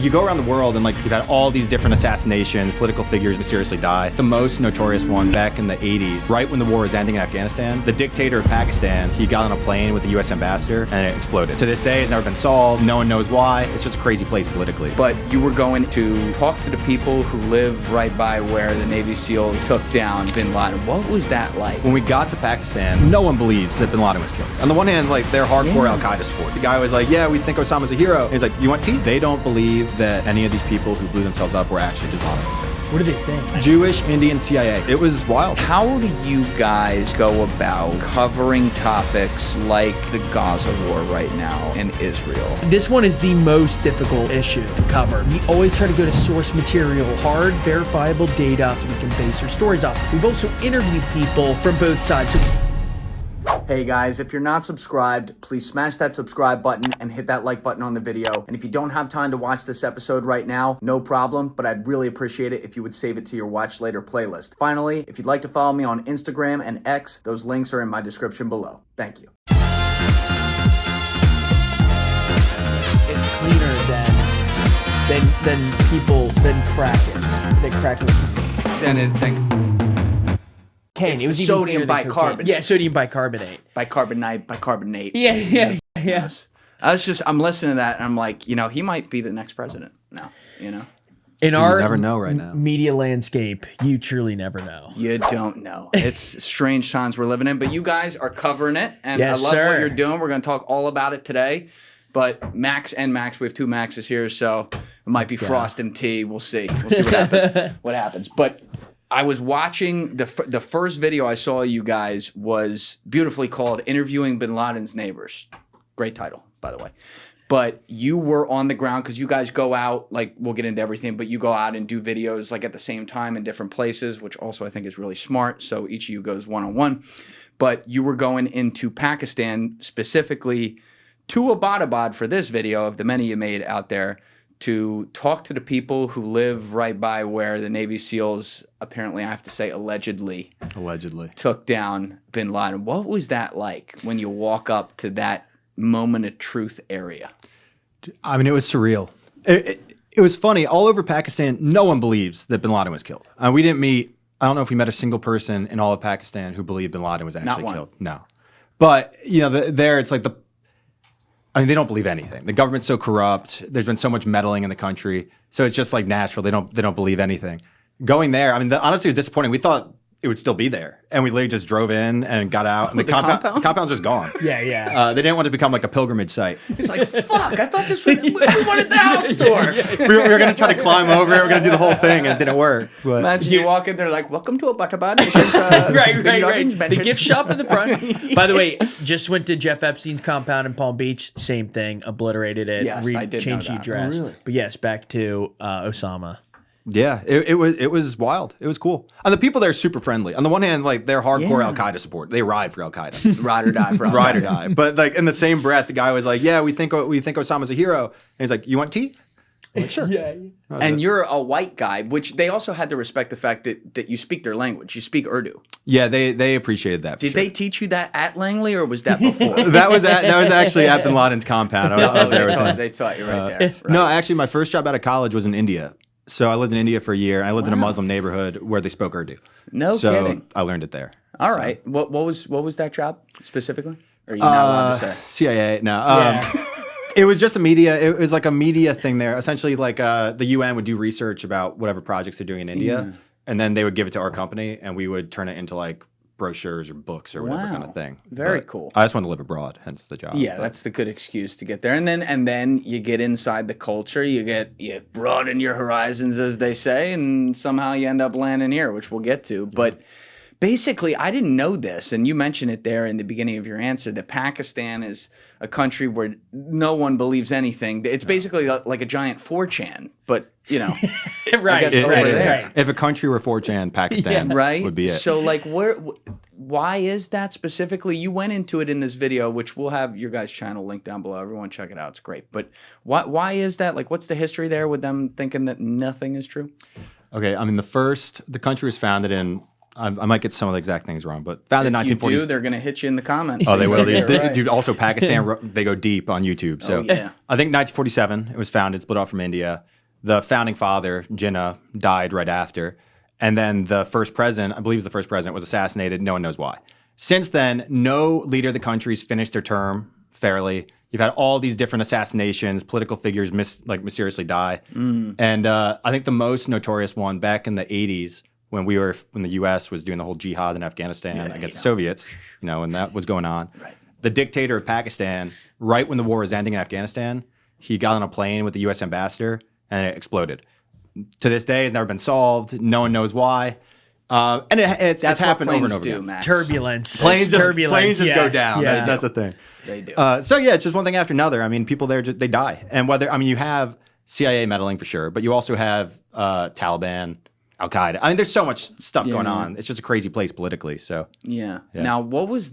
You go around the world and like you've had all these different assassinations, political figures mysteriously die. The most notorious one back in the 80s, right when the war was ending in Afghanistan, the dictator of Pakistan, he got on a plane with the US ambassador and it exploded. To this day, it's never been solved. No one knows why. It's just a crazy place politically. But you were going to talk to the people who live right by where the Navy SEALs took down bin Laden. What was that like? When we got to Pakistan, no one believes that bin Laden was killed. On the one hand, like they're hardcore Al-Qaeda support. The guy was like, yeah, we think Osama's a hero. And he's like, you want tea? They don't believe that any of these people who blew themselves up were actually Islamic. What do they think? Jewish, Indian, CIA. It was wild. How do you guys go about covering topics like the Gaza war right now in Israel? This one is the most difficult issue to cover. We always try to go to source material, hard, verifiable data so we can base our stories off. We've also interviewed people from both sides. Hey guys, if you're not subscribed, please smash that subscribe button and hit that like button on the video. And if you don't have time to watch this episode right now, no problem, but I'd really appreciate it if you would save it to your watch later playlist. Finally, if you'd like to follow me on Instagram and X, those links are in my description below. Thank you. It's cleaner than people than cracking. They crack it. It's the sodium bicarbonate. Yeah, sodium bicarbonate. Bicarbonate. Yeah. I'm listening to that and I'm like, he might be the next president now, In our never know right now. Media landscape, you truly never know. You don't know. It's strange times we're living in, but you guys are covering it, and yes, I love sir. what you're doing. We're going to talk all about it today. But Max, we have two Maxes here, so it might be frost and tea. We'll see. What happens. But I was watching the first video I saw you guys was beautifully called "Interviewing Bin Laden's Neighbors." Great title, by the way. But you were on the ground because you guys go out, like we'll get into everything, but you go out and do videos like at the same time in different places, which also I think is really smart. So each of you goes one-on-one. But you were going into Pakistan specifically to Abbottabad for this video of the many you made out there to talk to the people who live right by where the Navy SEALs, apparently I have to say allegedly took down bin Laden. What was that like when you walk up to that moment of truth area? I mean, it was surreal. It was funny. All over Pakistan, no one believes that bin Laden was killed. We didn't meet, I don't know if we met a single person in all of Pakistan who believed bin Laden was actually killed. No. But, there it's like they don't believe anything. The government's so corrupt. There's been so much meddling in the country. So it's just like natural. They don't believe anything. Going there, I mean, honestly, it was disappointing. We thought it would still be there. And we literally just drove in and got out. And the compound's just gone. Yeah. They didn't want it to become like a pilgrimage site. It's like, fuck, I thought this was, we wanted the house tour. We were going to try to climb over it. We were going to do the whole thing, and it didn't work. But imagine you walk in there like, welcome to Abbottabad. This is, right. The gift shop in the front. By the way, just went to Jeff Epstein's compound in Palm Beach. Same thing. Obliterated it. Yes, I did changed know the that. address. Oh, really? But yes, back to Osama. yeah, it was wild. It was cool. And the people there are super friendly. On the one hand, like they're hardcore Al-Qaeda support. They ride for Al-Qaeda. Ride or die for Al-Qaeda. Ride or die. But like in the same breath, the guy was like, yeah, we think Osama's a hero. And he's like, you want tea? I'm like, sure. Yeah. And you're a white guy, which they also had to respect the fact that you speak their language. You speak Urdu. Yeah, they appreciated that. Did they teach you that at Langley, or was that before? that was actually at bin Laden's compound. I was there with him. They taught you right there. Right. No, actually, my first job out of college was in India. So I lived in India for a year. And I lived in a Muslim neighborhood where they spoke Urdu. No kidding. I learned it there. All right. What was that job specifically? Or are you not allowed to say? CIA. No. It was just it was like a media thing there. Essentially, like the UN would do research about whatever projects they're doing in India, and then they would give it to our company, and we would turn it into like brochures or books or whatever kind of thing. Very cool. I just wanted to live abroad, hence the job. Yeah, that's the good excuse to get there. And then you get inside the culture, you broaden your horizons, as they say, and somehow you end up landing here, which we'll get to. But basically, I didn't know this, and you mentioned it there in the beginning of your answer, that Pakistan is a country where no one believes anything. It's basically like a giant 4chan, but, Right. I guess over there. Right. If a country were 4chan, Pakistan would be it. So, like, why is that specifically? You went into it in this video, which we'll have your guys' channel linked down below. Everyone check it out. It's great. But why is that? Like, what's the history there with them thinking that nothing is true? Okay, I mean, the country was founded in I might get some of the exact things wrong, but founded in If you 1940s. do, they're going to hit you in the comments. Oh, they will. Right. Dude, also Pakistan, they go deep on YouTube. So yeah. I think 1947, it was founded, split off from India. The founding father, Jinnah, died right after. And then the first president, I believe the first president, was assassinated. No one knows why. Since then, no leader of the country's finished their term fairly. You've had all these different assassinations, political figures mysteriously die. And I think the most notorious one back in the 80s when the U.S. was doing the whole jihad in Afghanistan against the Soviets, when that was going on. Right. The dictator of Pakistan, right when the war was ending in Afghanistan, he got on a plane with the U.S. ambassador and it exploded. To this day, it's never been solved. No one knows why. And it's happened over and over again. Max. Turbulence. Planes just go down. Yeah. That's a thing. They do. So yeah, it's just one thing after another. I mean, people there, they die. And you have CIA meddling for sure, but you also have Taliban, Al-Qaeda. I mean, there's so much stuff going on. It's just a crazy place politically. So yeah. Now, what was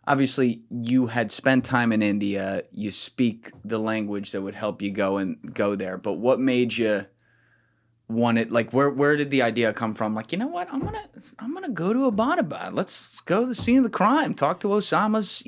obviously you had spent time in India, you speak the language that would help you go there, but what made you want it? Like, where did the idea come from? Like, you know what, I'm gonna go to Abbottabad. Let's go to the scene of the crime, talk to Osama's,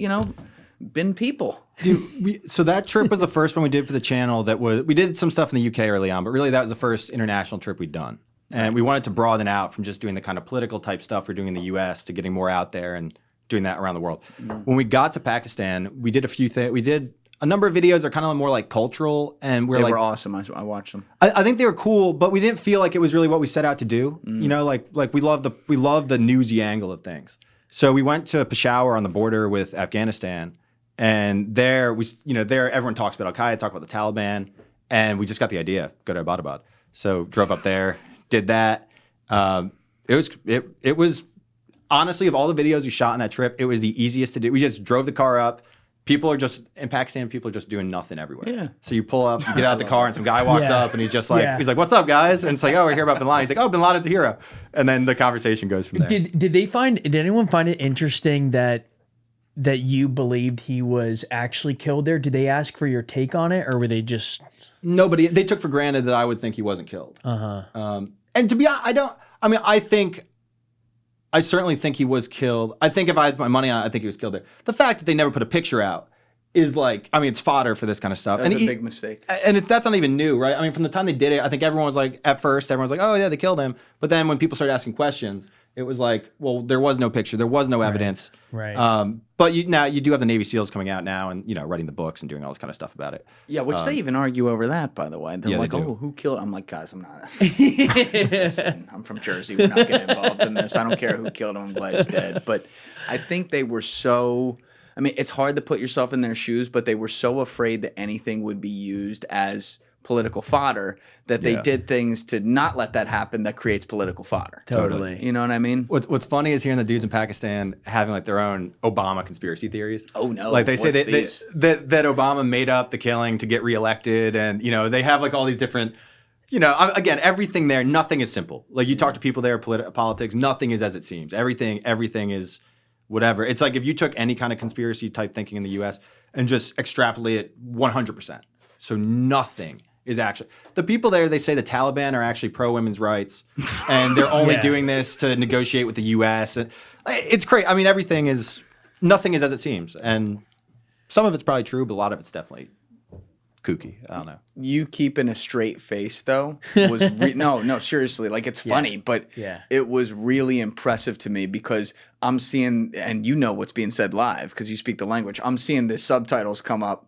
bin people. Dude, so that trip was the first one we did for the channel. We did some stuff in the UK early on, but really that was the first international trip we'd done. And we wanted to broaden out from just doing the kind of political type stuff we're doing in the US to getting more out there and doing that around the world. When we got to Pakistan, we did a few things. We did a number of videos that are kind of more like cultural, and They were awesome. I watched them. I think they were cool, but we didn't feel like it was really what we set out to do. Like we love the newsy angle of things. So we went to Peshawar on the border with Afghanistan, and there everyone talks about Al-Qaeda, talk about the Taliban, and we just got the idea, go to Abbottabad. So drove up there, did that. It was honestly, of all the videos we shot on that trip, it was the easiest to do. We just drove the car up. In Pakistan, people are just doing nothing everywhere. Yeah. So you pull up, you get out of the car, and some guy walks up, and he's just like, he's like, "What's up, guys?" And it's like, "Oh, we're here about Bin Laden." He's like, "Oh, Bin Laden's a hero," and then the conversation goes from there. Did anyone find it interesting that you believed he was actually killed there? Did they ask for your take on it, or were they just nobody? They took for granted that I would think he wasn't killed. And to be honest, I certainly think he was killed. I think if I had my money on it, I think he was killed there. The fact that they never put a picture out is it's fodder for this kind of stuff. That's a big mistake. And that's not even new, right? I mean, from the time they did it, I think everyone was like, "Oh yeah, they killed him." But then when people started asking questions, it was like, well, there was no picture, there was no evidence. Right. But now you do have the Navy SEALs coming out now and writing the books and doing all this kind of stuff about it. Yeah, which they even argue over that, by the way. They're like, "Oh, who killed?" I'm like, guys, I'm not. Listen, I'm from Jersey. We're not getting involved in this. I don't care who killed him. I'm glad he's dead. But I think they were so. I mean, it's hard to put yourself in their shoes, but they were so afraid that anything would be used as political fodder that they did things to not let that happen that creates political fodder. Totally. You know what I mean? What's funny is hearing the dudes in Pakistan having like their own Obama conspiracy theories. Oh no. Like they say that Obama made up the killing to get reelected, and they have like all these different again, everything there, nothing is simple. Like you talk to people there, politics, nothing is as it seems. Everything is whatever. It's like if you took any kind of conspiracy type thinking in the US and just extrapolate it 100%. So nothing is actually, the people there, they say the Taliban are actually pro-women's rights and they're only doing this to negotiate with the US. And it's crazy. I mean, nothing is as it seems. And some of it's probably true, but a lot of it's definitely kooky. I don't know. You keeping a straight face though was no, seriously. Like it's funny, but it was really impressive to me because I'm seeing, and what's being said live because you speak the language. I'm seeing the subtitles come up.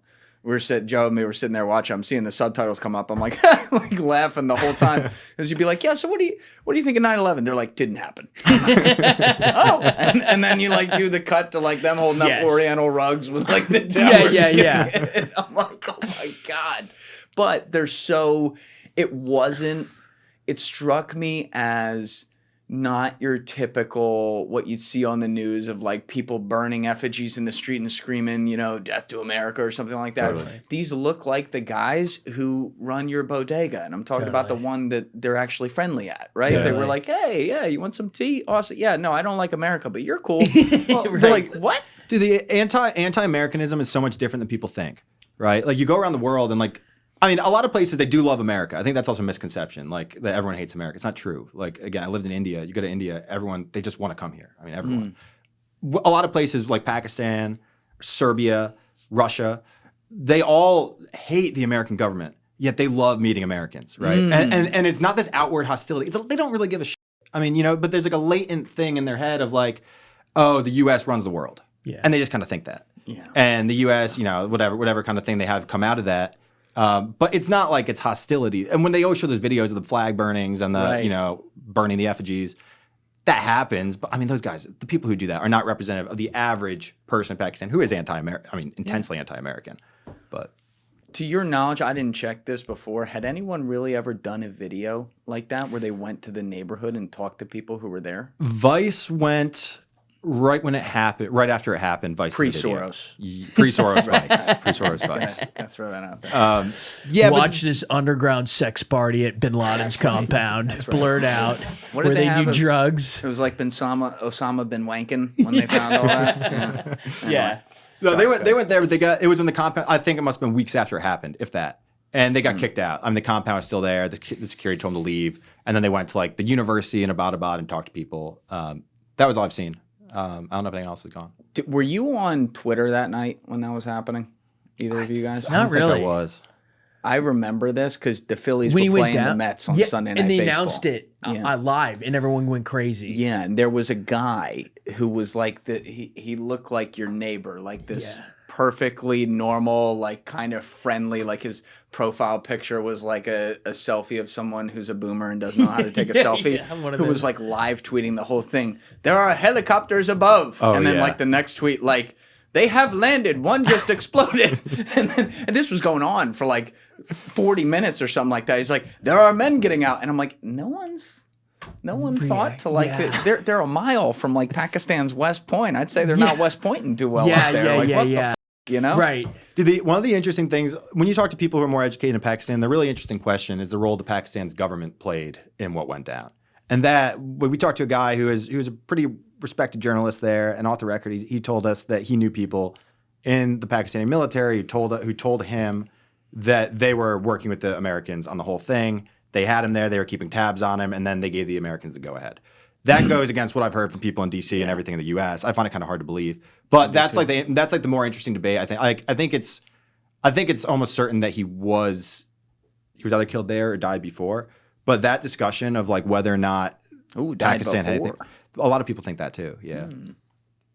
Joe and me were sitting there watching. I'm seeing the subtitles come up. I'm like, like laughing the whole time because you'd be like, "Yeah, so what do you think of 9/11?" They're like, "Didn't happen." Oh, and then you like do the cut to like them holding up Oriental rugs with like the towers. Yeah. I'm like, oh my god. But it struck me as not your typical what you'd see on the news of like people burning effigies in the street and screaming, "Death to America" or something like that. Totally. These look like the guys who run your bodega. And I'm talking about the one that they're actually friendly at, right? Totally. They were like, "Hey, yeah, you want some tea? Awesome. Yeah, no, I don't like America, but you're cool." They're like, what? Dude, the anti-Americanism is so much different than people think, right? Like you go around the world and like I mean, a lot of places, they do love America. I think that's also a misconception, like that everyone hates America. It's not true. Like, again, I lived in India. You go to India, everyone, they just want to come here. I mean, everyone. A lot of places like Pakistan, Serbia, Russia, they all hate the American government, yet they love meeting Americans, right? And it's not this outward hostility. They don't really give a shit. I mean, but there's like a latent thing in their head of like, oh, the U.S. runs the world. Yeah. And they just kind of think that. Yeah. And the U.S., whatever kind of thing they have come out of that. But it's not like it's hostility. And when they always show those videos of the flag burnings and the, burning the effigies, that happens. But I mean, those guys, the people who do that are not representative of the average person in Pakistan who is anti-American. I mean, intensely anti-American. But to your knowledge, I didn't check this before. Had anyone really ever done a video like that where they went to the neighborhood and talked to people who were there? Vice went right when it happened, right after it happened. Vice Pre-Soros. Pre-Soros Vice. Pre-Soros Vice. Gotta throw that out there. Watch this underground sex party at Bin Laden's compound, blurred out, What where did they do drugs. It was like Osama bin wanking when they found all that. Yeah. No, they went there, but it was when the compound, I think it must have been weeks after it happened, if that. And they got kicked out. I mean, the compound was still there. The security told them to leave. And then they went to like the university in Abbottabad and talked to people. That was all I've seen. I don't know if anything else has gone. Were you on Twitter that night when that was happening? Either of you guys? Not really. I was. I remember this because the Phillies When he were went playing the down, Mets on Sunday Night and they Baseball. announced it live, and everyone went crazy. Yeah, and there was a guy who was like he looked like your neighbor, like this perfectly normal, like kind of friendly, like his profile picture was like a selfie of someone who's a boomer and doesn't know how to take a selfie, who was like live tweeting the whole thing. There are helicopters above. And then like the next tweet, like, they have landed, one just exploded. and this was going on for like 40 minutes or something like that. He's like, there are men getting out. And I'm like, no one thought to like, they're a mile from like Pakistan's West Point. I'd say they're not West Pointing too well out there. Like, what the f-? You know? Right. One of the interesting things, when you talk to people who are more educated in Pakistan, the really interesting question is the role the Pakistan's government played in what went down. And that, when we talked to a guy who was a pretty respected journalist there, and off the record, he told us that he knew people in the Pakistani military who told him that they were working with the Americans on the whole thing. They had him there, they were keeping tabs on him, and then they gave the Americans the go-ahead. That goes against what I've heard from people in D.C. and everything in the U.S. I find it kind of hard to believe, but that's like the more interesting debate. I think it's almost certain that he was either killed there or died before. But that discussion of like whether or not Pakistan had anything, a lot of people think that too. Yeah,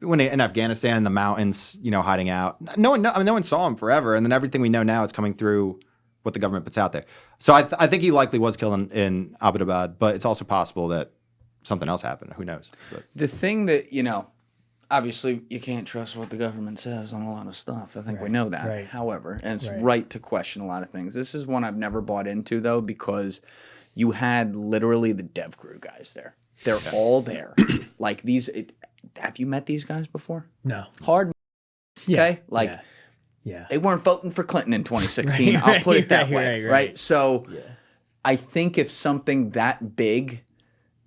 when in Afghanistan, in the mountains, hiding out, no one saw him forever, and then everything we know now is coming through what the government puts out there. So I think he likely was killed in Abbottabad, but it's also possible that something else happened. Who knows? But the thing that, obviously you can't trust what the government says on a lot of stuff. I think we know that. Right. However, and it's right to question a lot of things. This is one I've never bought into, though, because you had literally the dev crew guys there. They're all there. Like have you met these guys before? No. Hard. Okay? Yeah. They weren't voting for Clinton in 2016. I'll put it that way. Right? So I think if something that big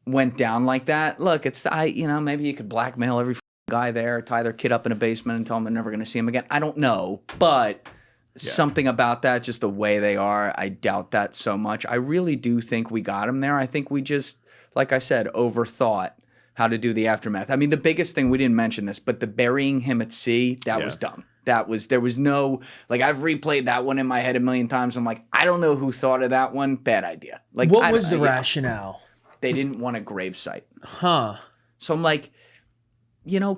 went down like that, look, maybe you could blackmail every guy there, tie their kid up in a basement and tell them they're never going to see him again. I don't know, but something about that, just the way they are, I doubt that so much. I really do think we got him there. I think we just, like I said, overthought how to do the aftermath. I mean, the biggest thing, we didn't mention this, but the burying him at sea, that was dumb. There was no, like, I've replayed that one in my head a million times. I'm like, I don't know who thought of that one. Bad idea. Like, what was the rationale? They didn't want a gravesite. Huh. So I'm like,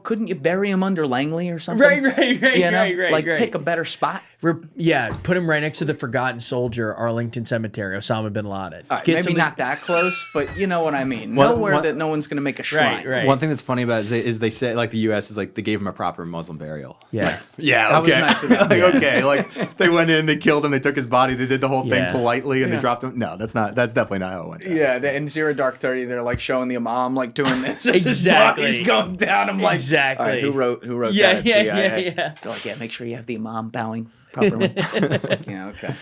couldn't you bury him under Langley or something? Right. Like, pick a better spot. Put him right next to the forgotten soldier, Arlington Cemetery, Osama bin Laden. All right, maybe not that close, but you know what I mean. Nowhere that no one's going to make a shrine. Right. One thing that's funny about it is they say, like, the U.S. is like, they gave him a proper Muslim burial. Yeah. That was nice of them. Okay. Like, they went in, they killed him, they took his body, they did the whole thing politely, and they dropped him. No, that's definitely not how it went down. Yeah, in Zero Dark 30, they're like showing the imam like doing this. Exactly. He's going down. I'm like, exactly. All right, who wrote that? Yeah. They're like, make sure you have the imam bowing properly. It's like, okay.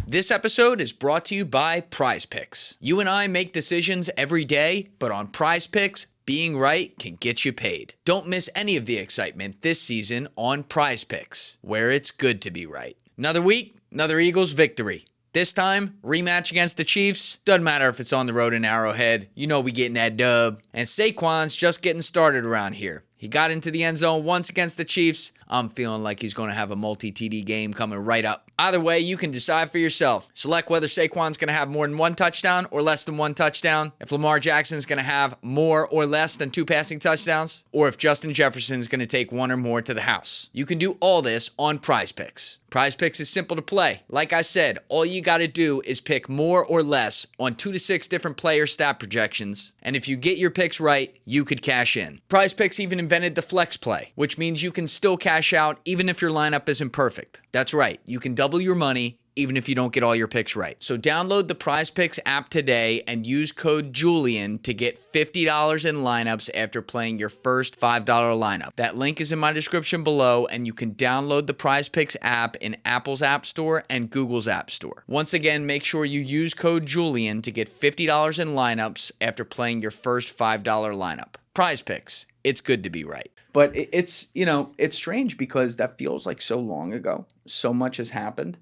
This episode is brought to you by Prize Picks. You and I make decisions every day, but on Prize Picks, being right can get you paid. Don't miss any of the excitement this season on Prize Picks, where it's good to be right. Another week, another Eagles victory. This time, rematch against the Chiefs. Doesn't matter if it's on the road in Arrowhead. You know we getting that dub. And Saquon's just getting started around here. He got into the end zone once against the Chiefs. I'm feeling like he's going to have a multi-TD game coming right up. Either way, you can decide for yourself. Select whether Saquon's going to have more than one touchdown or less than one touchdown. If Lamar Jackson's going to have more or less than 2 passing touchdowns. Or if Justin Jefferson's going to take 1 or more to the house. You can do all this on Prize Picks. Prize Picks is simple to play. Like I said, all you got to do is pick more or less on 2 to 6 different player stat projections. And if you get your picks right, you could cash in. Prize Picks even invented the flex play, which means you can still cash out even if your lineup isn't perfect. That's right, you can double your money even if you don't get all your picks right. So download the Prize Picks app today and use code Julian to get $50 in lineups after playing your first $5 lineup. That link is in my description below, and you can download the Prize Picks app in Apple's App Store and Google's App Store. Once again, make sure you use code Julian to get $50 in lineups after playing your first $5 lineup. Prize Picks. It's good to be right. But it's, it's strange because that feels like so long ago. So much has happened.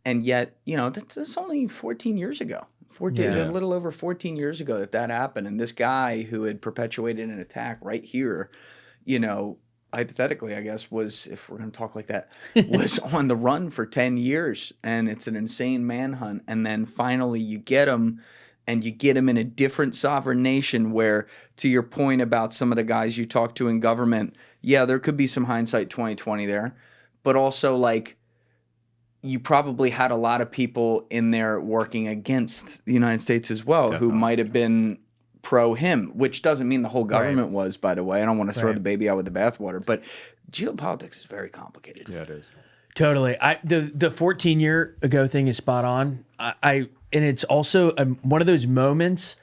And yet, that's only 14 years ago. A little over 14 years ago that happened. And this guy who had perpetuated an attack right here, hypothetically, I guess, was, if we're going to talk like that, was on the run for 10 years. And it's an insane manhunt. And then finally you get him, and you get him in a different sovereign nation where, to your point about some of the guys you talk to in government, yeah, there could be some hindsight 2020 there. But also, you probably had a lot of people in there working against the United States as well. Definitely. Who might have been pro him, which doesn't mean the whole government was, by the way. I don't want to throw the baby out with the bathwater, but geopolitics is very complicated. Yeah, it is. Totally. The 14-year ago thing is spot on. And it's also one of those moments,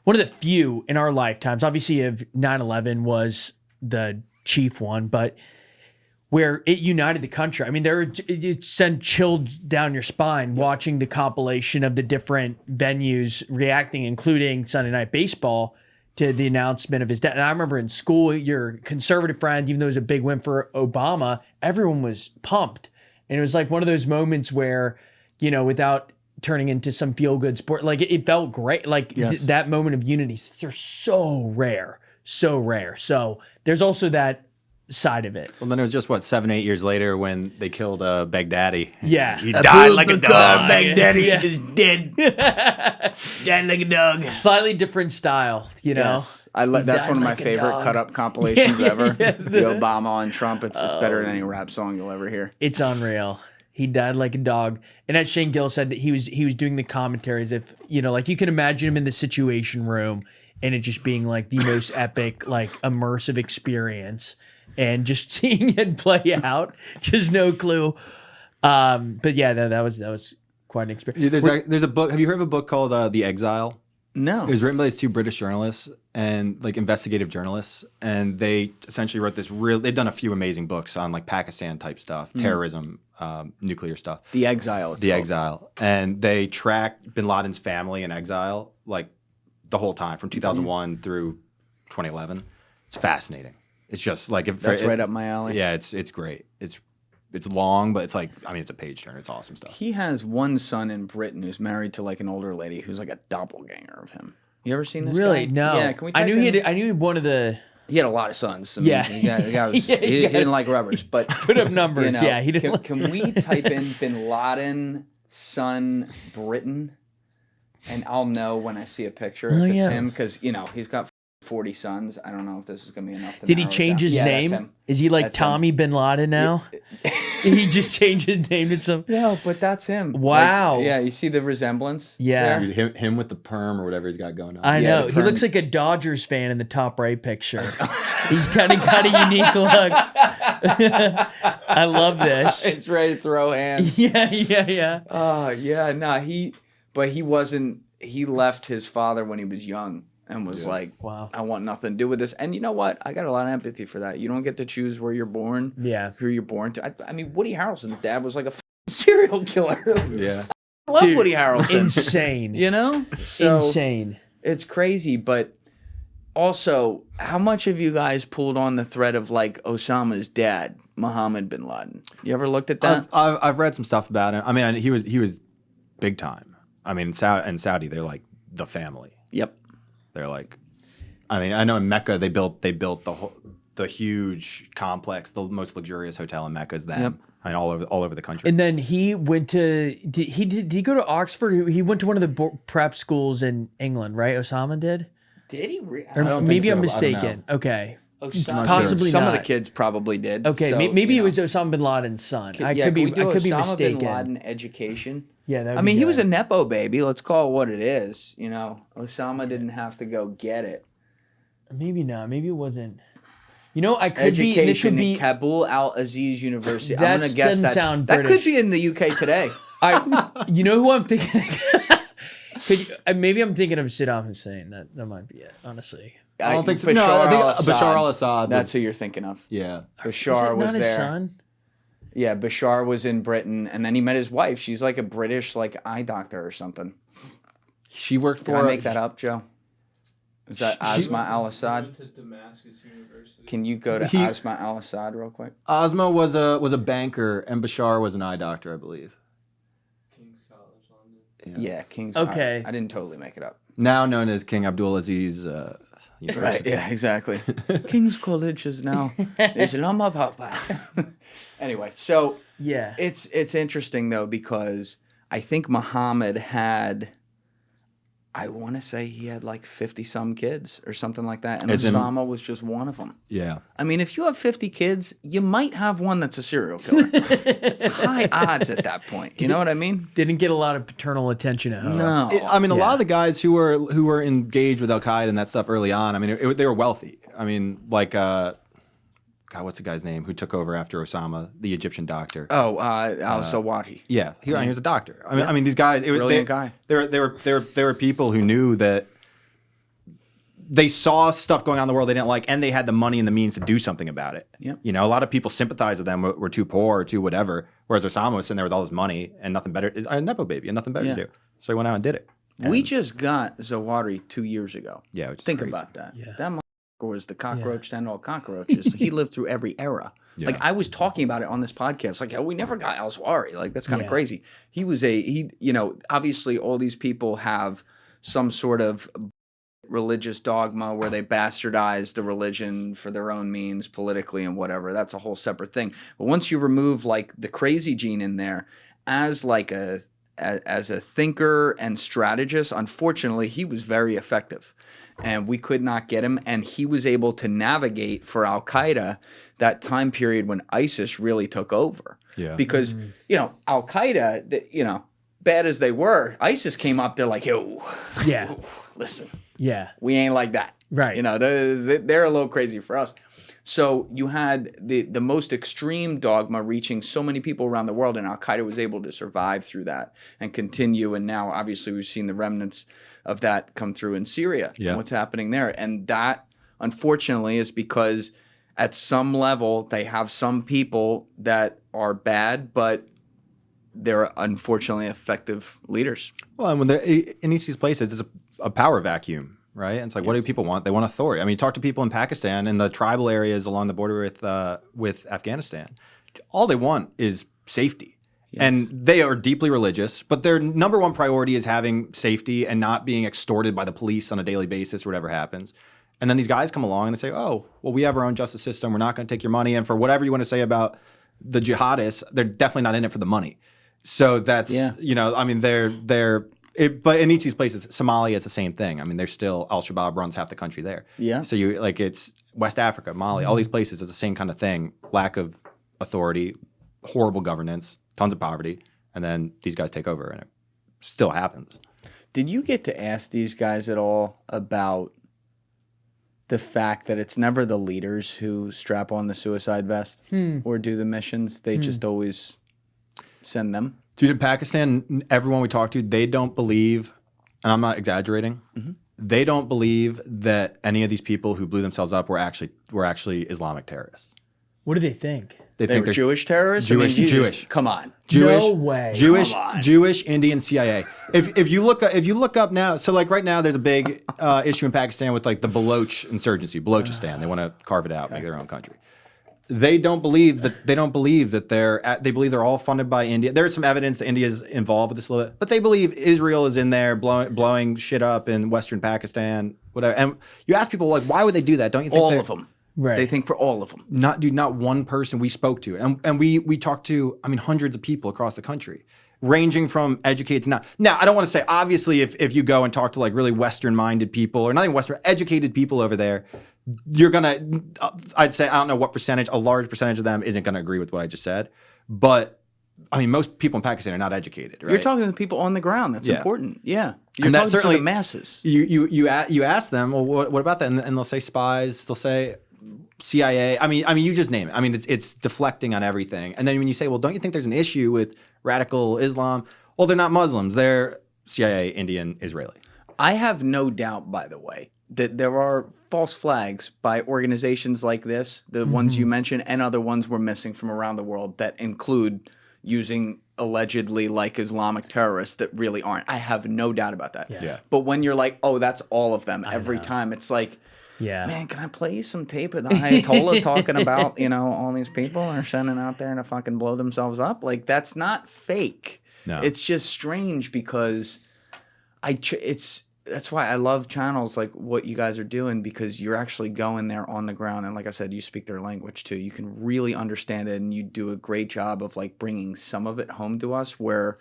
one of the few in our lifetimes. Obviously, if 9/11 was the chief one, but where it united the country. I mean, it sent chills down your spine watching the compilation of the different venues reacting, including Sunday Night Baseball, to the announcement of his death. And I remember in school, your conservative friend, even though it was a big win for Obama, everyone was pumped. And it was like one of those moments where, without turning into some feel-good sport, it felt great. That moment of unity, they're so rare. So there's also that side of it. Well, then it was just 7-8 years later when they killed Baghdadi. Yeah, he died like a dog. Baghdadi is dead. Dead like a dog. Slightly different style, Yes. That's one of my favorite cut-up compilations ever. The Obama and Trump. It's better than any rap song you'll ever hear. It's unreal. He died like a dog. And as Shane Gill said, he was doing the commentaries. If you can imagine him in the Situation Room, and it just being the most epic, immersive experience. And just seeing it play out, just no clue. But yeah, that was quite an experience. There's a book. Have you heard of a book called The Exile? No. It was written by these 2 British journalists and investigative journalists, and they essentially wrote this they've done a few amazing books on Pakistan type stuff, terrorism, nuclear stuff. The Exile. The Exile. And they tracked bin Laden's family in exile the whole time from 2001 through 2011. It's fascinating. It's just that's right up my alley. Yeah, it's great. It's long, but it's it's a page turner. It's awesome stuff. He has one son in Britain who's married to an older lady who's a doppelganger of him. You ever seen this? Really? Guy? No. Yeah. Can we? I knew one of the. He had a lot of sons. The guy was, he didn't like rubbers, but put up numbers. Yeah, he didn't. Can we type in Bin Laden son Britain, and I'll know when I see a picture if it's him because he's got 40 sons. I don't know if this is going to be enough to Did he change his name? Is he that's Tommy Bin Laden now? He just changed his name to some... No, but that's him. Wow. You see the resemblance? Yeah. Him with the perm or whatever he's got going on. I know. He looks like a Dodgers fan in the top right picture. He's kind of got a unique look. I love this. It's ready to throw hands. Yeah. Oh, yeah. No, he wasn't... He left his father when he was young. And was wow, I want nothing to do with this. And you know what? I got a lot of empathy for that. You don't get to choose where you're born. Yeah. Who you're born to. I mean, Woody Harrelson's dad was a serial killer. Yeah. I love Woody Harrelson. Insane. So, insane. It's crazy. But also, how much have you guys pulled on the thread of Osama's dad, Mohammed bin Laden? You ever looked at that? I've read some stuff about him. I mean, he was big time. I mean, in Saudi, they're like the family. Yep. They're like, I mean, I know in Mecca they built the huge complex, the most luxurious hotel in Mecca is them. Yep. I mean, all over the country. And then he went to did he go to Oxford? He went to one of the prep schools in England, right? Osama did. Did he? Or don't maybe think I'm so. I don't mistaken. Okay. Possibly Possibly Some of not. the kids probably did. Okay, So, maybe you it was know. Osama bin Laden's son. I Yeah, could be can we do Osama mistaken. bin Laden education. Yeah, that would I mean, be he was a good. nepo baby. Let's call it what it is. You know, Osama didn't have to go get it. Maybe not. Maybe it wasn't. You know, I could be. This Education would be. at Kabul Al Aziz University. I'm That gonna guess doesn't that sound that could British. be in the UK today. You know who I'm thinking? Maybe I'm thinking of Saddam Hussein. That might be it. Honestly, I don't think so. Bashar No, I think al-Assad. Bashar al-Assad. That's who you're thinking of. Yeah. Bashar is it was not his there. son? Yeah, Bashar was in Britain, and then he met his wife. She's like a British eye doctor or something. She worked Did for. I make that up, Joe? Is that She- Asma al-Assad? Went to Damascus University. Can you go to He- Asma al-Assad real quick? Ozma was a banker, and Bashar was an eye doctor, I believe. King's College, London. Yeah, King's. Okay. I didn't totally make it up. Now known as King Abdulaziz University. Right. Yeah. Exactly. King's College is now Islamabad. Anyway, so Yeah. it's interesting though because I think Muhammad had. I want to say he had like 50 some kids or something like that, and As in- Osama was just one of them. Yeah. I mean, if you have 50 kids, you might have one that's a serial killer. It's high odds at that point. You know what I mean? Didn't get a lot of paternal attention at home. No. I mean, a lot Yeah. of the guys who were engaged with Al Qaeda and that stuff early on. I mean, they were wealthy. I mean, like, God, what's the guy's name who took over after Osama, the Egyptian doctor? Oh, al-Zawahiri. Yeah, he was a doctor. I mean, these guys. Brilliant guy. There were people who knew that they saw stuff going on in the world they didn't like, and they had the money and the means to do something about it. Yep. You know, a lot of people sympathized with them were too poor or too whatever, whereas Osama was sitting there with all his money and nothing better, a nepo baby, and nothing better Yeah. to do. So he went out and did it. We just got Zawahiri 2 years ago. Yeah, which is Think crazy. about that. Yeah. That motherfucker was the cockroach to end all cockroaches. He lived through every era. Yeah. Like I was talking about it on this podcast. Like, oh, we never got al-Zawahiri. Like that's kind of Yeah. crazy. He was obviously all these people have some sort of religious dogma where they bastardize the religion for their own means politically and whatever. That's a whole separate thing. But once you remove like the crazy gene in there as like as a thinker and strategist, unfortunately, he was very effective. And we could not get him. And he was able to navigate for Al-Qaeda that time period when ISIS really took over. Yeah. Because, Al-Qaeda, bad as they were, ISIS came up, they're like, yo, Yeah. listen, Yeah. we ain't like that. Right. They're a little crazy for us. So you had the most extreme dogma reaching so many people around the world, and Al-Qaeda was able to survive through that and continue. And now, obviously, we've seen the remnants of that come through in Syria and what's happening there. And that, unfortunately, is because at some level, they have some people that are bad, but they're unfortunately effective leaders. Well, and when they're in each of these places, it's a power vacuum, right? And it's like, what do people want? They want authority. I mean, you talk to people in Pakistan and the tribal areas along the border with Afghanistan. All they want is safety. And they are deeply religious, but their number one priority is having safety and not being extorted by the police on a daily basis or whatever happens. And then these guys come along and they say, oh, well, we have our own justice system. We're not going to take your money. And for whatever you want to say about the jihadists, they're definitely not in it for the money. So that's, but in each of these places, Somalia, it's the same thing. I mean, there's still Al-Shabaab runs half the country there. Yeah. So it's West Africa, Mali, all these places, it's the same kind of thing. Lack of authority, horrible governance, tons of poverty, and then these guys take over, and it still happens. Did you get to ask these guys at all about the fact that it's never the leaders who strap on the suicide vest or do the missions? They just always send them. Dude, in Pakistan, everyone we talk to, they don't believe, and I'm not exaggerating, they don't believe that any of these people who blew themselves up were actually Islamic terrorists. What do they think? They think were they're Jewish terrorists? Jewish. Come on. Jewish, No way. Jewish, Come on. Jewish, Indian, CIA. If you look up now, so like right now, there's a big issue in Pakistan with like the Baloch insurgency, Balochistan. They want to carve it out, make their own country. they don't believe that they believe they're all funded by India. There's some evidence that India is involved with this a little bit, but they believe Israel is in there blowing shit up in Western Pakistan, whatever. And you ask people like, why would they do that? Don't you think All of them. Right. They think for all of them. Not one person we spoke to, and we talked to, I mean, hundreds of people across the country, ranging from educated to not. Now, I don't want to say, obviously, if you go and talk to like really Western-minded people, or not even Western, educated people over there, you're gonna, I'd say, I don't know what percentage, a large percentage of them isn't gonna agree with what I just said, but I mean, most people in Pakistan are not educated, right? You're talking to the people on the ground. That's important. Yeah. You're And talking that's certainly to the masses. You ask them, well, what about that? And they'll say spies. They'll say CIA. I mean, you just name it. I mean, it's deflecting on everything. And then when you say, well, don't you think there's an issue with radical Islam? Well, they're not Muslims. They're CIA, Indian, Israeli. I have no doubt, by the way, that there are false flags by organizations like this, the ones you mentioned, and other ones we're missing from around the world that include using allegedly like Islamic terrorists that really aren't. I have no doubt about that. Yeah. But when you're like, oh, that's all of them every time, it's like, Yeah. man, can I play you some tape of the Ayatollah talking about, all these people are sending out there to fucking blow themselves up? Like, that's not fake. No. It's just strange because that's why I love channels like what you guys are doing, because you're actually going there on the ground. And like I said, you speak their language too. You can really understand it, and you do a great job of like bringing some of it home to us where,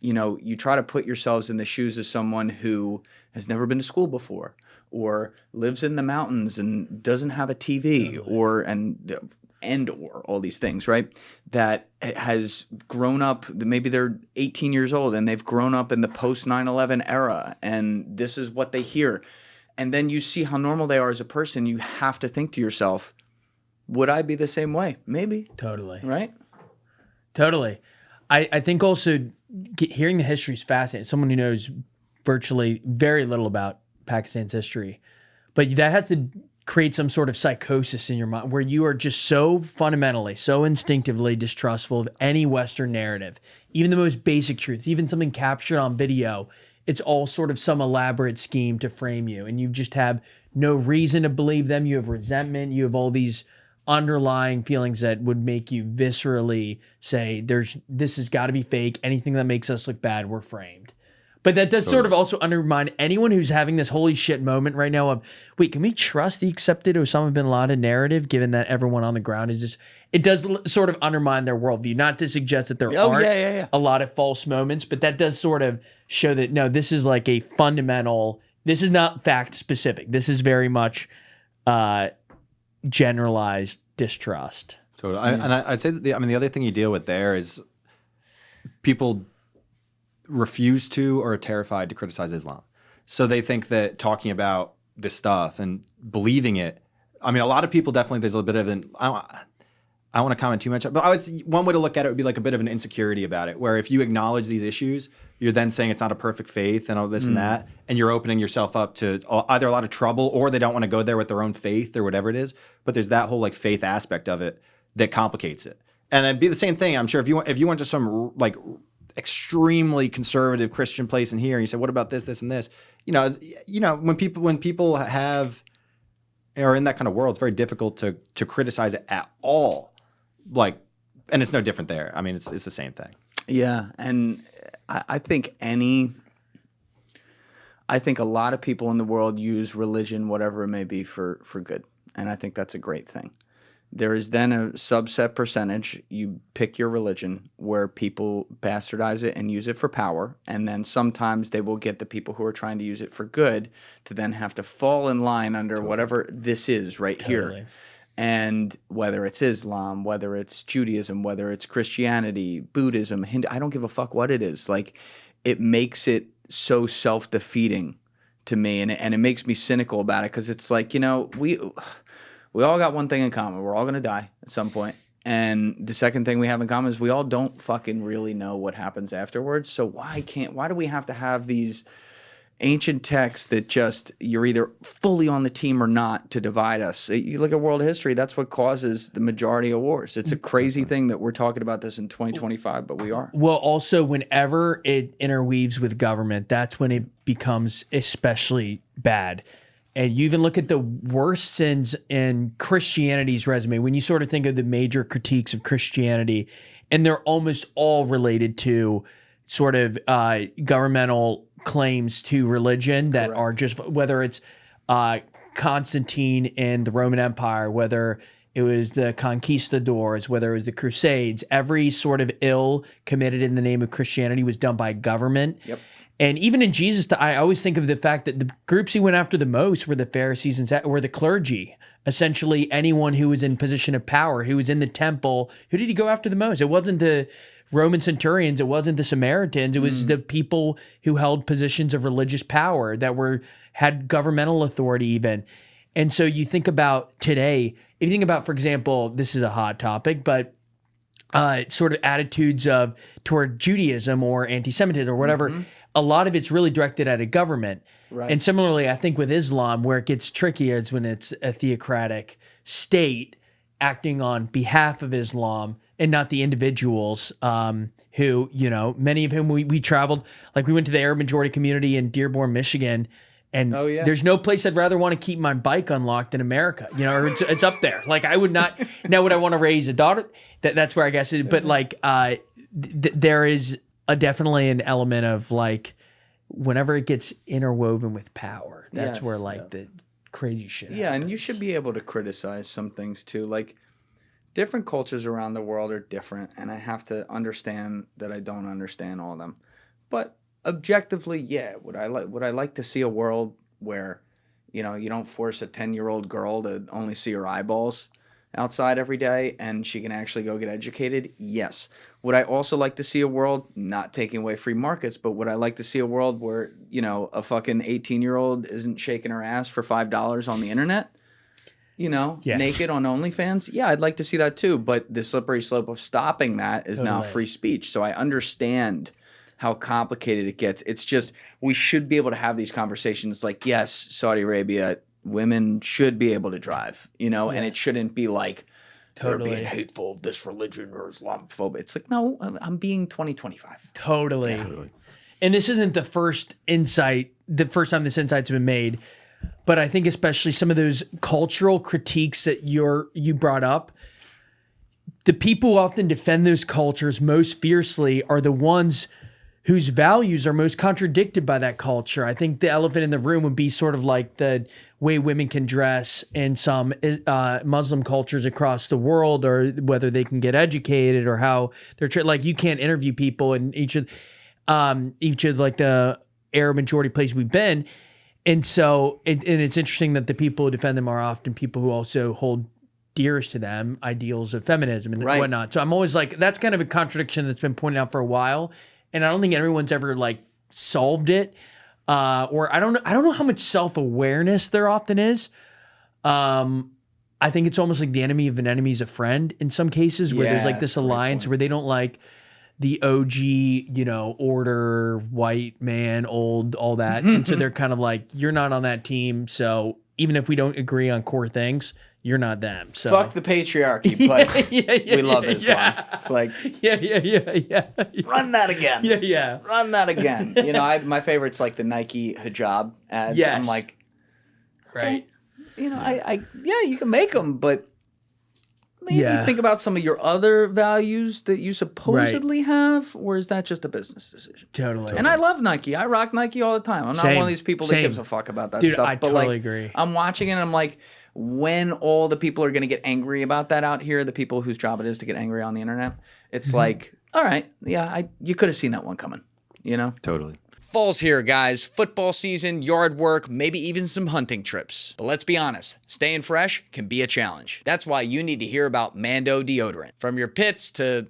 you try to put yourselves in the shoes of someone who has never been to school before, or lives in the mountains and doesn't have a TV, or all these things, right? That has grown up, maybe they're 18 years old and they've grown up in the post 9/11 era, and this is what they hear. And then you see how normal they are as a person. You have to think to yourself, would I be the same way? Maybe. Totally. Right? Totally. I think also hearing the history is fascinating. Someone who knows virtually very little about Pakistan's history, but that has to create some sort of psychosis in your mind where you are just so fundamentally, so instinctively distrustful of any Western narrative, even the most basic truths, even something captured on video. It's all sort of some elaborate scheme to frame you, and you just have no reason to believe them. You have resentment. You have all these underlying feelings that would make you viscerally say, this has got to be fake. Anything that makes us look bad, we're framed. But that does sort of also undermine anyone who's having this holy shit moment right now of, wait, can we trust the accepted Osama bin Laden narrative, given that everyone on the ground is just, it does sort of undermine their worldview. Not to suggest that there aren't a lot of false moments, but that does sort of show that, no, this is like a fundamental, this is not fact specific. This is very much generalized distrust. Totally. I'd say that the other thing you deal with there is people refuse to or are terrified to criticize Islam. So they think that talking about this stuff and believing it, I mean, a lot of people definitely, there's a bit of an, I don't want to comment too much, but I would say one way to look at it would be like a bit of an insecurity about it, where if you acknowledge these issues, you're then saying it's not a perfect faith and all this and that, and you're opening yourself up to either a lot of trouble, or they don't want to go there with their own faith or whatever it is. But there's that whole like faith aspect of it that complicates it. And it'd be the same thing, I'm sure, if you went to some like extremely conservative Christian place in here and you said, what about this, this, and this? When people have are in that kind of world, it's very difficult to criticize it at all. Like, and it's no different there. I mean, it's the same thing. Yeah, and I think a lot of people in the world use religion, whatever it may be, for good, and I think that's a great thing. There is then a subset percentage, you pick your religion, where people bastardize it and use it for power, and then sometimes they will get the people who are trying to use it for good to then have to fall in line under whatever this is right here. And whether it's Islam, whether it's Judaism, whether it's Christianity, Buddhism, Hindu, I don't give a fuck what it is. Like, it makes it so self-defeating to me, and it makes me cynical about it, because it's like, we all got one thing in common. We're all going to die at some point. And the second thing we have in common is we all don't fucking really know what happens afterwards. So why do we have to have these ancient texts that just, you're either fully on the team or not, to divide us? You look at world history, that's what causes the majority of wars. It's a crazy thing that we're talking about this in 2025, but we are. Well, also, whenever it interweaves with government, that's when it becomes especially bad. and you even look at the worst sins in Christianity's resume, when you sort of think of the major critiques of Christianity, and they're almost all related to sort of governmental claims to religion that are just, whether it's Constantine in the Roman Empire, whether it was the conquistadors, whether it was the Crusades, every sort of ill committed in the name of Christianity was done by government. Yep. And even in Jesus, I always think of the fact that the groups he went after the most were the Pharisees and were the clergy. Essentially, anyone who was in position of power, who was in the temple, who did he go after the most? It wasn't the Roman centurions, it wasn't the Samaritans, it was the people who held positions of religious power that had governmental authority even. And so you think about today, if you think about, for example, this is a hot topic, but sort of attitudes toward Judaism or anti-Semitism or whatever, a lot of it's really directed at a government. Right. And similarly, I think with Islam, where it gets trickier is when it's a theocratic state acting on behalf of Islam and not the individuals who, many of whom we traveled, like we went to the Arab majority community in Dearborn, Michigan, and there's no place I'd rather want to keep my bike unlocked in America, or it's up there. Like I would not, now would I want to raise a daughter? That's where I guess but like there is definitely an element of like, whenever it gets interwoven with power, that's where like the crazy shit happens. And you should be able to criticize some things too. Like different cultures around the world are different, and I have to understand that I don't understand all of them. But objectively, would I like to see a world where, you don't force a 10-year-old girl to only see her eyeballs outside every day and she can actually go get educated? Yes. Would I also like to see a world, not taking away free markets, but would I like to see a world where, a fucking 18-year-old isn't shaking her ass for $5 on the internet? Naked on OnlyFans? Yeah, I'd like to see that too. But the slippery slope of stopping that is now free speech. So I understand how complicated it gets. It's just, we should be able to have these conversations like, yes, Saudi Arabia, women should be able to drive, and it shouldn't be like, they're being hateful of this religion or Islamophobic. It's like, no, I'm being 2025. Totally. And this isn't the first time this insight's been made, but I think especially some of those cultural critiques that you brought up, the people who often defend those cultures most fiercely are the ones whose values are most contradicted by that culture. I think the elephant in the room would be sort of like the way women can dress in some Muslim cultures across the world, or whether they can get educated, or how they're like, you can't interview people in each of like the Arab majority places we've been. And so it's interesting that the people who defend them are often people who also hold dearest to them ideals of feminism and whatnot. So I'm always like, that's kind of a contradiction that's been pointed out for a while. And I don't think everyone's ever like solved it, or I don't know how much self-awareness there often is. I think it's almost like the enemy of an enemy is a friend in some cases, where there's like this alliance where they don't like the OG, order, white man, old, all that, and so they're kind of like, you're not on that team, so even if we don't agree on core things, you're not them. So fuck the patriarchy, but we love Islam. It's like, run that again. Run that again. My favorite's like the Nike hijab ads. Yes. I'm like, right. You can make them, but maybe think about some of your other values that you supposedly have, or is that just a business decision? Totally. And I love Nike. I rock Nike all the time. I'm not one of these people that gives a fuck about that stuff. I totally agree. I'm watching it and I'm like, when all the people are going to get angry about that out here, the people whose job it is to get angry on the internet, it's like, all right, you could have seen that one coming, Totally. Fall's here, guys. Football season, yard work, maybe even some hunting trips. But let's be honest, staying fresh can be a challenge. That's why you need to hear about Mando deodorant. From your pits to,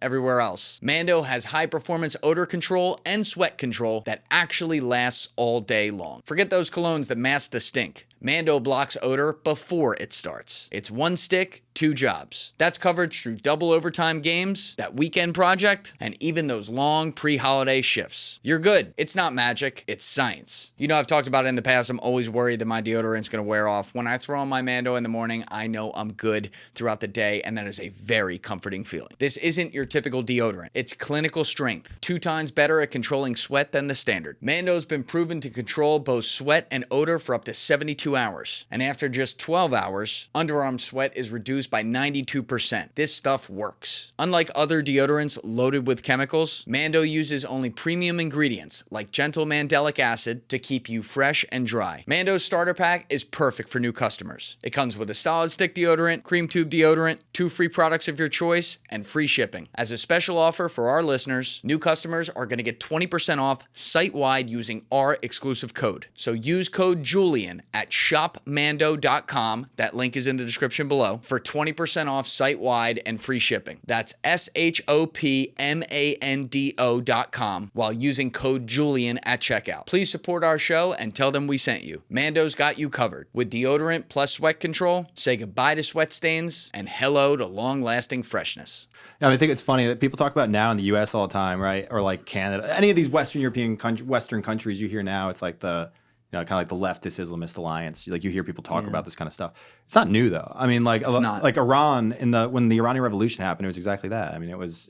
everywhere else. Mando has high-performance odor control and sweat control that actually lasts all day long. Forget those colognes that mask the stink. Mando blocks odor before it starts. It's one stick, two jobs. That's coverage through double overtime games, that weekend project, and even those long pre-holiday shifts. You're good. It's not magic, it's science. I've talked about it in the past. I'm always worried that my deodorant's gonna wear off. When I throw on my Mando in the morning, I know I'm good throughout the day, and that is a very comforting feeling. This isn't your typical deodorant. It's clinical strength, 2 times better at controlling sweat than the standard. Mando's been proven to control both sweat and odor for up to 72 hours. And after just 12 hours, underarm sweat is reduced by 92%. This stuff works. Unlike other deodorants loaded with chemicals, Mando uses only premium ingredients like gentle mandelic acid to keep you fresh and dry. Mando's starter pack is perfect for new customers. It comes with a solid stick deodorant, cream tube deodorant, 2 free products of your choice, and free shipping. As a special offer for our listeners, new customers are going to get 20% off site-wide using our exclusive code. So use code Julian at shopmando.com. That link is in the description below for 20% off site-wide and free shipping. That's shopmando.com while using code Julian at checkout. Please support our show and tell them we sent you. Mando's got you covered. With deodorant plus sweat control, say goodbye to sweat stains and hello to long-lasting freshness. Yeah, I think it's funny that people talk about now in the U.S. all the time, right? Or like Canada, any of these Western countries you hear now. It's like the, kind of like the leftist Islamist alliance. Like you hear people talk about this kind of stuff. It's not new though. I mean, like Iran when the Iranian Revolution happened, it was exactly that. I mean, it was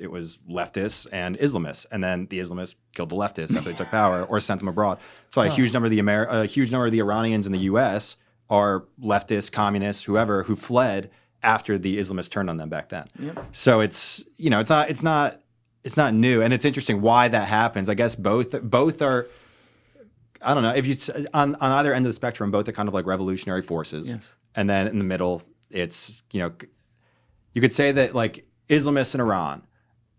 leftists and Islamists, and then the Islamists killed the leftists after they took power or sent them abroad. That's why a huge number of the Iranians in the U.S. are leftists, communists, whoever, who fled after the Islamists turned on them back then. Yep. So it's not new, and it's interesting why that happens. I guess both are. I don't know if you on either end of the spectrum, both are kind of like revolutionary forces. Yes. And then in the middle, it's you could say that like Islamists in Iran,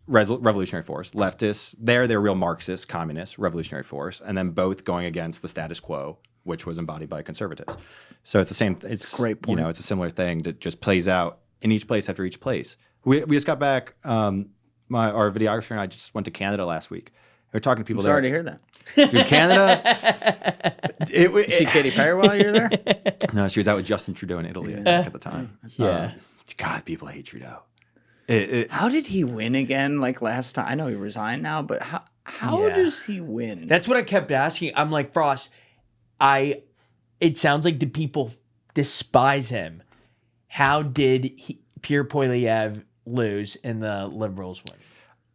revolutionary force, leftists, they're real Marxist, communist, revolutionary force, and then both going against the status quo, which was embodied by conservatives. So it's the same. It's great point. It's a similar thing that just plays out in each place after each place. We just got back. Our videographer and I just went to Canada last week. We were talking to people there. Sorry to hear that. Dude, Canada. You see Katy Perry while you're there? No, she was out with Justin Trudeau in Italy at the time. Yeah. God, people hate Trudeau. How did he win again? Like last time, I know he resigned now, but how does he win? That's what I kept asking. I'm like, Frost, it sounds like the people despise him. How did Pierre Poilievre lose and the Liberals win?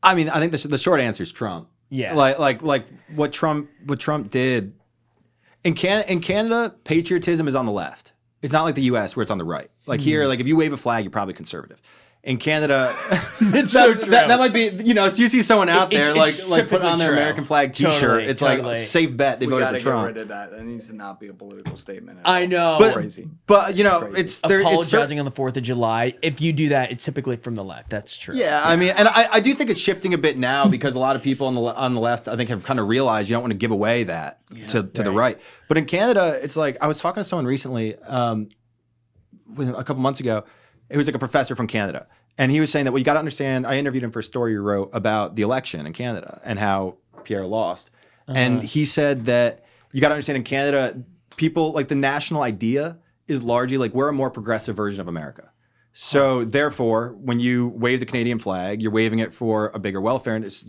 I mean, I think the short answer is Trump. Yeah. Like what Trump did in Canada, patriotism is on the left. It's not like the U.S. where it's on the right. Like here, like if you wave a flag, you're probably conservative. In Canada, that might be, so you see someone out there like putting on their American flag T-shirt. Totally, it's totally. like safe bet they voted for Trump. Get rid of that. That needs to not be a political statement. I know. Crazy. But it's apologizing on the 4th of July. If you do that, it's typically from the left. That's true. Yeah, I mean, and I do think it's shifting a bit now because a lot of people on the left, I think, have kind of realized you don't want to give away that to the right. But in Canada, it's like I was talking to someone recently, a couple months ago. It was like a professor from Canada. And he was saying that, well, you got to understand, I interviewed him for a story you wrote about the election in Canada and how Pierre lost. And he said that you got to understand in Canada, people, like the national idea is largely like we're a more progressive version of America. So therefore, when you wave the Canadian flag, you're waving it for a bigger welfare and it's,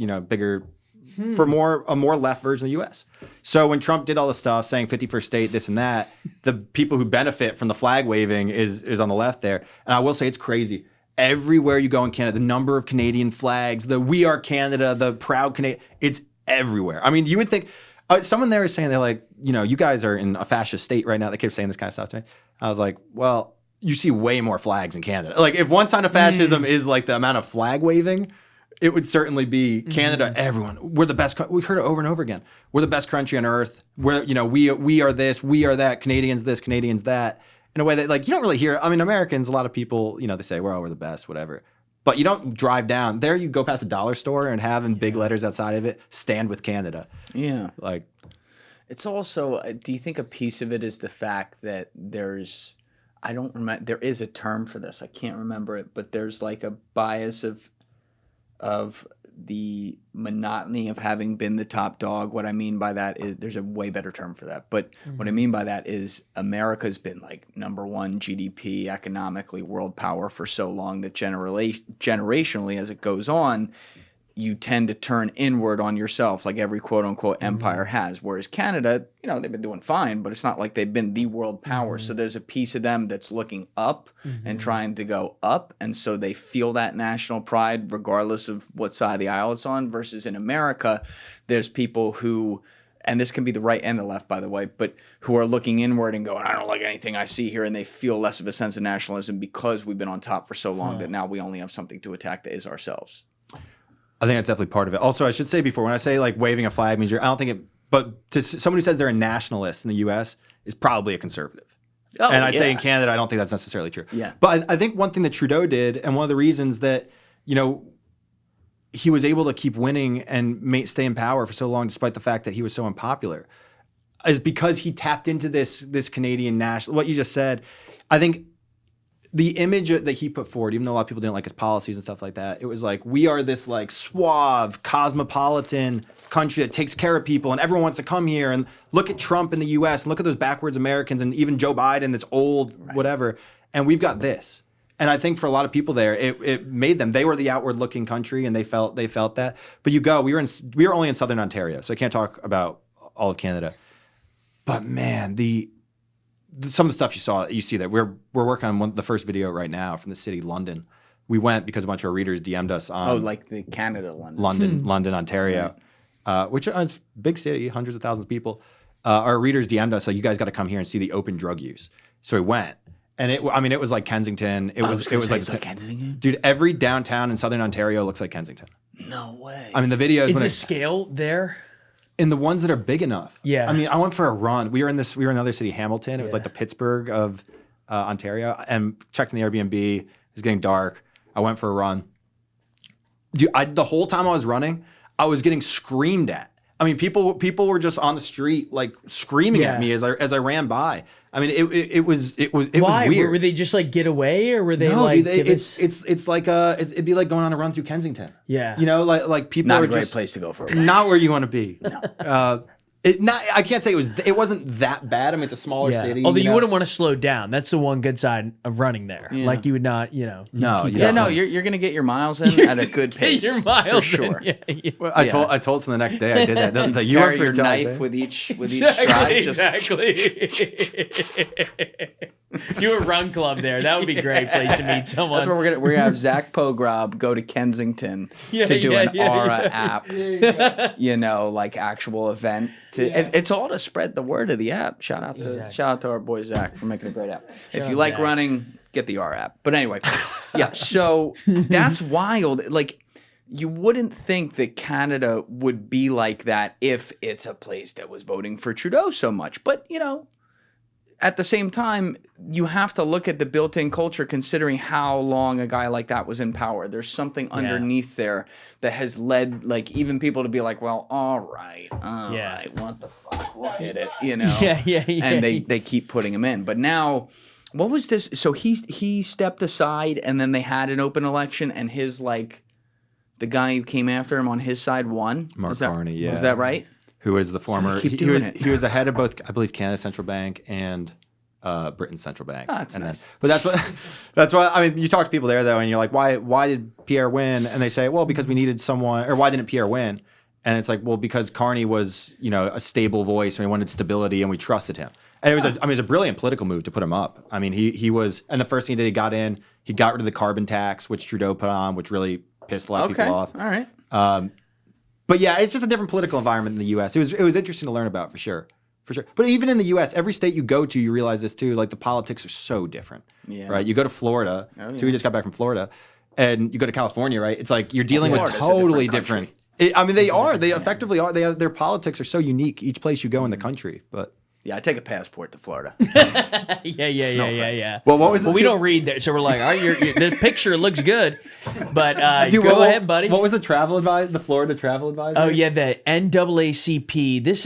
for a more left version of the U.S. So when Trump did all this stuff saying 51st state, this and that, the people who benefit from the flag waving is on the left there. And I will say it's crazy. Everywhere you go in Canada, the number of Canadian flags, the We Are Canada, the Proud Canadian, it's everywhere. I mean, you would think, someone there is saying they're like, you guys are in a fascist state right now. They kept saying this kind of stuff to me. I was like, well, you see way more flags in Canada. Like if one sign of fascism is like the amount of flag waving, it would certainly be Canada. Everyone, we're the best. We heard it over and over again. We're the best country on earth. We're, we are this, we are that. Canadians this, Canadians that. In a way that like you don't really hear. I mean, Americans, a lot of people, they say we're the best, whatever. But you don't drive down there. You go past a dollar store and have in big letters outside of it, "Stand with Canada." Yeah, like it's also. Do you think a piece of it is the fact that there's? I don't remember. There is a term for this. I can't remember it, but there's like a bias of the monotony of having been the top dog. What I mean by that is there's a way better term for that. But what I mean by that is America's been like #1 GDP economically world power for so long that generationally as it goes on, you tend to turn inward on yourself, like every quote unquote empire has. Whereas Canada, they've been doing fine, but it's not like they've been the world power. So there's a piece of them that's looking up and trying to go up. And so they feel that national pride regardless of what side of the aisle it's on. Versus in America, there's people who, and this can be the right and the left, by the way, but who are looking inward and going, I don't like anything I see here. And they feel less of a sense of nationalism because we've been on top for so long that now we only have something to attack that is ourselves. I think that's definitely part of it. Also, I should say before, when I say like waving a flag means I don't think it, but to someone who says they're a nationalist in the U.S. is probably a conservative. Oh, and I'd say in Canada, I don't think that's necessarily true. Yeah. But I think one thing that Trudeau did, and one of the reasons that, he was able to keep winning and stay in power for so long, despite the fact that he was so unpopular, is because he tapped into this Canadian national, what you just said. I think the image that he put forward, even though a lot of people didn't like his policies and stuff like that, it was like, we are this like suave, cosmopolitan country that takes care of people and everyone wants to come here, and look at Trump in the US and look at those backwards Americans and even Joe Biden, this old whatever. And we've got this. And I think for a lot of people there, it made them, they were the outward looking country and they felt that. But we were only in Southern Ontario, so I can't talk about all of Canada. But man, some of the stuff you see that we're working on the first video right now from the city, London. We went because a bunch of our readers DM'd us on like the Canada London. London, Ontario, which is a big city, hundreds of thousands of people. Our readers DM'd us, like, you guys got to come here and see the open drug use. So we went, and it was like Kensington. It was like Kensington. Dude, every downtown in Southern Ontario looks like Kensington. No way. I mean, the videos. Is the scale there? In the ones that are big enough. Yeah. I mean, I went for a run. We were in another city, Hamilton. It was like the Pittsburgh of Ontario, and checked in the Airbnb. It was getting dark. I went for a run. Dude, the whole time I was running, I was getting screamed at. I mean, people were just on the street like screaming at me as I ran by. I mean, it was weird. Were they just like get away, or were they no, like? Dude, it's like it'd be like going on a run through Kensington. Yeah. Like people Not are a great just place to go for a run. not where you want to be. No. I can't say it wasn't that bad. I mean, it's a smaller city. Although you wouldn't want to slow down. That's the one good side of running there. Yeah. Like you would not, No, you're gonna get your miles in at a good pace. Your miles for sure. Well, I told them the next day I did that. You carry were your knife with each stride. Exactly. Do a run club there. That would be a great place to meet someone. That's where we're gonna have Zach Pogrob go to Kensington to do an Aura app. Like actual event. It's all to spread the word of the app. Shout out to our boy Zach for making a great app. If you like running, get the R app. But anyway, so that's wild. Like, you wouldn't think that Canada would be like that if it's a place that was voting for Trudeau so much. But, at the same time, you have to look at the built-in culture considering how long a guy like that was in power. There's something underneath there that has led, like, even people to be like, well, all right, what the fuck, we'll hit it, And they keep putting him in. But now, what was this? So he stepped aside, and then they had an open election, and his, like, the guy who came after him on his side won? Mark Carney, yeah. Was that right? Who is the former? He was the head of both, I believe, Canada's central bank and Britain's central bank. Oh, that's nice. But that's why. I mean, you talk to people there though, and you're like, why did Pierre win? And they say, well, because we needed someone. Or why didn't Pierre win? And it's like, well, because Carney was, a stable voice, and we wanted stability, and we trusted him. And it was a brilliant political move to put him up. I mean, he was, and the first thing he did, he got rid of the carbon tax, which Trudeau put on, which really pissed a lot of people off. All right. But yeah, it's just a different political environment in the U.S. It was interesting to learn about for sure. But even in the U.S., every state you go to, you realize this too. Like, the politics are so different, right? You go to Florida. So we just got back from Florida, and you go to California, right? It's like you're dealing with totally different. They are. They effectively are. Their politics are so unique. Each place you go in the country, but. Yeah, I take a passport to Florida. Yeah. Well, what was it? We don't read that, so we're like, all right, the picture looks good, but go ahead, buddy. What was the Florida travel advisory? Oh yeah, the NAACP. This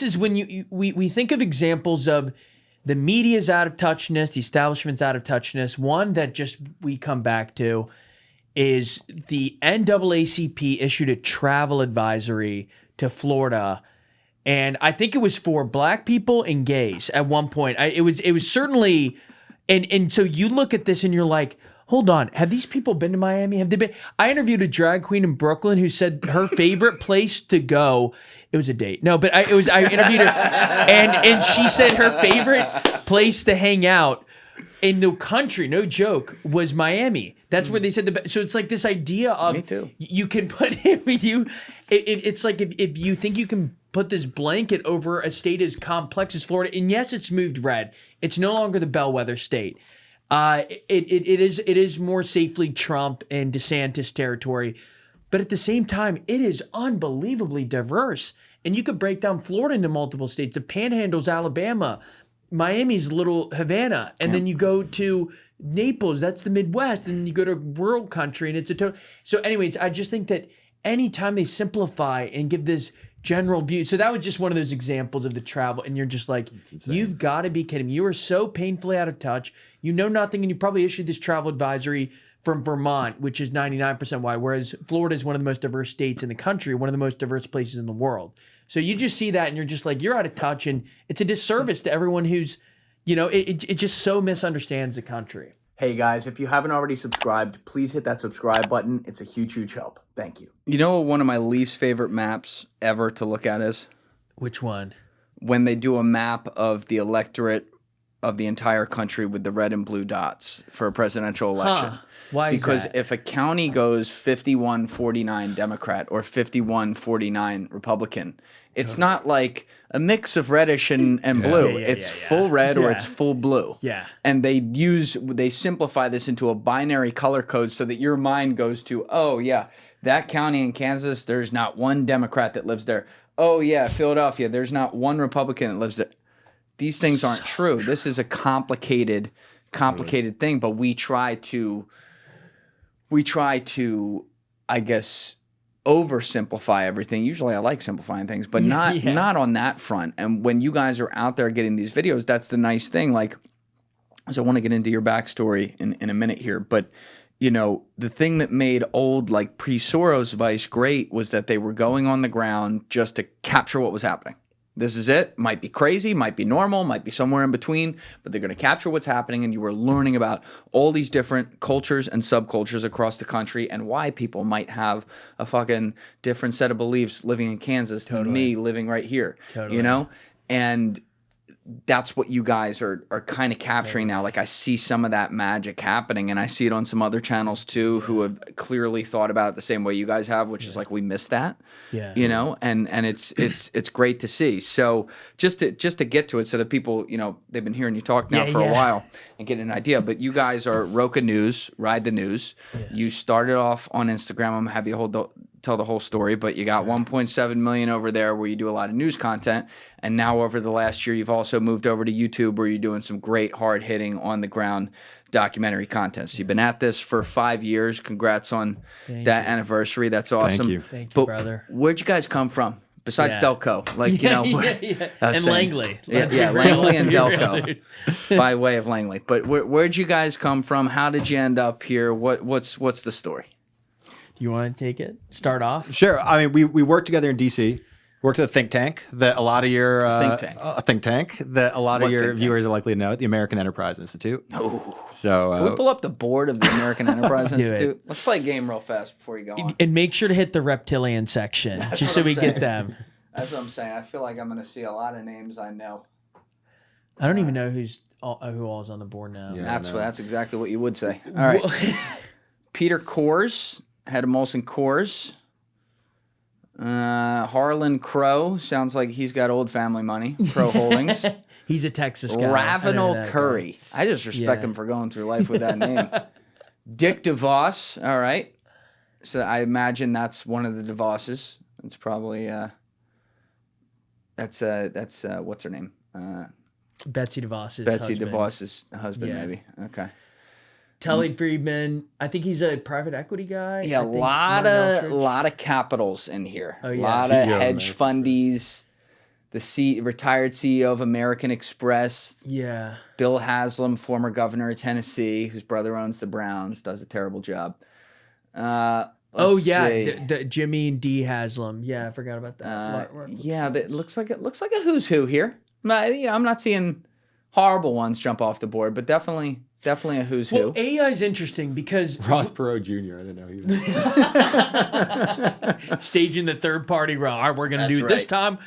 is when we think of examples of the media's out of touchness, the establishment's out of touchness. One that just we come back to is the NAACP issued a travel advisory to Florida. And I think it was for black people and gays at one point. It was certainly, and so you look at this and you're like, hold on. Have these people been to Miami? Have they been? I interviewed a drag queen in Brooklyn who said her favorite place to go. It was a date. No, but I interviewed her, and she said her favorite place to hang out in the country, no joke, was Miami. That's where they said so it's like this idea of Me too. You can put it with you. It's like if you think you can put this blanket over a state as complex as Florida, and yes, it's moved red. It's no longer the bellwether state. It is more safely Trump and DeSantis territory. But at the same time, it is unbelievably diverse. And you could break down Florida into multiple states. The Panhandle's Alabama. Miami's little Havana. And then you go to Naples. That's the Midwest. And then you go to rural country. And it's a total. So anyways, I just think that anytime they simplify and give this general view. So that was just one of those examples of the travel. And you're just like, you've got to be kidding me. You are so painfully out of touch. You know nothing. And you probably issued this travel advisory from Vermont, which is 99% white, whereas Florida is one of the most diverse states in the country, one of the most diverse places in the world. So you just see that and you're just like, you're out of touch, and it's a disservice to everyone who's, it just so misunderstands the country. Hey guys, if you haven't already subscribed, please hit that subscribe button. It's a huge, huge help. Thank you. You know what one of my least favorite maps ever to look at is? Which one? When they do a map of the electorate of the entire country with the red and blue dots for a presidential election. Huh. Why is Because that? if a county goes 51-49 Democrat or 51-49 Republican, it's not like a mix of reddish and blue. It's full red or it's full blue. Yeah. And they simplify this into a binary color code so that your mind goes to, oh yeah, that county in Kansas, there's not one Democrat that lives there. Oh yeah, Philadelphia, there's not one Republican that lives there. These things aren't true. This is a complicated thing, but we try to, I guess, oversimplify everything. Usually I like simplifying things, but not on that front. And when you guys are out there getting these videos, that's the nice thing. Like, so I want to get into your backstory in a minute here, but the thing that made old like pre-Soros Vice great was that they were going on the ground just to capture what was happening. This is it. Might be crazy, might be normal, might be somewhere in between, but they're going to capture what's happening, and you were learning about all these different cultures and subcultures across the country and why people might have a fucking different set of beliefs living in Kansas than me living right here, And that's what you guys are kind of capturing now. Like, I see some of that magic happening, and I see it on some other channels too who have clearly thought about it the same way you guys have, which is like, we missed that. And it's great to see. So just to get to it, so that people, they've been hearing you talk now for a while and get an idea. But you guys are RocaNews, Ride the News. Yes. You started off on Instagram. I'm gonna have you tell the whole story, but you got 1.7 million over there where you do a lot of news content, and now over the last year you've also moved over to YouTube where you're doing some great hard-hitting on-the-ground documentary content. So you've been at this for 5 years. Congrats on that anniversary. That's awesome. Thank you, brother. Where'd you guys come from besides Delco? Like, and Langley. Langley and Delco by way of Langley. But where'd you guys come from? How did you end up here? What's the story? Do you want to take it? Start off? Sure. I mean, we worked together in D.C. Worked at a think tank that a lot of your viewers are likely to know, the American Enterprise Institute. So can we pull up the board of the American Enterprise Institute? Let's play a game real fast before you go on. And make sure to hit the reptilian section, just so we get them. That's what I'm saying. I feel like I'm going to see a lot of names I know. I don't even know who all is on the board now. Yeah, that's exactly what you would say. All right. Peter Kors, head of Molson Coors. Harlan Crow, sounds like he's got old family money. Crow Holdings. He's a Texas guy. Ravenel Curry. I just respect him for going through life with that name. Dick DeVos. All right. So I imagine that's one of the DeVosses. It's probably that's what's her name? Betsy DeVos's Betsy husband. DeVos's husband, maybe. Okay. Telly Friedman, I think he's a private equity guy. Yeah, a lot of capitals in here. A lot of hedge fundies. The retired CEO of American Express. Yeah. Bill Haslam, former governor of Tennessee, whose brother owns the Browns, does a terrible job. The Jimmy and D Haslam. Yeah, I forgot about that. It looks like a who's who here. I'm not seeing horrible ones jump off the board, but definitely Definitely a who's Well, who. AI is interesting because Ross Perot Jr. I didn't know he was. staging the third party run. All right, we're going to That's do it this right.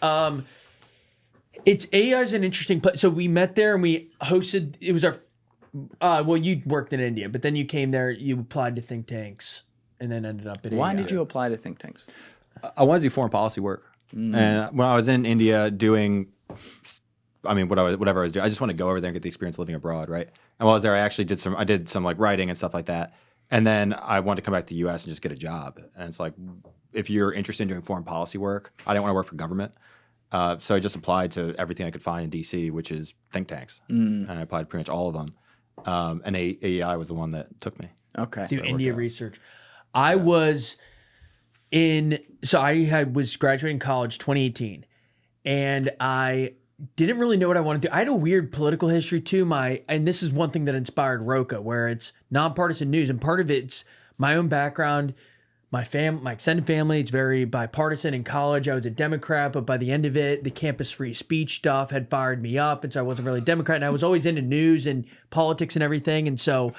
time. It's AI is an interesting place. So we met there and we hosted. It was our. Well, you worked in India, but then you came there. You applied to think tanks, and then ended up at. Why AI. did you apply to think tanks? I wanted to do foreign policy work, and when I was in India doing, whatever I was doing, I just wanted to go over there and get the experience of living abroad, right? And while I was there, I actually did some like writing and stuff like that, and then I wanted to come back to the U.S. and just get a job. And it's like, if you're interested in doing foreign policy work, I didn't want to work for government, so I just applied to everything I could find in D.C., which is think tanks, and I applied to pretty much all of them. And AEI was the one that took me. Okay. Do India research. I was in. So I was graduating college 2018, and I didn't really know what I wanted to do. I had a weird political history too. And this is one thing that inspired Roca, where it's nonpartisan news, and part of it's my own background, my extended family. It's very bipartisan. In college, I was a Democrat, but by the end of it, the campus free speech stuff had fired me up, and so I wasn't really a Democrat. And I was always into news and politics and everything, and so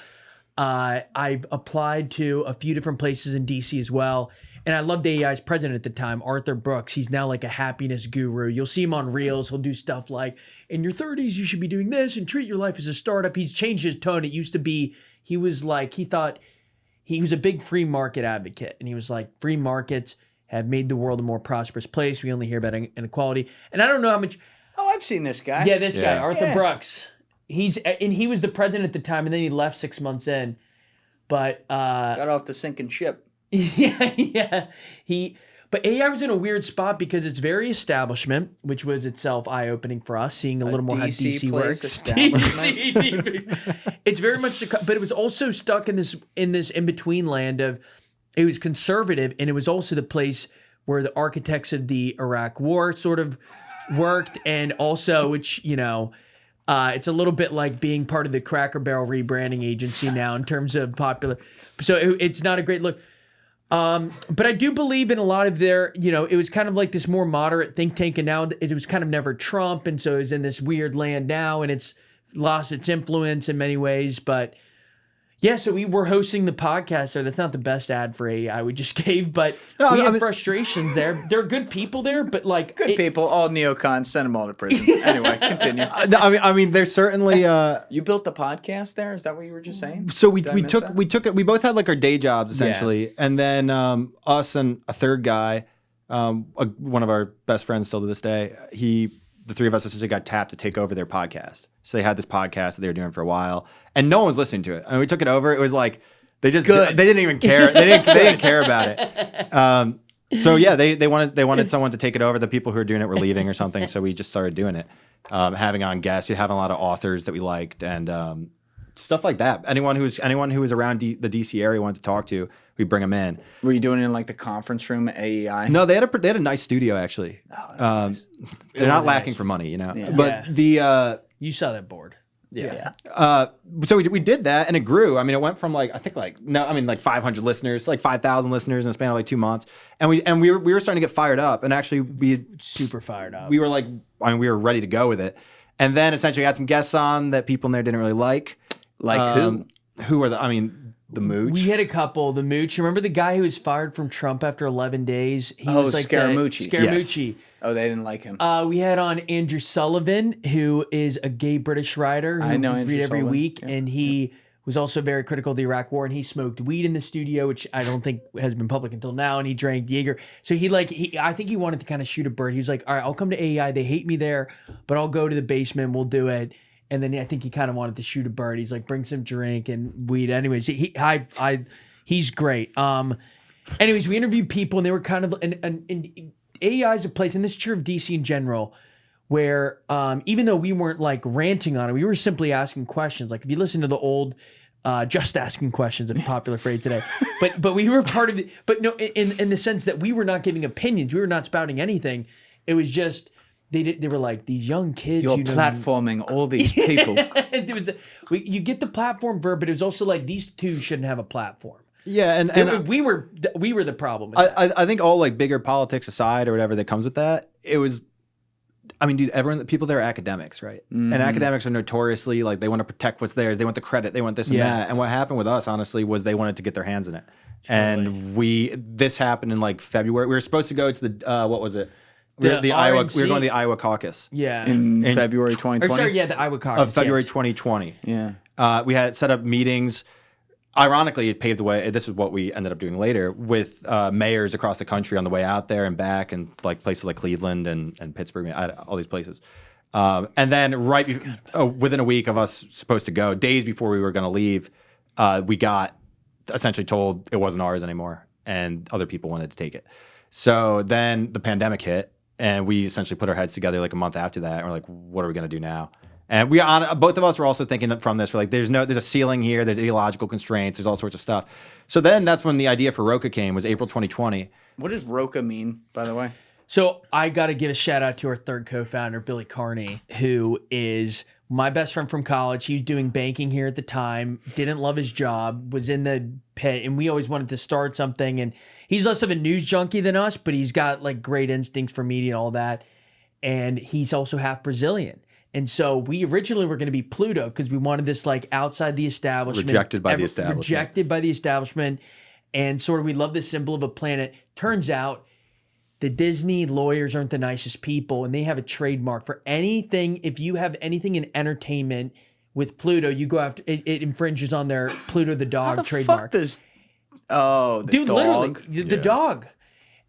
I applied to a few different places in DC as well. And I loved AEI's president at the time, Arthur Brooks. He's now like a happiness guru. You'll see him on Reels. He'll do stuff like, in your 30s, you should be doing this and treat your life as a startup. He's changed his tone. It used to be, he was a big free market advocate. And he was like, free markets have made the world a more prosperous place. We only hear about inequality. And I don't know how much. Oh, I've seen this guy. Yeah, this guy, Yeah. Arthur Yeah. Brooks. He was the president at the time, and then he left 6 months in. But Got off the sinking ship. yeah. But AI was in a weird spot because it's very establishment, which was itself eye-opening for us, seeing a little more how DC DC place, works. establishment. It's very much, but it was also stuck in this in-between land of, it was conservative, and it was also the place where the architects of the Iraq War sort of worked, and also, which, it's a little bit like being part of the Cracker Barrel rebranding agency now in terms of popular. So it's not a great look. But I do believe in a lot of their, it was kind of like this more moderate think tank, and now it was kind of never Trump. And so it's in this weird land now, and it's lost its influence in many ways. But yeah, so we were hosting the podcast there. That's not the best ad for AI we just gave, but we had frustrations there. There are good people there, but like Good people, all neocons, send them all to prison. Anyway, continue. I mean, there's certainly. You built the podcast there? Is that what you were just saying? So we Did I miss took that? it. We both had like our day jobs essentially, and then us and a third guy, one of our best friends still to this day. The three of us essentially got tapped to take over their podcast. So they had this podcast that they were doing for a while, and no one was listening to it. I mean, we took it over. It was like they didn't even care. They didn't care about it. So yeah, they wanted someone to take it over. The people who were doing it were leaving or something. So we just started doing it, having on guests. We'd have a lot of authors that we liked and stuff like that. Anyone who was around the DC area wanted to talk to, we bring them in. Were you doing it in like the conference room at AEI? No, they had a nice studio actually. Oh, that's nice. They're not lacking for money, Yeah. But you saw that board. Yeah. So we did that and it grew. I mean, it went from like 500 listeners, like 5,000 listeners in a span of like 2 months, and we were starting to get fired up. And actually, Super fired up. we were like, we were ready to go with it. And then essentially, we had some guests on that people in there didn't really like. Like who? Who were the Mooch? We had a couple. The Mooch. Remember the guy who was fired from Trump after 11 days? He Oh, was like Scaramucci. Scaramucci. Oh, they didn't like him. We had on Andrew Sullivan, who is a gay British writer who I know we Andrew read every Sullivan. week, Yeah. and he was also very critical of the Iraq War, and he smoked weed in the studio, which I don't think has been public until now, and he drank Jaeger. So I think he wanted to kind of shoot a bird. He was like, all right, I'll come to AEI. They hate me there, but I'll go to the basement. We'll do it. And then I think he kind of wanted to shoot a bird. He's like, bring some drink and weed. Anyways, he's great. Anyways, we interviewed people, and they were kind of and AEI is a place, and this is true of DC in general, where even though we weren't like ranting on it, we were simply asking questions. Like if you listen to the old just asking questions, a popular phrase today, but we were part of it. But no, in the sense that we were not giving opinions, we were not spouting anything. It was just they were like these young kids. You're platforming all these people. You get the platform verb, but it was also like these two shouldn't have a platform. Yeah, and we were the problem. With that. I think all like bigger politics aside or whatever that comes with that, it was I mean, dude, everyone, the people there are academics, right? And academics are notoriously like they want to protect what's theirs. They want the credit. They want this and that. And what happened with us, honestly, was they wanted to get their hands in it. And this happened in like February. We were supposed to go to the what was it? The Iowa. We were going to the Iowa caucus. Yeah. In February 2020. Or sorry, yeah, the Iowa caucus. Of February 2020. Yeah. We had set up meetings. Ironically, it paved the way. This is what we ended up doing later with mayors across the country on the way out there and back, and like places like Cleveland and Pittsburgh, all these places. And then within a week of us supposed to go, days before we were going to leave, we got essentially told it wasn't ours anymore, and other people wanted to take it. So then the pandemic hit, and we essentially put our heads together like a month after that, and we're like, what are we going to do now? And both of us were also thinking from this, we're like, there's a ceiling here, there's ideological constraints, there's all sorts of stuff. So then that's when the idea for Roca came, was April 2020. What does Roca mean, by the way? So I got to give a shout out to our third co-founder, Billy Carney, who is my best friend from college. He was doing banking here at the time, didn't love his job, was in the pit, and we always wanted to start something. And he's less of a news junkie than us, but he's got like great instincts for media and all that. And he's also half Brazilian. And so we originally were going to be Pluto because we wanted this like outside the establishment. Rejected by the establishment. Rejected by the establishment. And sort of we love the symbol of a planet. Turns out the Disney lawyers aren't the nicest people, and they have a trademark for anything. If you have anything in entertainment with Pluto, you go after it. It infringes on their Pluto the dog How the trademark. Fuck does, the Dude, dog? literally, the dog.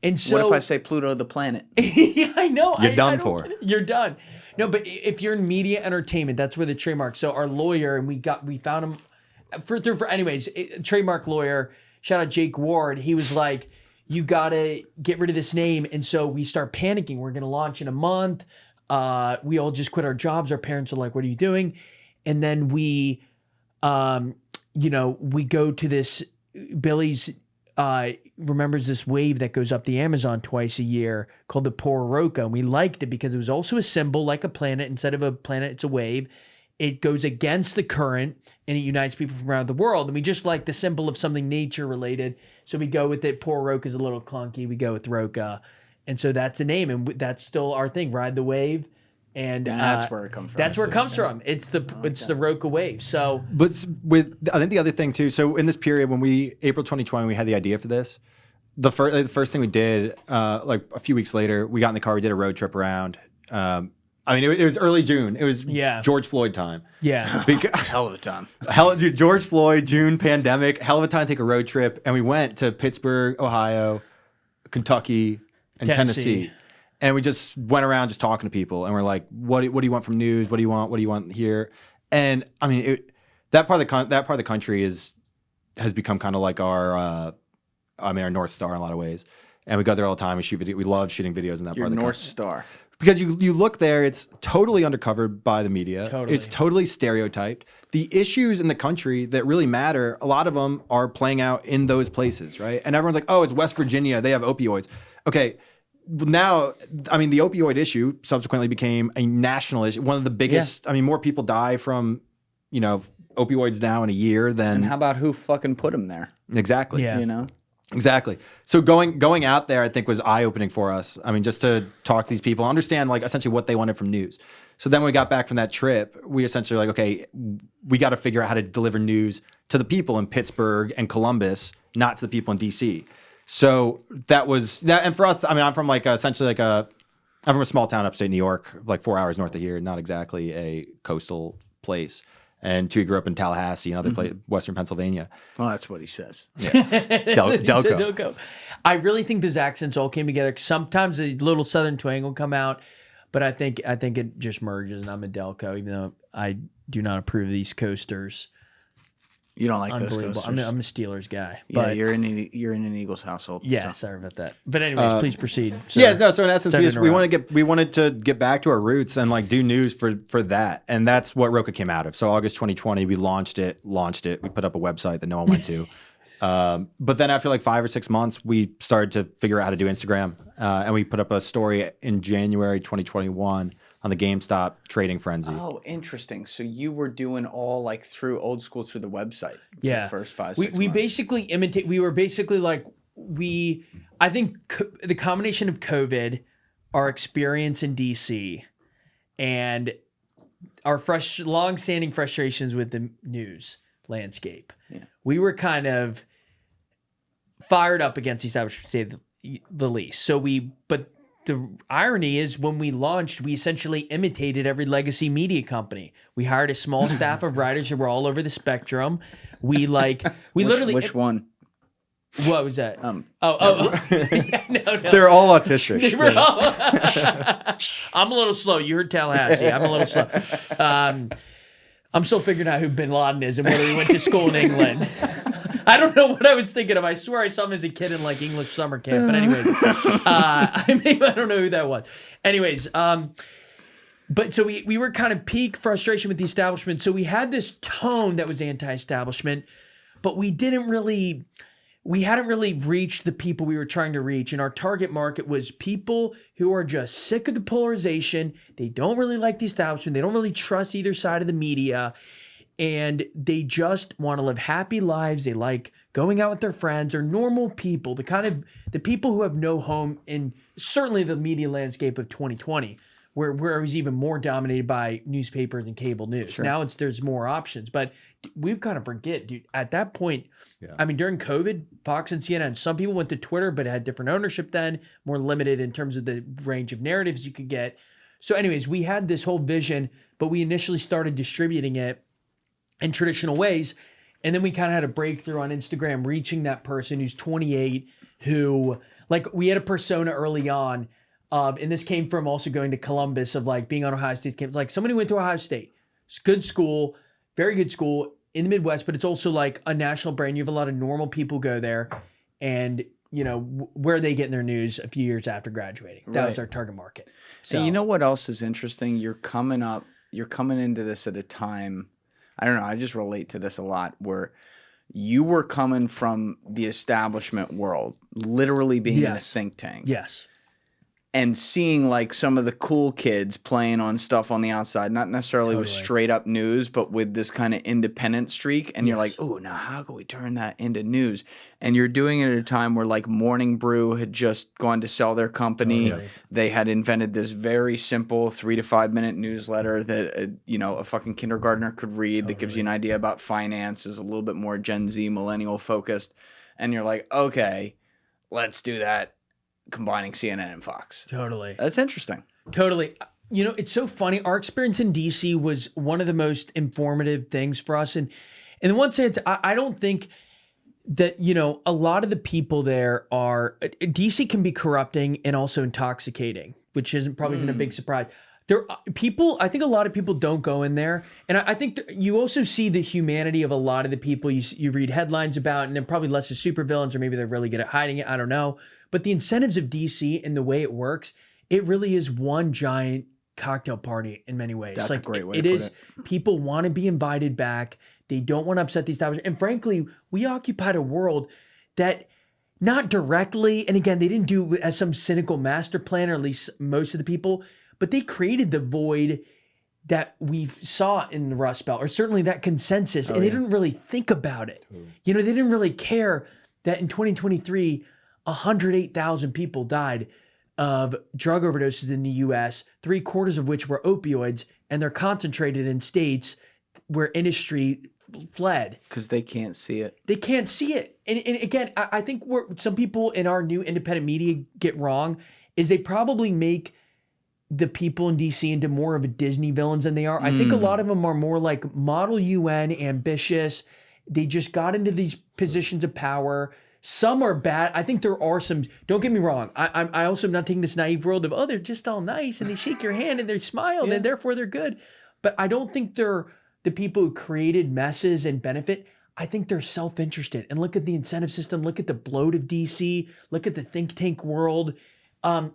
And so, What if I say Pluto the planet? yeah, I know. You're done I don't for. get it. You're done. No, but if you're in media entertainment, that's where the trademark. So our lawyer, and we found him anyways, trademark lawyer. Shout out Jake Ward. He was like, you gotta get rid of this name. And so we start panicking. We're gonna launch in a month. We all just quit our jobs. Our parents are like, what are you doing? And then we go to this, Billy's remembers this wave that goes up the Amazon twice a year called the Poor Roca. And we liked it because it was also a symbol like a planet. Instead of a planet, it's a wave. It goes against the current and it unites people from around the world. And we just like the symbol of something nature related. So we go with it. Poor Roca is a little clunky. We go with Roca. And so that's the name. And that's still our thing. Ride the wave. And that's where it comes from. That's where it comes from. It's the Roca wave. So, But I think the other thing too, so in this period when April 2020, we had the idea for this, the first thing we did, like a few weeks later, we got in the car, we did a road trip around. It was early June. It was George Floyd time. Yeah. Hell of a time. Dude, George Floyd, June, pandemic, hell of a time to take a road trip. And we went to Pittsburgh, Ohio, Kentucky, and Tennessee. And we just went around just talking to people. And we're like, what do you want from news? What do you want? What do you want here? And I mean, that part of the country has become kind of like our North Star in a lot of ways. And we go there all the time. We love shooting videos in that part of the North country. Star. Because you look there, it's totally undercovered by the media. Totally. It's totally stereotyped. The issues in the country that really matter, a lot of them are playing out in those places, right? And everyone's like, oh, it's West Virginia. They have opioids. Okay, now, I mean, the opioid issue subsequently became a national issue. One of the biggest, I mean, more people die from, opioids now in a year than... And how about who fucking put them there? Exactly. Yeah. Exactly. So going out there, I think, was eye-opening for us. I mean, just to talk to these people, understand like essentially what they wanted from news. So then when we got back from that trip, we essentially were like, okay, we got to figure out how to deliver news to the people in Pittsburgh and Columbus, not to the people in DC. So that was that. And for us, I mean, I'm from I'm from a small town upstate New York, like 4 hours north of here, not exactly a coastal place. And two grew up in Tallahassee and other places, Western Pennsylvania. Well, that's what he says. Yeah. Delco. I really think those accents all came together. Sometimes a little southern twang will come out, but I think it just merges. And I'm a Delco, even though I do not approve of these coasters. You don't like those Unbelievable. coasters. I'm a Steelers guy. Yeah, But you're in an Eagles household. yeah, so. sorry about that. But anyways, please proceed. So in essence, we wanted to get back to our roots and like do news for that, and that's what Roca came out of. So August 2020, we launched it. We put up a website that no one went to. But then after like 5 or 6 months, we started to figure out how to do Instagram, and we put up a story in January 2021 on the GameStop trading frenzy. Oh, interesting. So you were doing all like through old school through the website for Yeah. the first 5, 6 We months. basically imitate. We were basically like I think the combination of COVID, our experience in DC, and our long-standing frustrations with the news landscape. Yeah. We were kind of fired up against the establishment, to say the least. But the irony is, when we launched, we essentially imitated every legacy media company. We hired a small staff of writers who were all over the spectrum. Literally. Which one? What was that? Um, Yeah, no. They're all autistic. They were all- I'm a little slow. You heard Tallahassee. I'm a little slow. I'm still figuring out who Bin Laden is and whether he went to school in England. I don't know what I was thinking of. I swear I saw him as a kid in like English summer camp. But anyways, I don't know who that was. Anyways, but so we were kind of peak frustration with the establishment. So we had this tone that was anti-establishment, but we hadn't really reached the people we were trying to reach. And our target market was people who are just sick of the polarization. They don't really like the establishment. They don't really trust either side of the media. And they just want to live happy lives. They like going out with their friends, or normal people, the people who have no home in certainly the media landscape of 2020, where it was even more dominated by newspapers and cable news. Sure. Now there's more options, but we've kind of forget, dude. At that point, I mean, during COVID, Fox and CNN, some people went to Twitter, but it had different ownership then, more limited in terms of the range of narratives you could get. So anyways, we had this whole vision, but we initially started distributing it in traditional ways. And then we kind of had a breakthrough on Instagram, reaching that person who's 28, who, like, we had a persona early on. And this came from also going to Columbus, of like being on Ohio State's campus, like someone who went to Ohio State. It's a good school, very good school in the Midwest, but it's also like a national brand. You have a lot of normal people go there, and you know where are they getting their news a few years after graduating. That was our target market. So and you know what else is interesting? You're coming into this at a time, I don't know, I just relate to this a lot, where you were coming from the establishment world, literally being in a think tank. Yes. And seeing like some of the cool kids playing on stuff on the outside, not necessarily with straight up news, but with this kind of independent streak. And you're like, oh, now how can we turn that into news? And you're doing it at a time where like Morning Brew had just gone to sell their company. They had invented this very simple 3 to 5 minute newsletter that, a fucking kindergartner could read, that gives you an idea about finance, is a little bit more Gen Z, millennial focused. And you're like, okay, let's do that, combining CNN and Fox. Totally. That's interesting. Totally. You know, it's so funny. Our experience in DC was one of the most informative things for us. And in one sense, I don't think that, a lot of the people there are, DC can be corrupting and also intoxicating, which isn't probably been a big surprise. I think a lot of people don't go in there. And I think you also see the humanity of a lot of the people you read headlines about, and they're probably less of supervillains, or maybe they're really good at hiding it. I don't know. But the incentives of DC and the way it works, it really is one giant cocktail party in many ways. That's like, a great way to put it. People want to be invited back. They don't want to upset the establishment. And frankly, we occupied a world that, not directly, and again, they didn't do it as some cynical master plan, or at least most of the people, but they created the void that we saw in the Rust Belt, or certainly that consensus, and they didn't really think about it. They didn't really care that in 2023, 108,000 people died of drug overdoses in the U.S., 3/4 of which were opioids, and they're concentrated in states where industry fled. Because they can't see it. They can't see it. And again, I think what some people in our new independent media get wrong is they probably make the people in DC into more of a Disney villains than they are. I think a lot of them are more like model UN, ambitious. They just got into these positions of power. Some are bad. I think there are some, don't get me wrong. I also am not taking this naive world of, they're just all nice and they shake your hand and they smile and therefore they're good. But I don't think they're the people who created messes and benefit. I think they're self-interested. And look at the incentive system. Look at the bloat of DC. Look at the think tank world.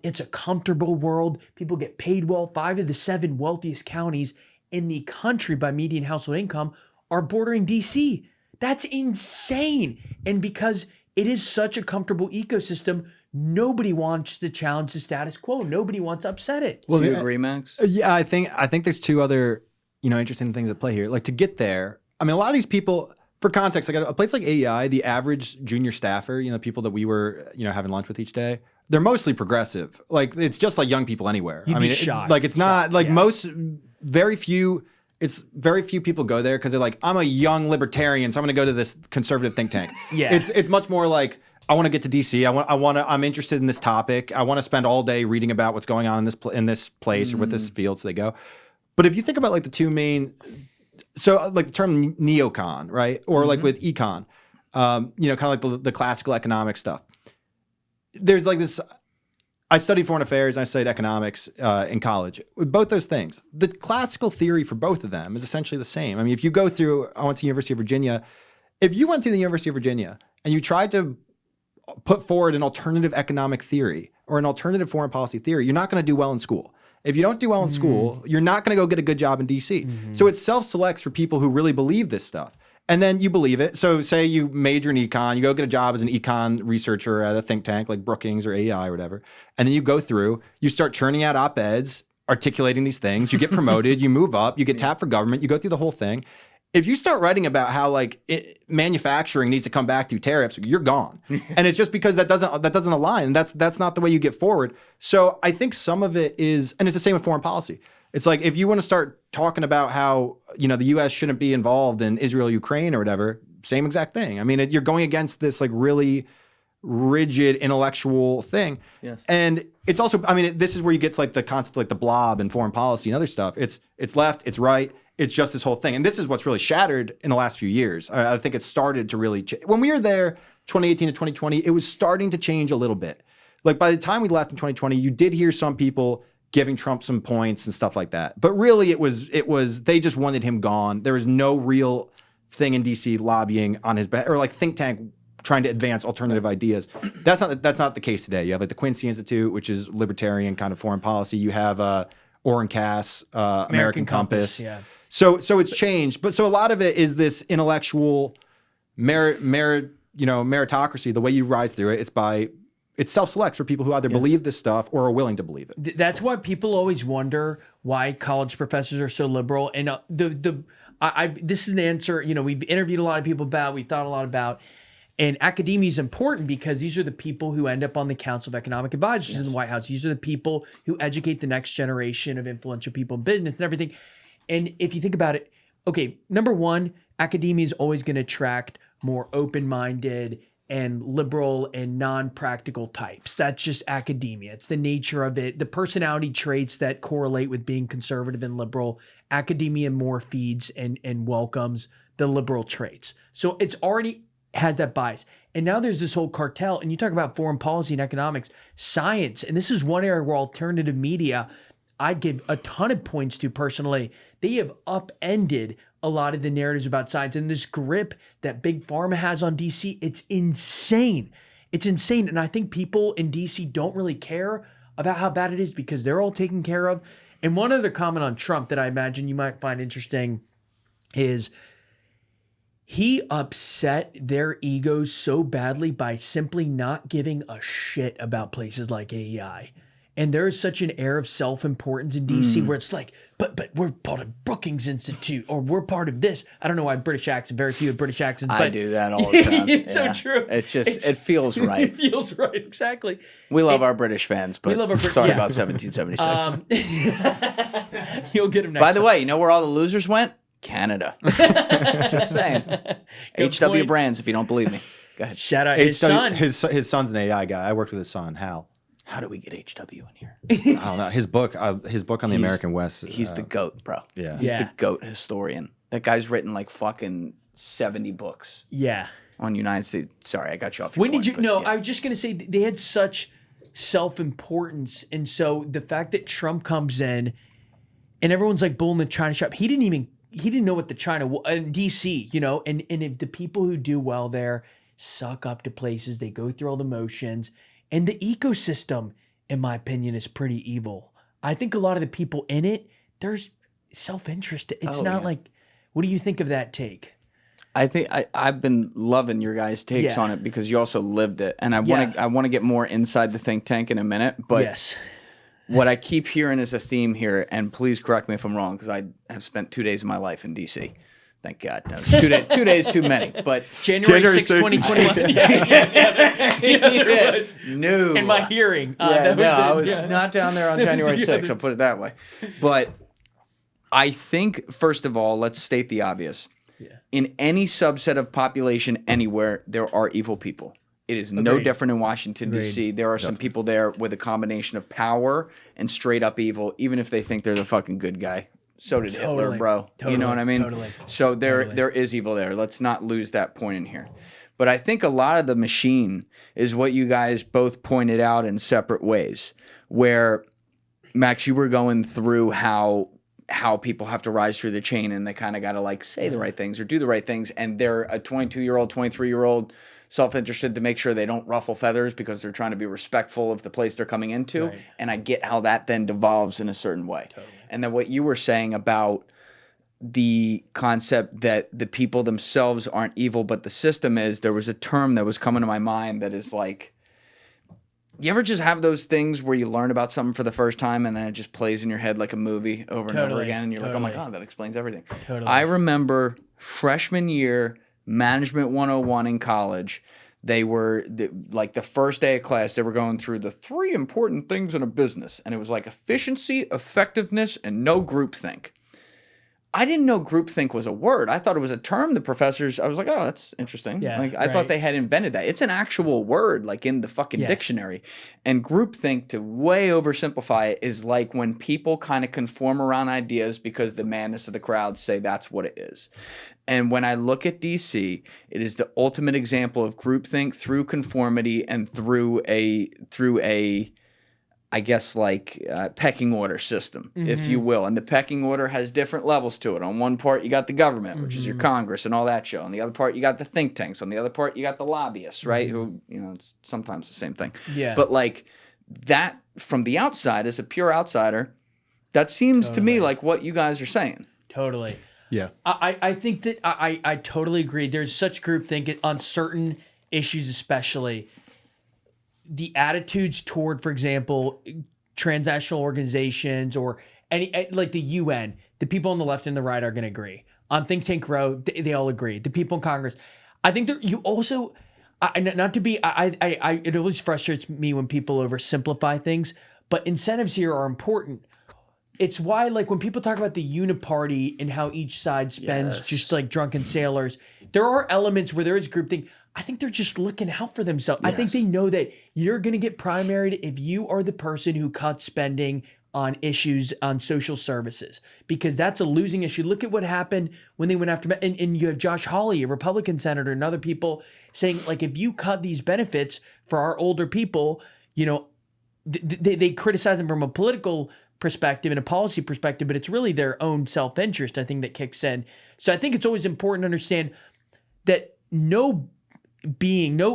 It's a comfortable world. People get paid well. 5 of the 7 wealthiest counties in the country by median household income are bordering DC. That's insane. And because it is such a comfortable ecosystem, nobody wants to challenge the status quo. Nobody wants to upset it. Well, do you agree, Max? Yeah, I think there's 2 other, interesting things at play here. Like, to get there, I mean, a lot of these people, for context, like a place like AEI, the average junior staffer, people that we were, having lunch with each day, they're mostly progressive. Like it's just like young people anywhere. You'd I be mean, shocked. it's not like Yeah. very few people go there because they're like, I'm a young libertarian, so I'm going to go to this conservative think tank. Yeah. It's much more like, I want to get to DC. I'm interested in this topic. I want to spend all day reading about what's going on in this place or with this field. So they go. But if you think about like the two main, so like the term neocon, right? Or like with econ, kind of like the classical economic stuff. There's like this, I studied foreign affairs and I studied economics in college. With both those things, the classical theory for both of them is essentially the same. I mean, if you go through, I went to the University of Virginia. If you went through the University of Virginia and you tried to put forward an alternative economic theory or an alternative foreign policy theory, you're not going to do well in school. If you don't do well in school, you're not going to go get a good job in DC. So it self-selects for people who really believe this stuff. And then you believe it. So say you major in econ, you go get a job as an econ researcher at a think tank like Brookings or AEI or whatever. And then you go through, you start churning out op-eds, articulating these things, you get promoted, you move up, you get tapped for government, you go through the whole thing. If you start writing about how manufacturing needs to come back through tariffs, you're gone. And it's just because that doesn't align. And that's not the way you get forward. So I think some of it is, and it's the same with foreign policy. It's like if you want to start talking about how the U.S. shouldn't be involved in Israel, Ukraine, or whatever, same exact thing. I mean, you're going against this like really rigid intellectual thing. Yes. And it's also, I mean, this is where you get to like the concept like the blob and foreign policy and other stuff. It's left, it's right. It's just this whole thing. And this is what's really shattered in the last few years. I think it started to really change. When we were there, 2018 to 2020, it was starting to change a little bit. Like by the time we left in 2020, you did hear some people giving Trump some points and stuff like that. But really it was they just wanted him gone. There was no real thing in DC lobbying on his behalf or like think tank trying to advance alternative ideas. That's not the case today. You have like the Quincy Institute, which is libertarian kind of foreign policy. You have Orrin Cass, American Compass. Yeah. So it's changed. But so a lot of it is this intellectual meritocracy. The way you rise through it, it self-selects for people who either believe this stuff or are willing to believe it. That's why people always wonder why college professors are so liberal. And this is an answer, we've interviewed a lot of people about, we've thought a lot about. And academia is important because these are the people who end up on the Council of Economic Advisors in the White House. These are the people who educate the next generation of influential people in business and everything. And if you think about it, okay, number one, academia is always going to attract more open-minded and liberal and non-practical types. That's just academia. It's the nature of it. The personality traits that correlate with being conservative and liberal, academia more feeds and welcomes the liberal traits. So it's already has that bias. And now there's this whole cartel, and you talk about foreign policy and economics, science, and this is one area where alternative media, I give a ton of points to personally. They have upended a lot of the narratives about science, and this grip that Big Pharma has on DC, it's insane. It's insane. And I think people in DC don't really care about how bad it is because they're all taken care of. And one other comment on Trump that I imagine you might find interesting is he upset their egos so badly by simply not giving a shit about places like AEI. And there is such an air of self-importance in DC where it's like, but we're part of Brookings Institute or we're part of this. I don't know why British accent, very few British accents. I do that all the time. It's so true. It feels right. It feels right, exactly. We love our British fans, but sorry yeah. about 1776. You'll get him next By the time. way, you know where all the losers went? Canada. Just saying. Good HW point. Brands, if you don't believe me. Go ahead. Shout out his son. His son's an AI guy. I worked with his son, Hal. How do we get HW in here? I don't know. His book on the American West. He's the GOAT, bro. Yeah. He's Yeah. the GOAT historian. That guy's written like fucking 70 books Yeah. on United States. Sorry, I got you off your When point, did you but know? yeah. I was just gonna say they had such self-importance, and so the fact that Trump comes in and everyone's like bull in the China shop, he didn't know what the China in DC, and if the people who do well there suck up to places, they go through all the motions, and the ecosystem, in my opinion, is pretty evil. I think a lot of the people in it, there's self-interest. It's not like, what do you think of that take? I think I've been loving your guys' takes Yeah. on it because you also lived it, and I Yeah. want to get more inside the think tank in a minute. But Yes. what I keep hearing is a theme here, and please correct me if I'm wrong because I have spent 2 days of my life in DC. Thank God. No, 2 days too many. But January 6, 2021. No. In my hearing. I was not down there on January 6th. I'll put it that way. But I think, first of all, let's state the obvious. Yeah. In any subset of population anywhere, there are evil people. It is no different in Washington, D.C. There are some people there with a combination of power and straight up evil, even if they think they're the fucking good guy. So did Hitler, bro. You know what I mean? Totally. So there is evil there. Let's not lose that point in here. But I think a lot of the machine is what you guys both pointed out in separate ways, where, Max, you were going through how people have to rise through the chain and they kind of got to like say the right things or do the right things. And they're a 22-year-old, 23-year-old self-interested to make sure they don't ruffle feathers because they're trying to be respectful of the place they're coming into. Right. And I get how that then devolves in a certain way. Totally. And then what you were saying about the concept that the people themselves aren't evil, but the system is, there was a term that was coming to my mind that is like, you ever just have those things where you learn about something for the first time and then it just plays in your head like a movie over and over again and you're like, oh my God, that explains everything. Totally. I remember freshman year, Management 101 in college, they were like the first day of class, they were going through the 3 important things in a business. And it was like efficiency, effectiveness, and no groupthink. I didn't know groupthink was a word. I thought it was a term the professors, I was like, oh, that's interesting. Yeah, like I thought they had invented that. It's an actual word, like in the fucking dictionary. And groupthink, to way oversimplify it, is like when people kind of conform around ideas because the madness of the crowd say that's what it is. And when I look at DC, it is the ultimate example of groupthink through conformity and through a I guess like pecking order system, if you will. And the pecking order has different levels to it. On one part, you got the government, which is your Congress and all that show. On the other part, you got the think tanks. On the other part, you got the lobbyists, right? Who, it's sometimes the same thing. Yeah. But like that from the outside, as a pure outsider, that seems to me like what you guys are saying. Totally. Yeah. I think that I totally agree. There's such groupthink on certain issues, especially. The attitudes toward, for example, transnational organizations or any like the UN, the people on the left and the right are going to agree. On Think Tank Row, they all agree. The people in Congress, I think you also, not to be, it always frustrates me when people oversimplify things, but incentives here are important. It's why, like, when people talk about the Uniparty and how each side spends just like drunken sailors, there are elements where there is groupthink. I think they're just looking out for themselves. Yes. I think they know that you're going to get primaried if you are the person who cuts spending on issues on social services, because that's a losing issue. Look at what happened when they went after, and you have Josh Hawley, a Republican senator, and other people saying, like, if you cut these benefits for our older people, they criticize them from a political perspective and a policy perspective, but it's really their own self-interest, I think, that kicks in. So I think it's always important to understand that no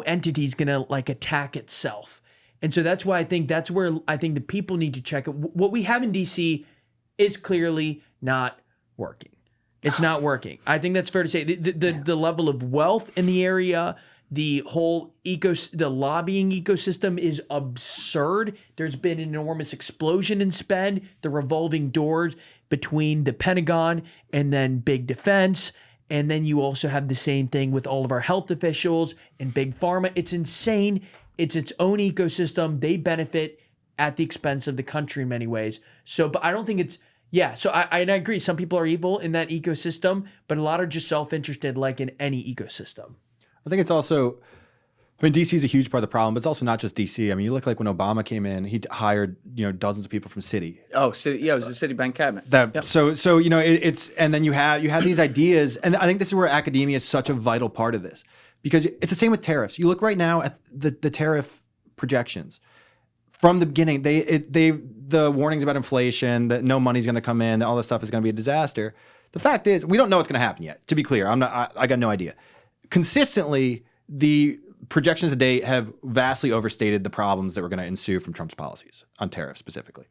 entity is going to like attack itself. And so that's why I think that's where I think the people need to check it. What we have in DC is clearly not working. It's not working. I think that's fair to say. The level of wealth in the area, the whole the lobbying ecosystem is absurd. There's been an enormous explosion in spend, the revolving doors between the Pentagon and then big defense. And then you also have the same thing with all of our health officials and big pharma. It's insane. It's its own ecosystem. They benefit at the expense of the country in many ways. So, but I don't think it's, so I agree. Some people are evil in that ecosystem, but a lot are just self-interested like in any ecosystem. I think it's also, DC is a huge part of the problem, but it's also not just DC. I mean, you look like when Obama came in, he hired, dozens of people from Citi. Oh, Citi, it was the Citibank cabinet. So it's, and then you have these ideas, and I think this is where academia is such a vital part of this, because it's the same with tariffs. You look right now at the tariff projections. From the beginning, the warnings about inflation, that no money's going to come in, that all this stuff is going to be a disaster. The fact is, we don't know what's going to happen yet. To be clear, I got no idea. Consistently, the projections today have vastly overstated the problems that were going to ensue from Trump's policies on tariffs specifically.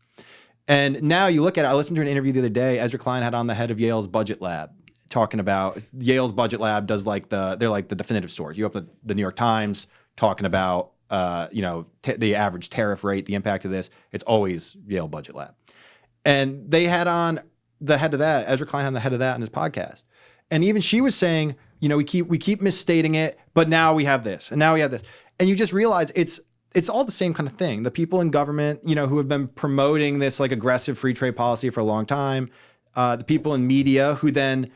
And now you look at it, I listened to an interview the other day, Ezra Klein had on the head of Yale's budget lab, talking about Yale's budget lab does they're like the definitive source. You open the New York Times talking about, the average tariff rate, the impact of this, it's always Yale budget lab. And they had on the head of that, Ezra Klein on the head of that in his podcast. And even she was saying, we keep misstating it, but now we have this, and now we have this. And you just realize it's all the same kind of thing. The people in government, who have been promoting this like aggressive free trade policy for a long time, the people in media who then,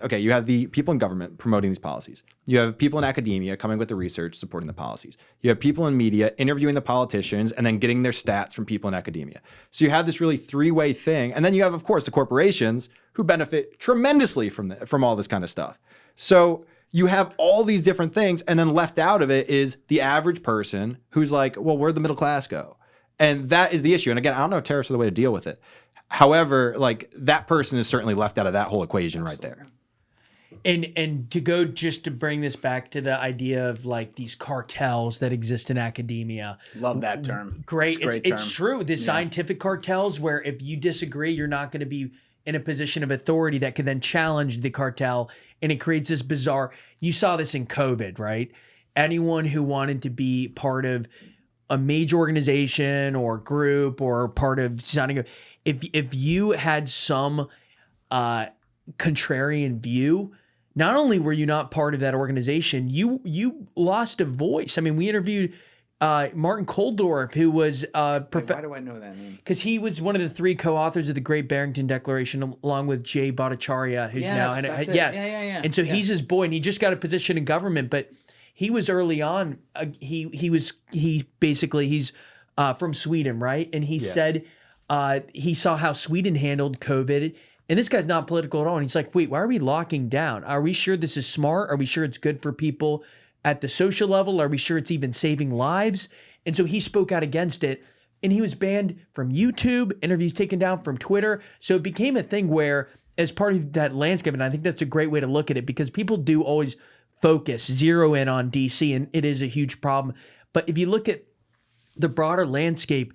okay, you have the people in government promoting these policies. You have people in academia coming with the research supporting the policies. You have people in media interviewing the politicians and then getting their stats from people in academia. So you have this really three-way thing. And then you have, of course, the corporations who benefit tremendously from all this kind of stuff. So you have all these different things, and then left out of it is the average person who's like, well, where'd the middle class go? And that is the issue. And again, I don't know if tariffs are the way to deal with it. However, like that person is certainly left out of that whole equation right there. And to go just to bring this back to the idea of like these cartels that exist in academia. Love that term. Great. It's a great It's term. true. The scientific cartels where if you disagree, you're not going to be in a position of authority that can then challenge the cartel. And it creates this bizarre, you saw this in COVID, right? Anyone who wanted to be part of a major organization or group or part of signing, if you had some contrarian view, not only were you not part of that organization, you lost a voice. I mean, we interviewed Martin Koldorf, who was Why do I know that name? because he was one of the 3 co-authors of the Great Barrington Declaration, along with Jay Bhattacharya, who's now that's it. yes, Yeah. and so he's his boy, and he just got a position in government, but he was early on. He's from Sweden, right? And he said he saw how Sweden handled COVID. And this guy's not political at all. And he's like, wait, why are we locking down? Are we sure this is smart? Are we sure it's good for people at the social level? Are we sure it's even saving lives? And so he spoke out against it. And he was banned from YouTube, interviews taken down from Twitter. So it became a thing where, as part of that landscape, and I think that's a great way to look at it, because people do always zero in on DC, and it is a huge problem. But if you look at the broader landscape,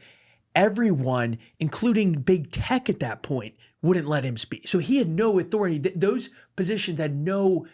everyone, including big tech at that point, wouldn't let him speak. So he had no authority. Those positions had no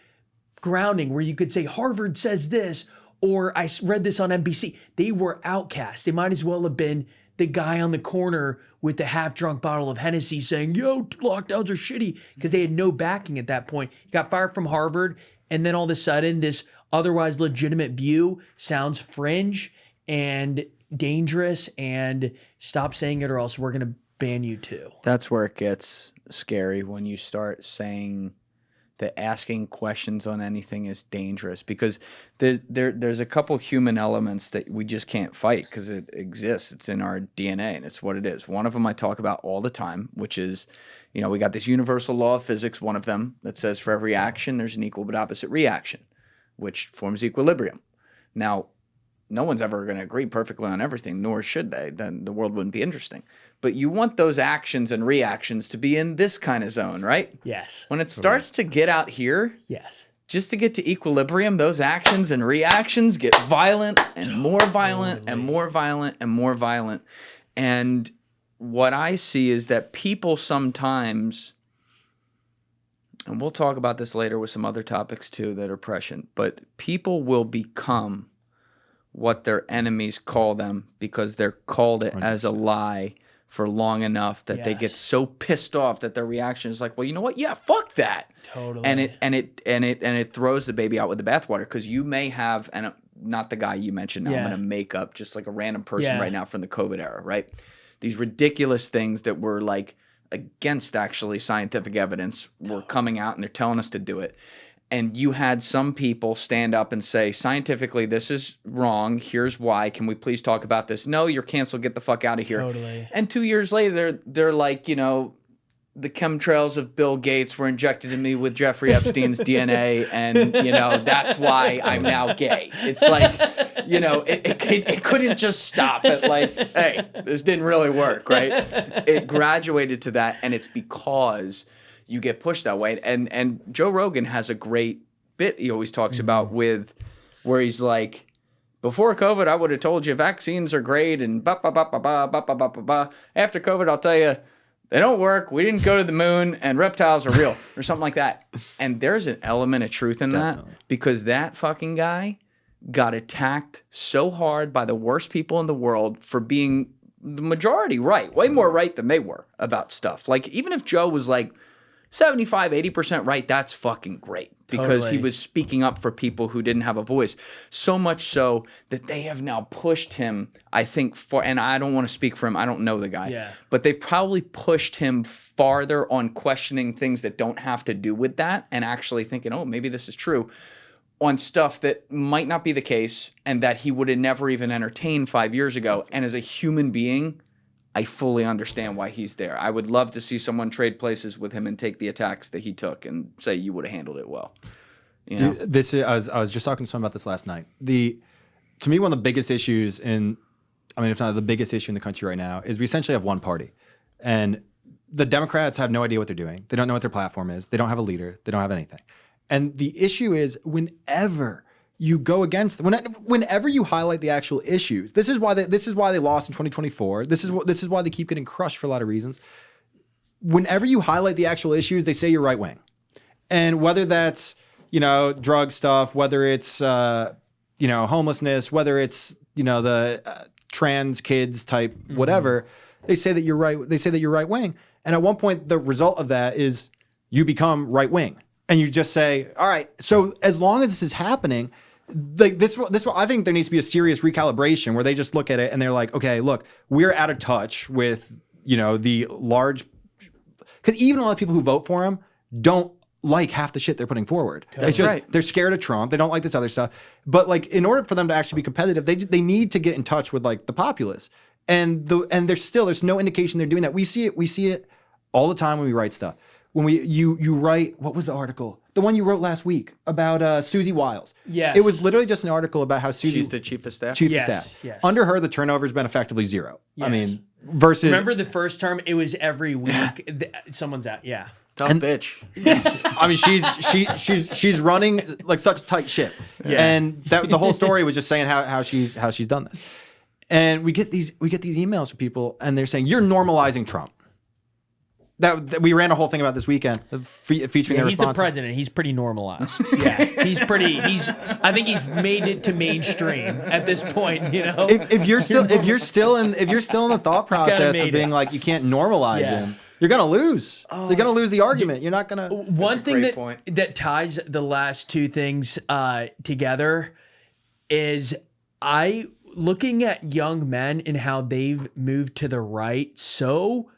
grounding where you could say, Harvard says this, or I read this on NBC. They were outcasts. They might as well have been the guy on the corner with the half-drunk bottle of Hennessy saying, yo, lockdowns are shitty, because they had no backing at that point. He got fired from Harvard, and then all of a sudden, this otherwise legitimate view sounds fringe and dangerous, and stop saying it or else we're going to ban you too. That's where it gets scary, when you start saying that asking questions on anything is dangerous, because there's a couple human elements that we just can't fight because it exists. It's in our DNA, and it's what it is. One of them I talk about all the time, which is, we got this universal law of physics, one of them, that says for every action, there's an equal but opposite reaction, which forms equilibrium. Now, no one's ever going to agree perfectly on everything, nor should they. Then the world wouldn't be interesting. But you want those actions and reactions to be in this kind of zone, right? Yes. When it starts to get out here, Yes. just to get to equilibrium, those actions and reactions get violent and more violent and more violent and more violent. And what I see is that people sometimes, and we'll talk about this later with some other topics too that are prescient, but people will become what their enemies call them because they're called it 100%. As a lie for long enough that they get so pissed off that their reaction is like, well, you know what? Yeah, fuck that. Totally. And it throws the baby out with the bathwater, because you may have, and not the guy you mentioned now, I'm going to make up just like a random person right now from the COVID era, right? These ridiculous things that were like against actually scientific evidence were coming out, and they're telling us to do it. And you had some people stand up and say, scientifically, this is wrong. Here's why. Can we please talk about this? No, you're canceled. Get the fuck out of here. Totally. And 2 years later, they're like, the chemtrails of Bill Gates were injected in me with Jeffrey Epstein's DNA, and, that's why I'm now gay. It's like, it couldn't just stop at like, hey, this didn't really work, right? It graduated to that, and it's because you get pushed that way. And Joe Rogan has a great bit he always talks about where he's like, before COVID, I would have told you vaccines are great and ba ba ba ba ba ba ba ba ba ba. After COVID, I'll tell you they don't work. We didn't go to the moon, and reptiles are real, or something like that. And there's an element of truth in that, because that fucking guy got attacked so hard by the worst people in the world for being the majority right, way more right than they were about stuff. Like, even if Joe was like 75, 80% right, that's fucking great because he Totally. was speaking up for people who didn't have a voice. So much so that they have now pushed him, I think, and I don't want to speak for him, I don't know the guy, Yeah. but they've probably pushed him farther on questioning things that don't have to do with that and actually thinking, oh, maybe this is true, on stuff that might not be the case and that he would have never even entertained 5 years ago. And as a human being, I fully understand why he's there. I would love to see someone trade places with him and take the attacks that he took and say you would have handled it well. You know? Dude, this is, I was just talking to someone about this last night. To me, one of the biggest issues if not the biggest issue in the country right now, is we essentially have one party. And the Democrats have no idea what they're doing. They don't know what their platform is. They don't have a leader. They don't have anything. And the issue is whenever you go against, whenever you highlight the actual issues, this is why they lost in 2024. This is why they keep getting crushed for a lot of reasons. Whenever you highlight the actual issues, they say you're right wing, and whether that's drug stuff, whether it's homelessness, whether it's the trans kids type whatever, they say that you're right. They say that you're right wing, and at one point the result of that is you become right wing. And you just say, all right, so as long as this is happening, this I think there needs to be a serious recalibration where they just look at it and they're like, okay, look, we're out of touch with, the large, because even a lot of people who vote for him don't like half the shit they're putting forward. It's just, they're scared of Trump. They don't like this other stuff. But in order for them to actually be competitive, they need to get in touch with the populace. And there's no indication they're doing that. We see it all the time when we write stuff. When you write, what was the article? The one you wrote last week about Susie Wiles. Yes. It was literally just an article about how Susie... She's the chief of staff? Chief Yes, of staff. yes. Under her, the turnover's been effectively zero. Yes. I mean, versus... Remember the first term? It was every week. Someone's out. Yeah. Tough bitch. I mean, she's running such a tight ship. Yeah. And the whole story was just saying how she's done this. And we get these emails from people and they're saying, you're normalizing Trump. That we ran a whole thing about this weekend featuring their He's response. the president. He's pretty normalized. Yeah, I think he's made it to mainstream at this point. If you're still in the thought process of being you can't normalize him, you're gonna lose. You're gonna lose the argument. You're not gonna. One thing that ties the last two things together is looking at young men and how they've moved to the right so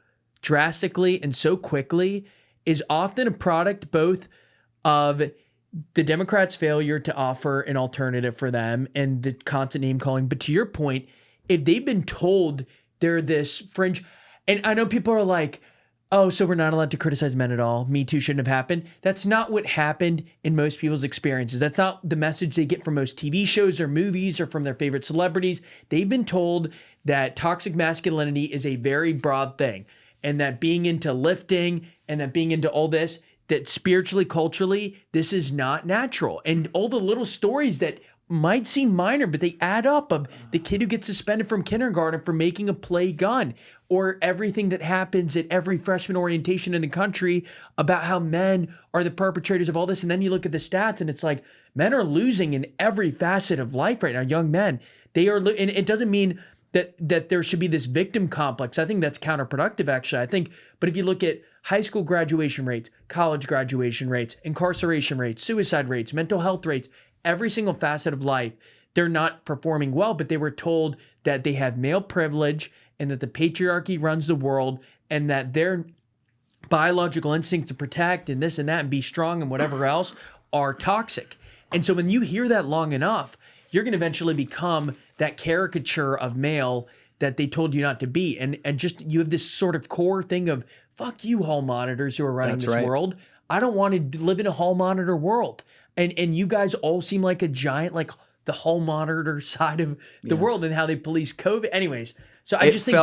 drastically and so quickly is often a product both of the Democrats' failure to offer an alternative for them and the constant name calling. But to your point, if they've been told they're this fringe, and I know people are like, oh, so we're not allowed to criticize men at all. Me Too shouldn't have happened. That's not what happened in most people's experiences. That's not the message they get from most TV shows or movies or from their favorite celebrities. They've been told that toxic masculinity is a very broad thing, and that being into lifting and that being into all this, that spiritually, culturally, this is not natural. And all the little stories that might seem minor, but they add up, of the kid who gets suspended from kindergarten for making a play gun, or everything that happens at every freshman orientation in the country about how men are the perpetrators of all this. And then you look at the stats and it's like, men are losing in every facet of life right now. Young men, they are, and it doesn't mean that there should be this victim complex. I think that's counterproductive, actually. But if you look at high school graduation rates, college graduation rates, incarceration rates, suicide rates, mental health rates, every single facet of life, they're not performing well, but they were told that they have male privilege and that the patriarchy runs the world and that their biological instincts to protect and this and that and be strong and whatever else are toxic. And so when you hear that long enough, you're going to eventually become that caricature of male that they told you not to be. And just, you have this sort of core thing of, fuck you, hall monitors who are running this world. I don't want to live in a hall monitor world. And you guys all seem like a giant, the hall monitor side of the world and how they police COVID. Anyways, so I just think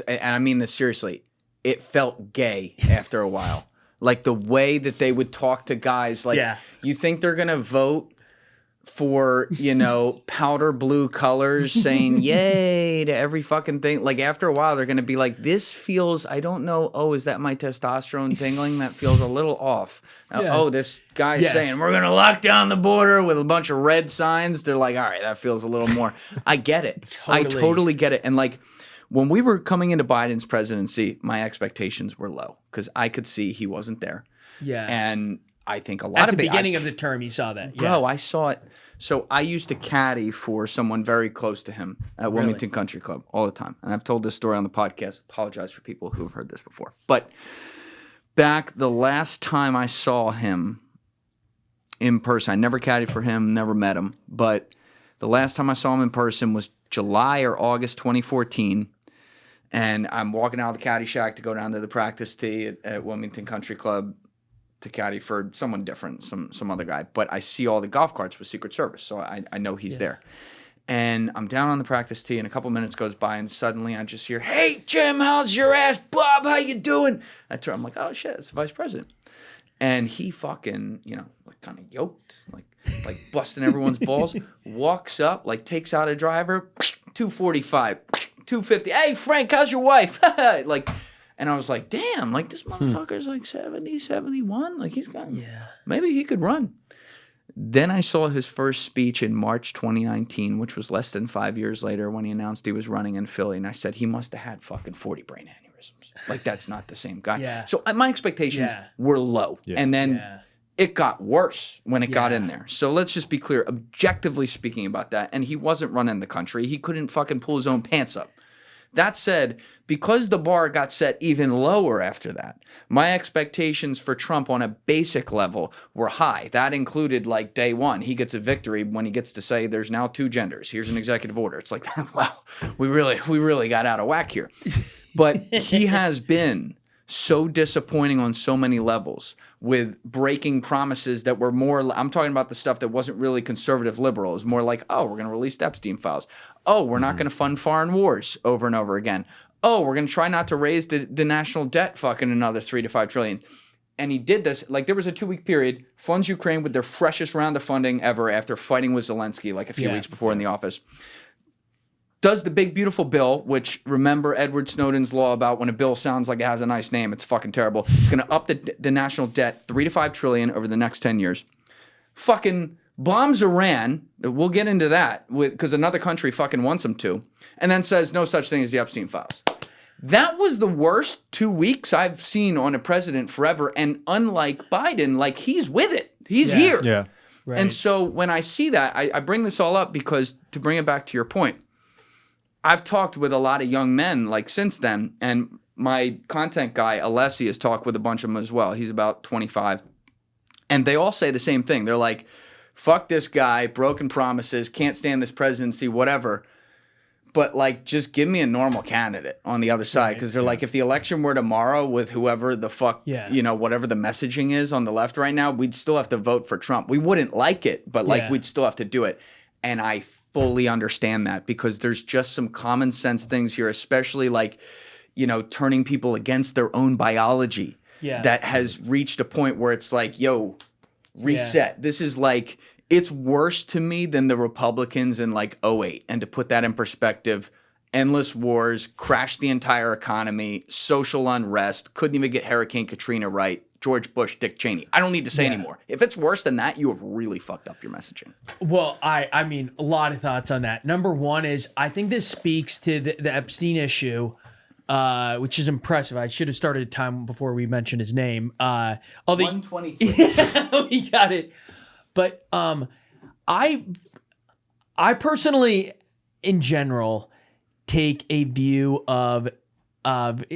and I mean this seriously, it felt gay after a while. The way that they would talk to guys, you think they're going to vote for, powder blue colors saying yay to every fucking thing. After a while, they're going to be like, this feels, I don't know. Oh, is that my testosterone tingling? That feels a little off. Oh, this guy's saying, we're going to lock down the border with a bunch of red signs. They're like, all right, that feels a little more. I get it. I totally get it. And when we were coming into Biden's presidency, my expectations were low because I could see he wasn't there. Yeah. And I think a lot At of the beginning of the term, you saw that. Bro, I saw it. So I used to caddy for someone very close to him at Wilmington Country Club all the time. And I've told this story on the podcast. Apologize for people who have heard this before. But back the last time I saw him in person, I never caddied for him, never met him. But the last time I saw him in person was July or August 2014. And I'm walking out of the caddy shack to go down to the practice tee at Wilmington Country Club to caddy for someone different, some other guy. But I see all the golf carts with Secret Service, so I know he's there. And I'm down on the practice tee, and a couple minutes goes by, and suddenly I just hear, "Hey, Jim, how's your ass? Bob, how you doing?" I'm like, "Oh, shit, it's the vice president." And he fucking, like kind of yoked, like busting everyone's balls, walks up, like takes out a driver, 245, 250. "Hey, Frank, how's your wife?" And I was like, damn, like this motherfucker's like 70, 71. Like he's got, maybe he could run. Then I saw his first speech in March 2019, which was less than 5 years later when he announced he was running in Philly. And I said, he must have had fucking 40 brain aneurysms. Like that's not the same guy. Yeah. So my expectations were low. Yeah. And then it got worse when it got in there. So let's just be clear, objectively speaking about that. And he wasn't running the country. He couldn't fucking pull his own pants up. That said, because the bar got set even lower after that, my expectations for Trump on a basic level were high. That included like day one, he gets a victory when he gets to say there's now 2 genders. Here's an executive order. It's like, wow, we really got out of whack here. But he has been so disappointing on so many levels with breaking promises that were more, I'm talking about the stuff that wasn't really conservative liberal. It was more like, oh, we're going to release Epstein files. Oh, we're not going to fund foreign wars over and over again. Oh, we're going to try not to raise the national debt fucking another 3 to 5 trillion. And he did this, like there was a 2-week period, funds Ukraine with their freshest round of funding ever after fighting with Zelensky like a few weeks before in the office. Does the big beautiful bill, which remember Edward Snowden's law about when a bill sounds like it has a nice name, it's fucking terrible. It's going to up the national debt 3 to 5 trillion over the next 10 years. Fucking bombs Iran. We'll get into that because another country fucking wants them to. And then says no such thing as the Epstein files. That was the worst 2 weeks I've seen on a president forever. And unlike Biden, like he's with it. He's here. Yeah. Right. And so when I see that, I bring this all up because to bring it back to your point, I've talked with a lot of young men like since then, and my content guy, Alessi, has talked with a bunch of them as well. He's about 25. And they all say the same thing. They're like, fuck this guy, broken promises, can't stand this presidency, whatever. But like, just give me a normal candidate on the other side. Because they're like, if the election were tomorrow with whoever the fuck, whatever the messaging is on the left right now, we'd still have to vote for Trump. We wouldn't like it, but like we'd still have to do it. And I fully understand that because there's just some common sense things here, especially like, turning people against their own biology that has reached a point where it's like, yo, reset. This is like, it's worse to me than the Republicans in like 2008. And to put that in perspective, endless wars, crashed the entire economy, social unrest, couldn't even get Hurricane Katrina right. George Bush, Dick Cheney. I don't need to say anymore. If it's worse than that, you have really fucked up your messaging. Well, I mean, a lot of thoughts on that. Number one is I think this speaks to the Epstein issue, which is impressive. I should have started a time before we mentioned his name. 123. We got it. But I personally, in general, take a view of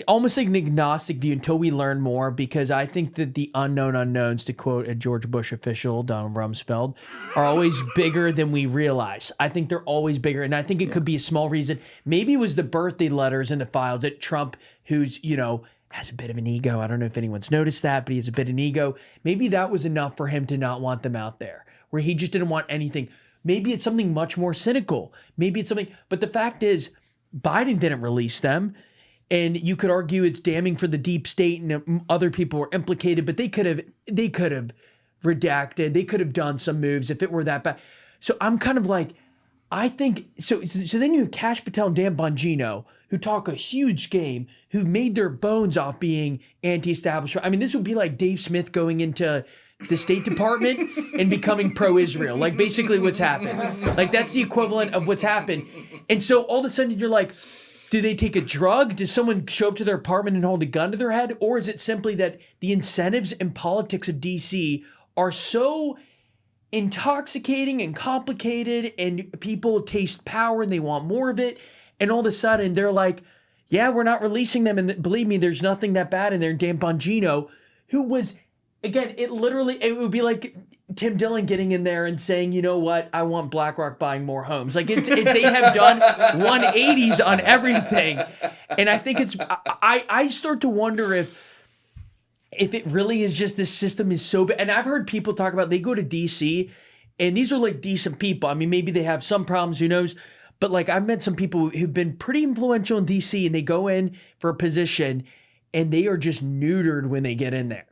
almost like an agnostic view until we learn more, because I think that the unknown unknowns, to quote a George Bush official, Donald Rumsfeld, are always bigger than we realize. I think they're always bigger. And I think it could be a small reason. Maybe it was the birthday letters in the files that Trump, who's, has a bit of an ego. I don't know if anyone's noticed that, but he has a bit of an ego. Maybe that was enough for him to not want them out there, where he just didn't want anything. Maybe it's something much more cynical. Maybe it's something, but the fact is, Biden didn't release them. And you could argue it's damning for the deep state and other people were implicated, but they could have redacted. They could have done some moves if it were that bad. So I'm kind of like, I think, so then you have Kash Patel and Dan Bongino, who talk a huge game, who made their bones off being anti-establishment. I mean, this would be like Dave Smith going into the State Department and becoming pro-Israel. Like basically what's happened. Like that's the equivalent of what's happened. And so all of a sudden you're like, Do they take a drug? Does someone show up to their apartment and hold a gun to their head? Or is it simply that the incentives and politics of DC are so intoxicating and complicated, and people taste power and they want more of it, and all of a sudden they're like, yeah, we're not releasing them, and believe me, there's nothing that bad in there. Dan Bongino, who was, again, it would be like Tim Dillon getting in there and saying, you know what, I want BlackRock buying more homes. Like they have done 180s on everything. And I think I start to wonder if it really is just this system is so bad. And I've heard people talk about, they go to DC and these are like decent people. I mean, maybe they have some problems, who knows? But like I've met some people who've been pretty influential in DC, and they go in for a position and they are just neutered when they get in there.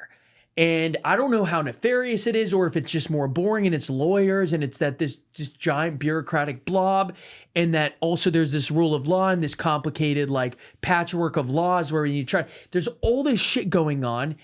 And I don't know how nefarious it is, or if it's just more boring and it's lawyers and it's that this giant bureaucratic blob, and that also there's this rule of law and this complicated like patchwork of laws where you try. There's all this shit going on,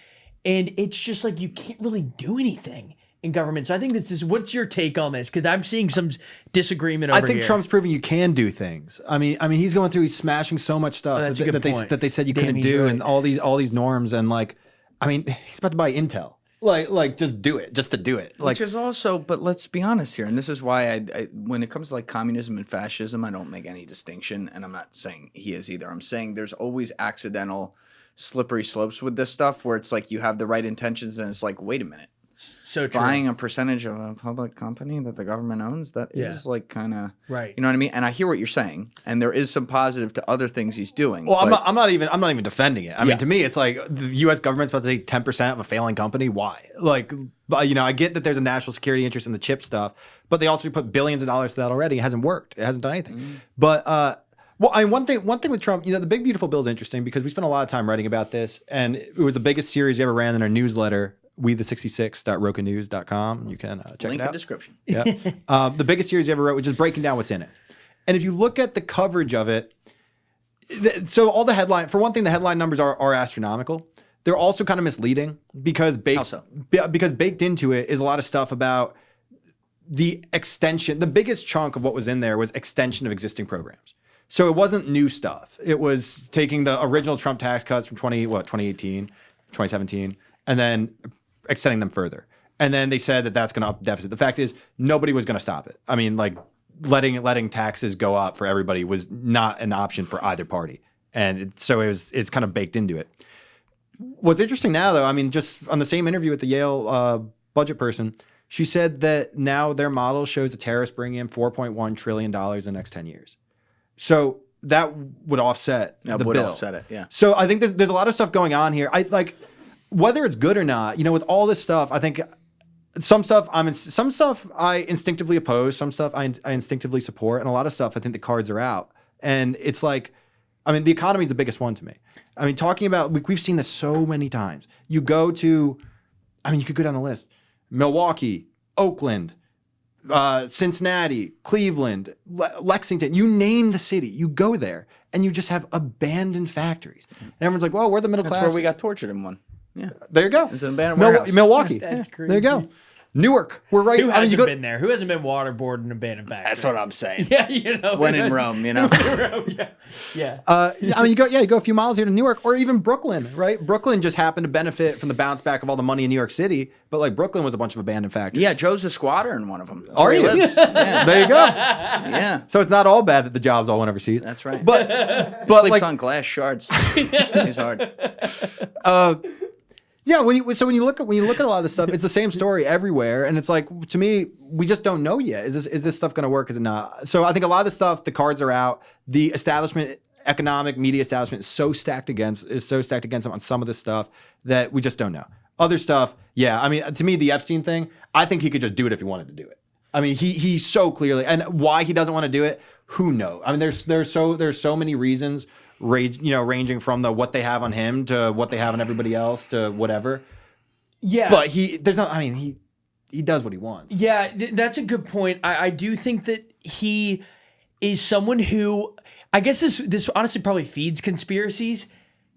and it's just like you can't really do anything in government. So I think this is, what's your take on this? Because I'm seeing some disagreement over here. I think Trump's proving you can do things. I mean, he's going through, he's smashing so much stuff that they said you couldn't do, right. And all these norms, and like, I mean, he's about to buy Intel. Like just do it, just to do it. Like, which is also, but let's be honest here, and this is why I when it comes to like communism and fascism, I don't make any distinction, and I'm not saying he is either. I'm saying there's always accidental, slippery slopes with this stuff where it's like you have the right intentions, and it's like, wait a minute. So true. Buying a percentage of a public company that the government owns, that is like kind of right. You know what I mean? And I hear what you're saying, and there is some positive to other things he's doing. Well, I'm not even defending it. I mean, to me, it's like the U.S. government's about to take 10% of a failing company. Why? Like, you know, I get that there's a national security interest in the chip stuff, but they also put billions of dollars to that already. It hasn't worked. It hasn't done anything. But well, I mean, one thing with Trump, you know, the Big Beautiful Bill is interesting because we spent a lot of time writing about this, and it was the biggest series we ever ran in our newsletter. we66.rocanews.com. You can check Link it out. in the description. Yeah. The biggest series you ever wrote, which is breaking down what's in it. And if you look at the coverage of it, so all the headline, for one thing, the headline numbers are astronomical. They're also kind of misleading because baked into it is a lot of stuff about the extension. The biggest chunk of what was in there was extension of existing programs. So it wasn't new stuff. It was taking the original Trump tax cuts from 2018, 2017, and then extending them further. And then they said that that's going to up the deficit. The fact is, nobody was going to stop it. I mean, like letting taxes go up for everybody was not an option for either party. And so it's kind of baked into it. What's interesting now, though, I mean, just on the same interview with the Yale budget person, she said that now their model shows the tariffs bring in $4.1 trillion in the next 10 years. So that would offset the bill. Offset it, yeah. So I think there's a lot of stuff going on here. I like whether it's good or not. You know, with all this stuff, I think some stuff I instinctively oppose, some stuff I instinctively support, and a lot of stuff I think the cards are out. And it's like, I mean, the economy is the biggest one to me. I mean, talking about we've seen this so many times. You go to, I mean, you could go down the list: Milwaukee, Oakland, Cincinnati, Cleveland, Lexington, you name the city, you go there and you just have abandoned factories. And everyone's like, well, we're the middle class. That's where we got tortured in one. Yeah. There you go. It's an abandoned warehouse. Milwaukee. That's crazy. There you go. Newark. We're right. Who hasn't been there? Who hasn't been waterboarded in an abandoned factory? That's what I'm saying. Yeah, you know. When in Rome, you know. Yeah. I mean, you go a few miles here to Newark, or even Brooklyn, right? Brooklyn just happened to benefit from the bounce back of all the money in New York City, but like Brooklyn was a bunch of abandoned factories. Yeah, Joe's a squatter in one of them. That's Are where he you? lives. Yeah. There you go. Yeah. So it's not all bad that the jobs all went overseas. That's right. But Sleeps like on glass shards. He's hard. Yeah, when you look at a lot of this stuff, it's the same story everywhere, and it's like, to me, we just don't know yet. Is this stuff going to work? Is it not? So I think a lot of the stuff, the cards are out. The establishment, economic media establishment, is so stacked against them on some of this stuff that we just don't know. Other stuff, yeah. I mean, to me, the Epstein thing, I think he could just do it if he wanted to do it. I mean, he so clearly, and why he doesn't want to do it, who knows? I mean, there's so many reasons. Ranging from what they have on him to what they have on everybody else to whatever. Yeah. But he does what he wants. Yeah, that's a good point. I do think that he is someone who, I guess this honestly probably feeds conspiracies.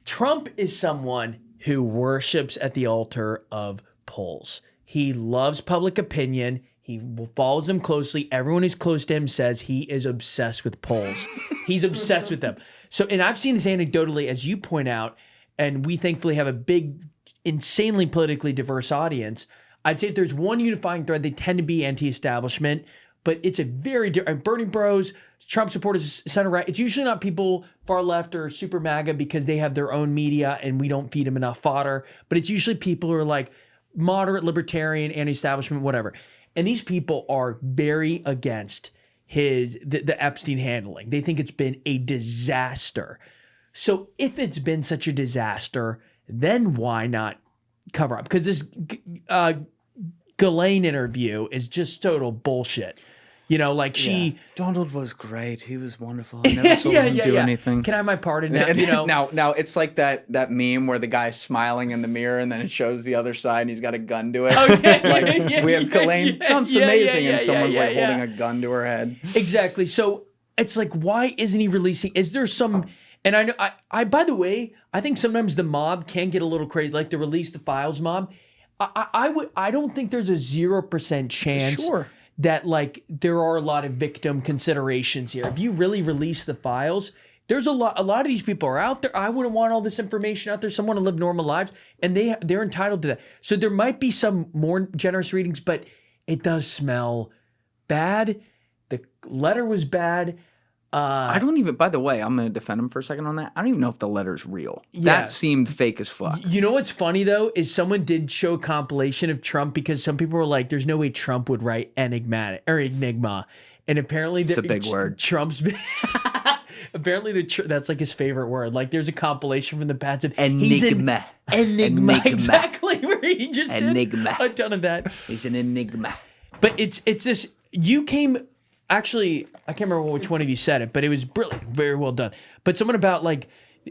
Trump is someone who worships at the altar of polls. He loves public opinion. He follows them closely. Everyone who's close to him says he is obsessed with polls. He's obsessed with them. So, and I've seen this anecdotally, as you point out, and we thankfully have a big, insanely politically diverse audience. I'd say if there's one unifying thread, they tend to be anti-establishment, but it's a very different. Bernie bros, Trump supporters, center right. It's usually not people far left or super MAGA because they have their own media and we don't feed them enough fodder. But it's usually people who are like moderate, libertarian, anti-establishment, whatever. And these people are very against the Epstein handling. They think it's been a disaster. So if it's been such a disaster, then why not cover up? Because this Ghislaine interview is just total bullshit. You know, like Donald was great. He was wonderful. I never saw him do anything. Can I have my pardon now? You know? now it's like that meme where the guy's smiling in the mirror and then it shows the other side and he's got a gun to it. We have Ghislaine. Trump's amazing, and someone's holding a gun to her head. Exactly. So it's like, why isn't he releasing? Is there some? And I know. I by the way, I think sometimes the mob can get a little crazy, like the release the files mob. I don't think there's a 0% chance. That like there are a lot of victim considerations here. If you really release the files, there's a lot of these people are out there. I wouldn't want all this information out there. Someone to live normal lives, and they're entitled to that. So there might be some more generous readings, but it does smell bad. The letter was bad. I don't even, by the way, I'm going to defend him for a second on that. I don't even know if the letter's real. That seemed fake as fuck. You know what's funny, though, is someone did show a compilation of Trump because some people were like, there's no way Trump would write enigma. And apparently it's a big word. Trump's apparently that's like his favorite word. Like there's a compilation from the past of enigma. Enigma. Exactly, where he just enigma. did a ton of that. He's an enigma. But it's this, you came... Actually, I can't remember which one of you said it, but it was brilliant, very well done. But someone about like,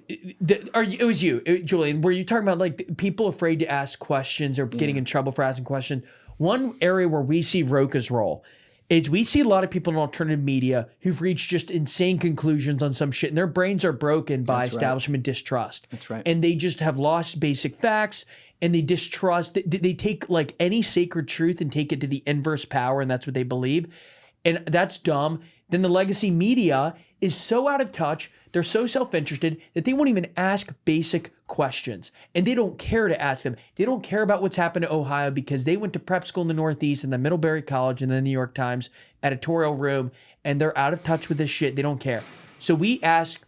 it was you, Julian, were you talking about like people afraid to ask questions or getting in trouble for asking questions? One area where we see Roca's role is we see a lot of people in alternative media who've reached just insane conclusions on some shit, and their brains are broken by establishment distrust. That's right. And they just have lost basic facts, and they distrust. They take like any sacred truth and take it to the inverse power, and that's what they believe. And that's dumb. Then the legacy media is so out of touch, they're so self-interested that they won't even ask basic questions. And they don't care to ask them. They don't care about what's happened to Ohio because they went to prep school in the Northeast and the Middlebury College and the New York Times editorial room, and they're out of touch with this shit. They don't care. So we ask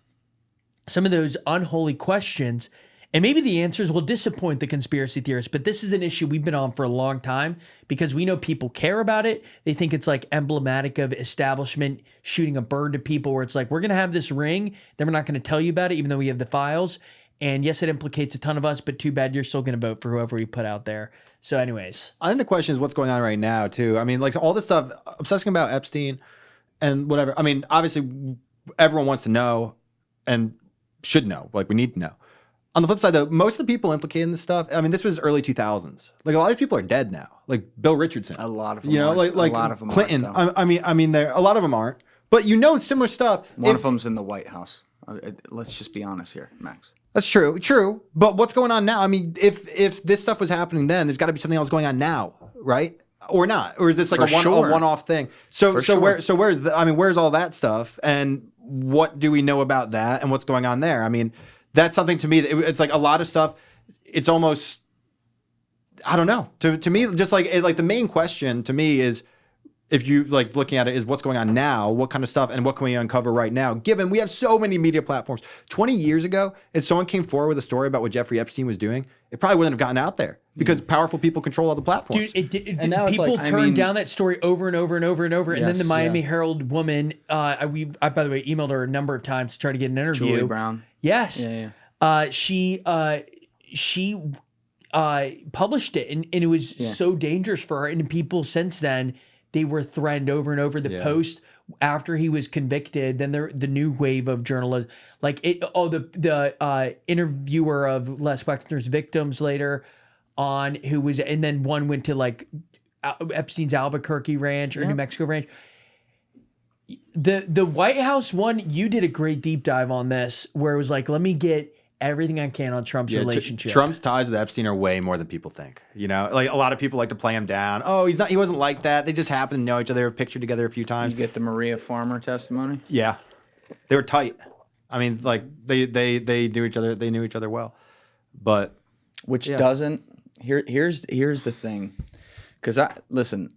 some of those unholy questions, and maybe the answers will disappoint the conspiracy theorists, but this is an issue we've been on for a long time because we know people care about it. They think it's like emblematic of establishment shooting a bird to people where it's like, we're going to have this ring, then we're not going to tell you about it even though we have the files. And yes, it implicates a ton of us, but too bad you're still going to vote for whoever we put out there. So anyways. I think the question is what's going on right now too. I mean, like all this stuff, obsessing about Epstein and whatever. I mean, obviously everyone wants to know and should know, like we need to know. On the flip side, though, most of the people implicated in this stuff, I mean, this was early 2000s. Like a lot of these people are dead now. Like Bill Richardson. A lot of them. You know, like a lot of them Clinton. Aren't, I mean, a lot of them aren't. But you know, it's similar stuff. One of them's in the White House. Let's just be honest here, Max. That's true. But what's going on now? I mean, if this stuff was happening then, there's got to be something else going on now, right? Or not? Or is this like a one-off thing? Where's all that stuff? And what do we know about that? And what's going on there? I mean. That's something to me. It's like a lot of stuff. It's almost, I don't know. To me, just like the main question to me is, if you like looking at it, is what's going on now? What kind of stuff and what can we uncover right now? Given we have so many media platforms. 20 years ago, if someone came forward with a story about what Jeffrey Epstein was doing, it probably wouldn't have gotten out there because powerful people control all the platforms. Dude, people turned down that story over and over and over and over. Yes, and then the Miami Herald woman, I by the way emailed her a number of times to try to get an interview. Julie Brown. Yes. Yeah. She published it, and it was so dangerous for her. And people since then, they were threatened over and over. The Post, after he was convicted, then the new wave of journalism, like it. Oh, the interviewer of Les Wexner's victims later on, who was, and then one went to like Epstein's Albuquerque ranch or New Mexico ranch. The White House one, you did a great deep dive on this, where it was like, let me get everything I can on Trump's relationship. Trump's ties with Epstein are way more than people think. Like a lot of people like to play him down. Oh, he wasn't like that. They just happened to know each other, have pictured together a few times. You get the Maria Farmer testimony? Yeah. They were tight. I mean, like they knew each other. They knew each other well, but doesn't. Here's the thing, because listen,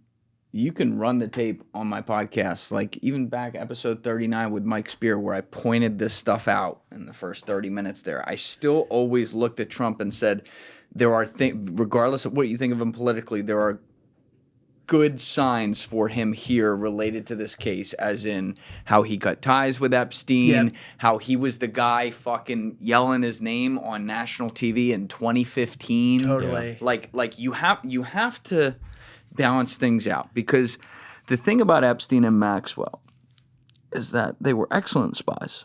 you can run the tape on my podcast, like even back episode 39 with Mike Spear, where I pointed this stuff out in the first 30 minutes. There, I still always looked at Trump and said, there are things, regardless of what you think of him politically, there are good signs for him here related to this case, as in how he cut ties with Epstein, how he was the guy fucking yelling his name on national TV in 2015. Totally. Like you have to balance things out, because the thing about Epstein and Maxwell is that they were excellent spies.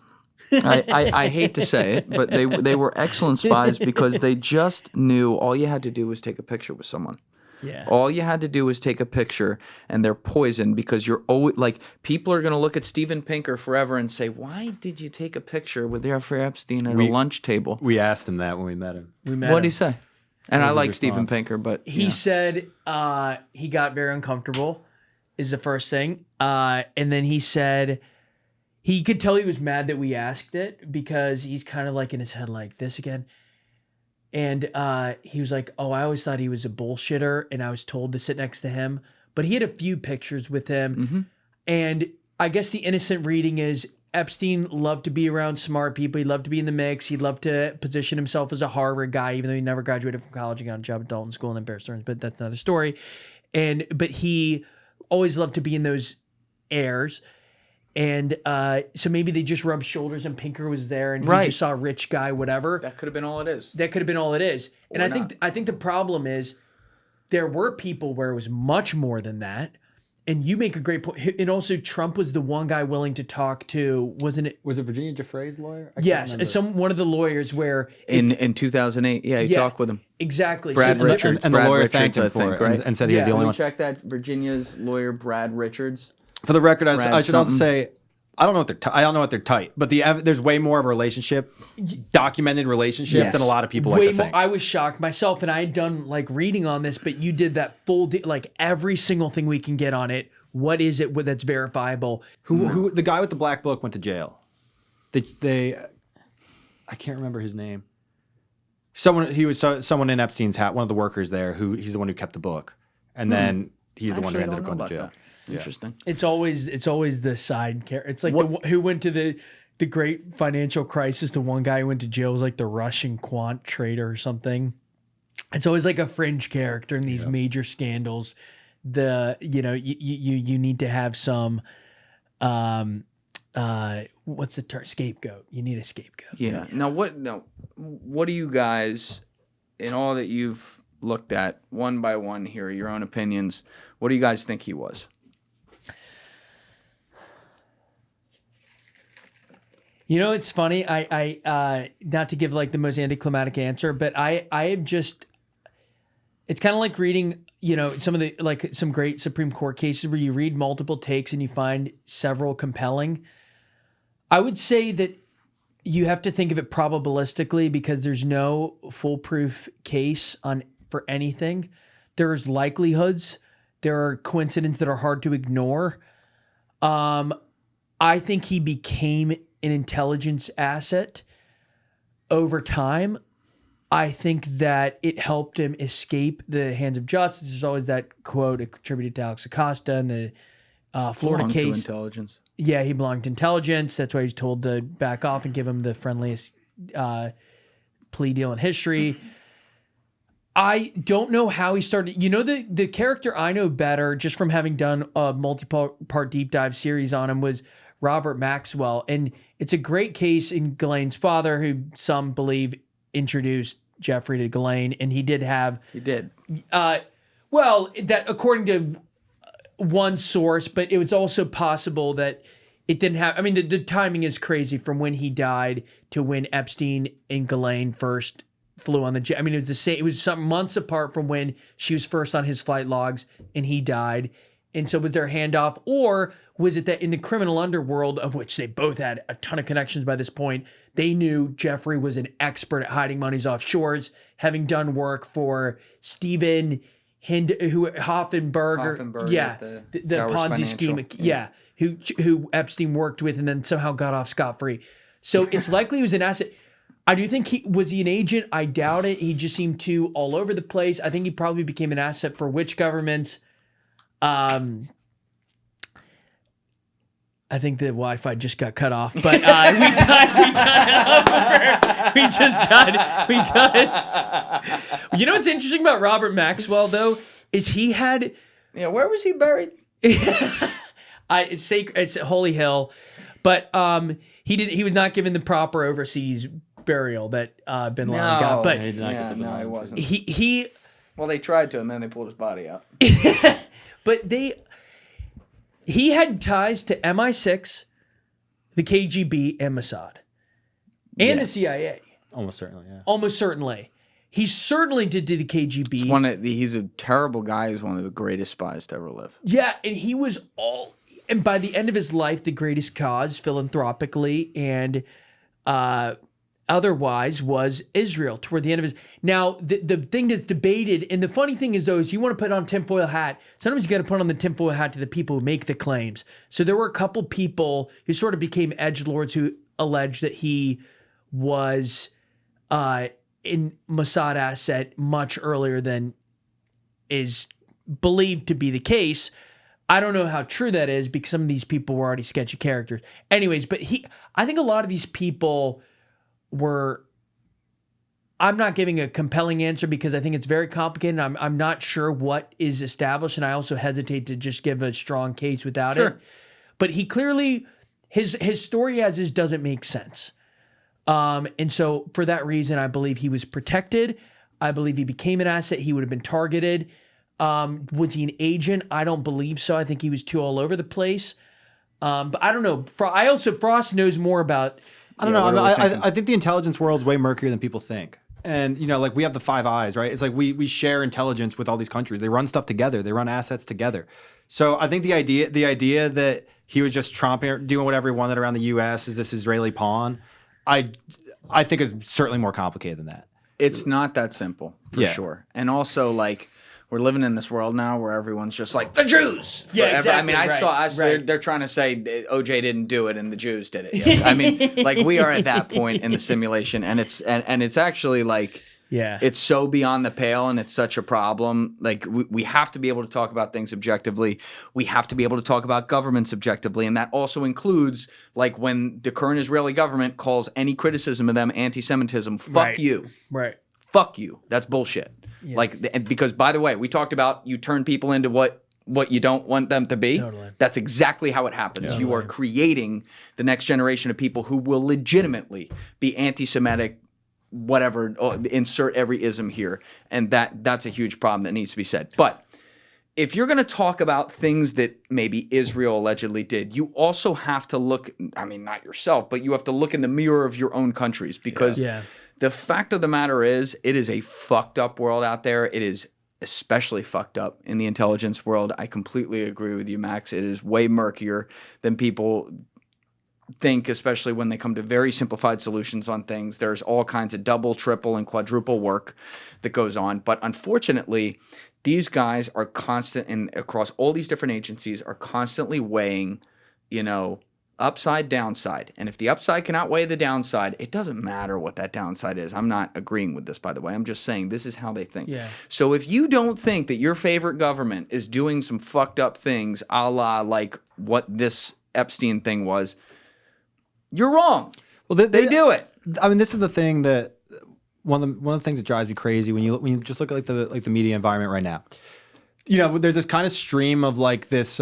I hate to say it, but they were excellent spies because they just knew all you had to do was take a picture with someone. Yeah. All you had to do was take a picture, and they're poisoned because you're always like, people are going to look at Steven Pinker forever and say, why did you take a picture with Jeffrey Epstein at a lunch table? We asked him that when we met him. What did he say? And I like Steven Pinker, but he said he got very uncomfortable is the first thing. And then he said he could tell he was mad that we asked it, because he's kind of like in his head like this again. And he was like, oh, I always thought he was a bullshitter, and I was told to sit next to him. But he had a few pictures with him. Mm-hmm. And I guess the innocent reading is Epstein loved to be around smart people. He loved to be in the mix. He loved to position himself as a Harvard guy, even though he never graduated from college and got a job at Dalton School and then Bear Stearns, but that's another story. But he always loved to be in those airs. And so maybe they just rubbed shoulders and Pinker was there and he just saw a rich guy, whatever. That could have been all it is. And I think the problem is there were people where it was much more than that. And you make a great point. And also Trump was the one guy willing to talk to, wasn't it? Was it Virginia Giuffre's lawyer? Yes, one of the lawyers where in 2008, you talked with him. Exactly. Brad Richards. And the lawyer thanked him for it and said he was the only one. Check that, Virginia's lawyer, Brad Richards. For the record, I should also say, I don't know what they're tight, but there's way more of a relationship, documented relationship than a lot of people like to think. I was shocked myself, and I had done like reading on this, but you did that full, like every single thing we can get on it. What is it that's verifiable? Who the guy with the black book went to jail? I can't remember his name. He was someone in Epstein's hat, one of the workers there. He's the one who kept the book, and then he's the one who ended up going to jail. Interesting. It's always the side character. It's like who went to the great financial crisis. The one guy who went to jail was like the Russian quant trader or something. It's always like a fringe character in these major scandals. You need to have some what's the term? Scapegoat. You need a scapegoat. Yeah. Now what do you guys, in all that you've looked at one by one here, your own opinions, what do you guys think he was? You know, it's funny. I not to give like the most anticlimactic answer, but I have just. It's kind of like reading, some great Supreme Court cases where you read multiple takes and you find several compelling. I would say that you have to think of it probabilistically because there's no foolproof case for anything. There's likelihoods. There are coincidences that are hard to ignore. I think he became an intelligence asset over time. I think that it helped him escape the hands of justice. There's always that quote attributed to Alex Acosta in the Florida case. To intelligence. Yeah, he belonged to intelligence. That's why he's told to back off and give him the friendliest plea deal in history. I don't know how he started. The character I know better just from having done a multi-part deep dive series on him was Robert Maxwell. And it's a great case in Ghislaine's father, who some believe introduced Jeffrey to Ghislaine. And he did. That according to one source, but it was also possible that it didn't have. I mean, the timing is crazy from when he died to when Epstein and Ghislaine first flew on the jet. I mean, it was the same. It was some months apart from when she was first on his flight logs and he died. And so was there a handoff, or was it that in the criminal underworld, of which they both had a ton of connections by this point, they knew Jeffrey was an expert at hiding monies offshores, having done work for Stephen Hoffenberger, yeah, the Ponzi scheme, yeah, who Epstein worked with and then somehow got off scot-free. So it's likely he was an asset. I do think he an agent. I doubt it. He just seemed too all over the place. I think he probably became an asset for which governments? I think the Wi-Fi just got cut off, but we got You know what's interesting about Robert Maxwell though is he had where was he buried? It's Holy Hill, but he was not given the proper overseas burial that Bin Laden got. But he wasn't. He well, they tried to, and then they pulled his body out. But he had ties to MI6, the KGB, and Mossad, and the CIA. Almost certainly, yeah. Almost certainly. He certainly did to the KGB. He's a terrible guy. He's one of the greatest spies to ever live. Yeah, and he was and by the end of his life, the greatest cause, philanthropically and otherwise, was Israel toward the end of his. Now, the thing that's debated, and the funny thing is, though, is you want to put on tinfoil hat. Sometimes you got to put on the tinfoil hat to the people who make the claims. So there were a couple people who sort of became edgelords who alleged that he was in Mossad asset much earlier than is believed to be the case. I don't know how true that is because some of these people were already sketchy characters. Anyways, but I think a lot of these people were, I'm not giving a compelling answer because I think it's very complicated. I'm not sure what is established, and I also hesitate to just give a strong case without it. But he clearly, his story as is doesn't make sense. And so for that reason, I believe he was protected. I believe he became an asset. He would have been targeted. Was he an agent? I don't believe so. I think he was too all over the place. But I don't know. Frost knows more about. I don't know. I think the intelligence world's way murkier than people think. And, like we have the Five Eyes, right? It's like we share intelligence with all these countries. They run stuff together. They run assets together. So I think the idea that he was just doing whatever he wanted around the U.S. is this Israeli pawn, I think is certainly more complicated than that. It's not that simple, for sure. And also, we're living in this world now where everyone's just like, the Jews! Forever. Yeah, exactly. I mean, they're trying to say OJ didn't do it and the Jews did it. Yes. I mean, we are at that point in the simulation, and it's actually it's so beyond the pale, and it's such a problem. We have to be able to talk about things objectively. We have to be able to talk about governments objectively, and that also includes when the current Israeli government calls any criticism of them anti-Semitism. Fuck you. Right. Fuck you. That's bullshit. Yeah. Because by the way, we talked about you turn people into what you don't want them to be. Totally. That's exactly how it happens. Totally. You are creating the next generation of people who will legitimately be anti-Semitic, whatever, insert every ism here. And that's a huge problem that needs to be said. But if you're going to talk about things that maybe Israel allegedly did, you also have to look, I mean, not yourself, but you have to look in the mirror of your own countries, because the fact of the matter is, it is a fucked up world out there. It is especially fucked up in the intelligence world. I completely agree with you, Max. It is way murkier than people think, especially when they come to very simplified solutions on things. There's all kinds of double, triple, and quadruple work that goes on. But unfortunately, these guys are constant, and across all these different agencies, are constantly weighing, upside, downside. And if the upside can outweigh the downside, it doesn't matter what that downside is. I'm not agreeing with this, by the way. I'm just saying this is how they think. Yeah. So if you don't think that your favorite government is doing some fucked up things, a la what this Epstein thing was, you're wrong. Well, they do it. I mean, this is the thing that one of the things that drives me crazy when you just look at the media environment right now. There's this kind of stream of this.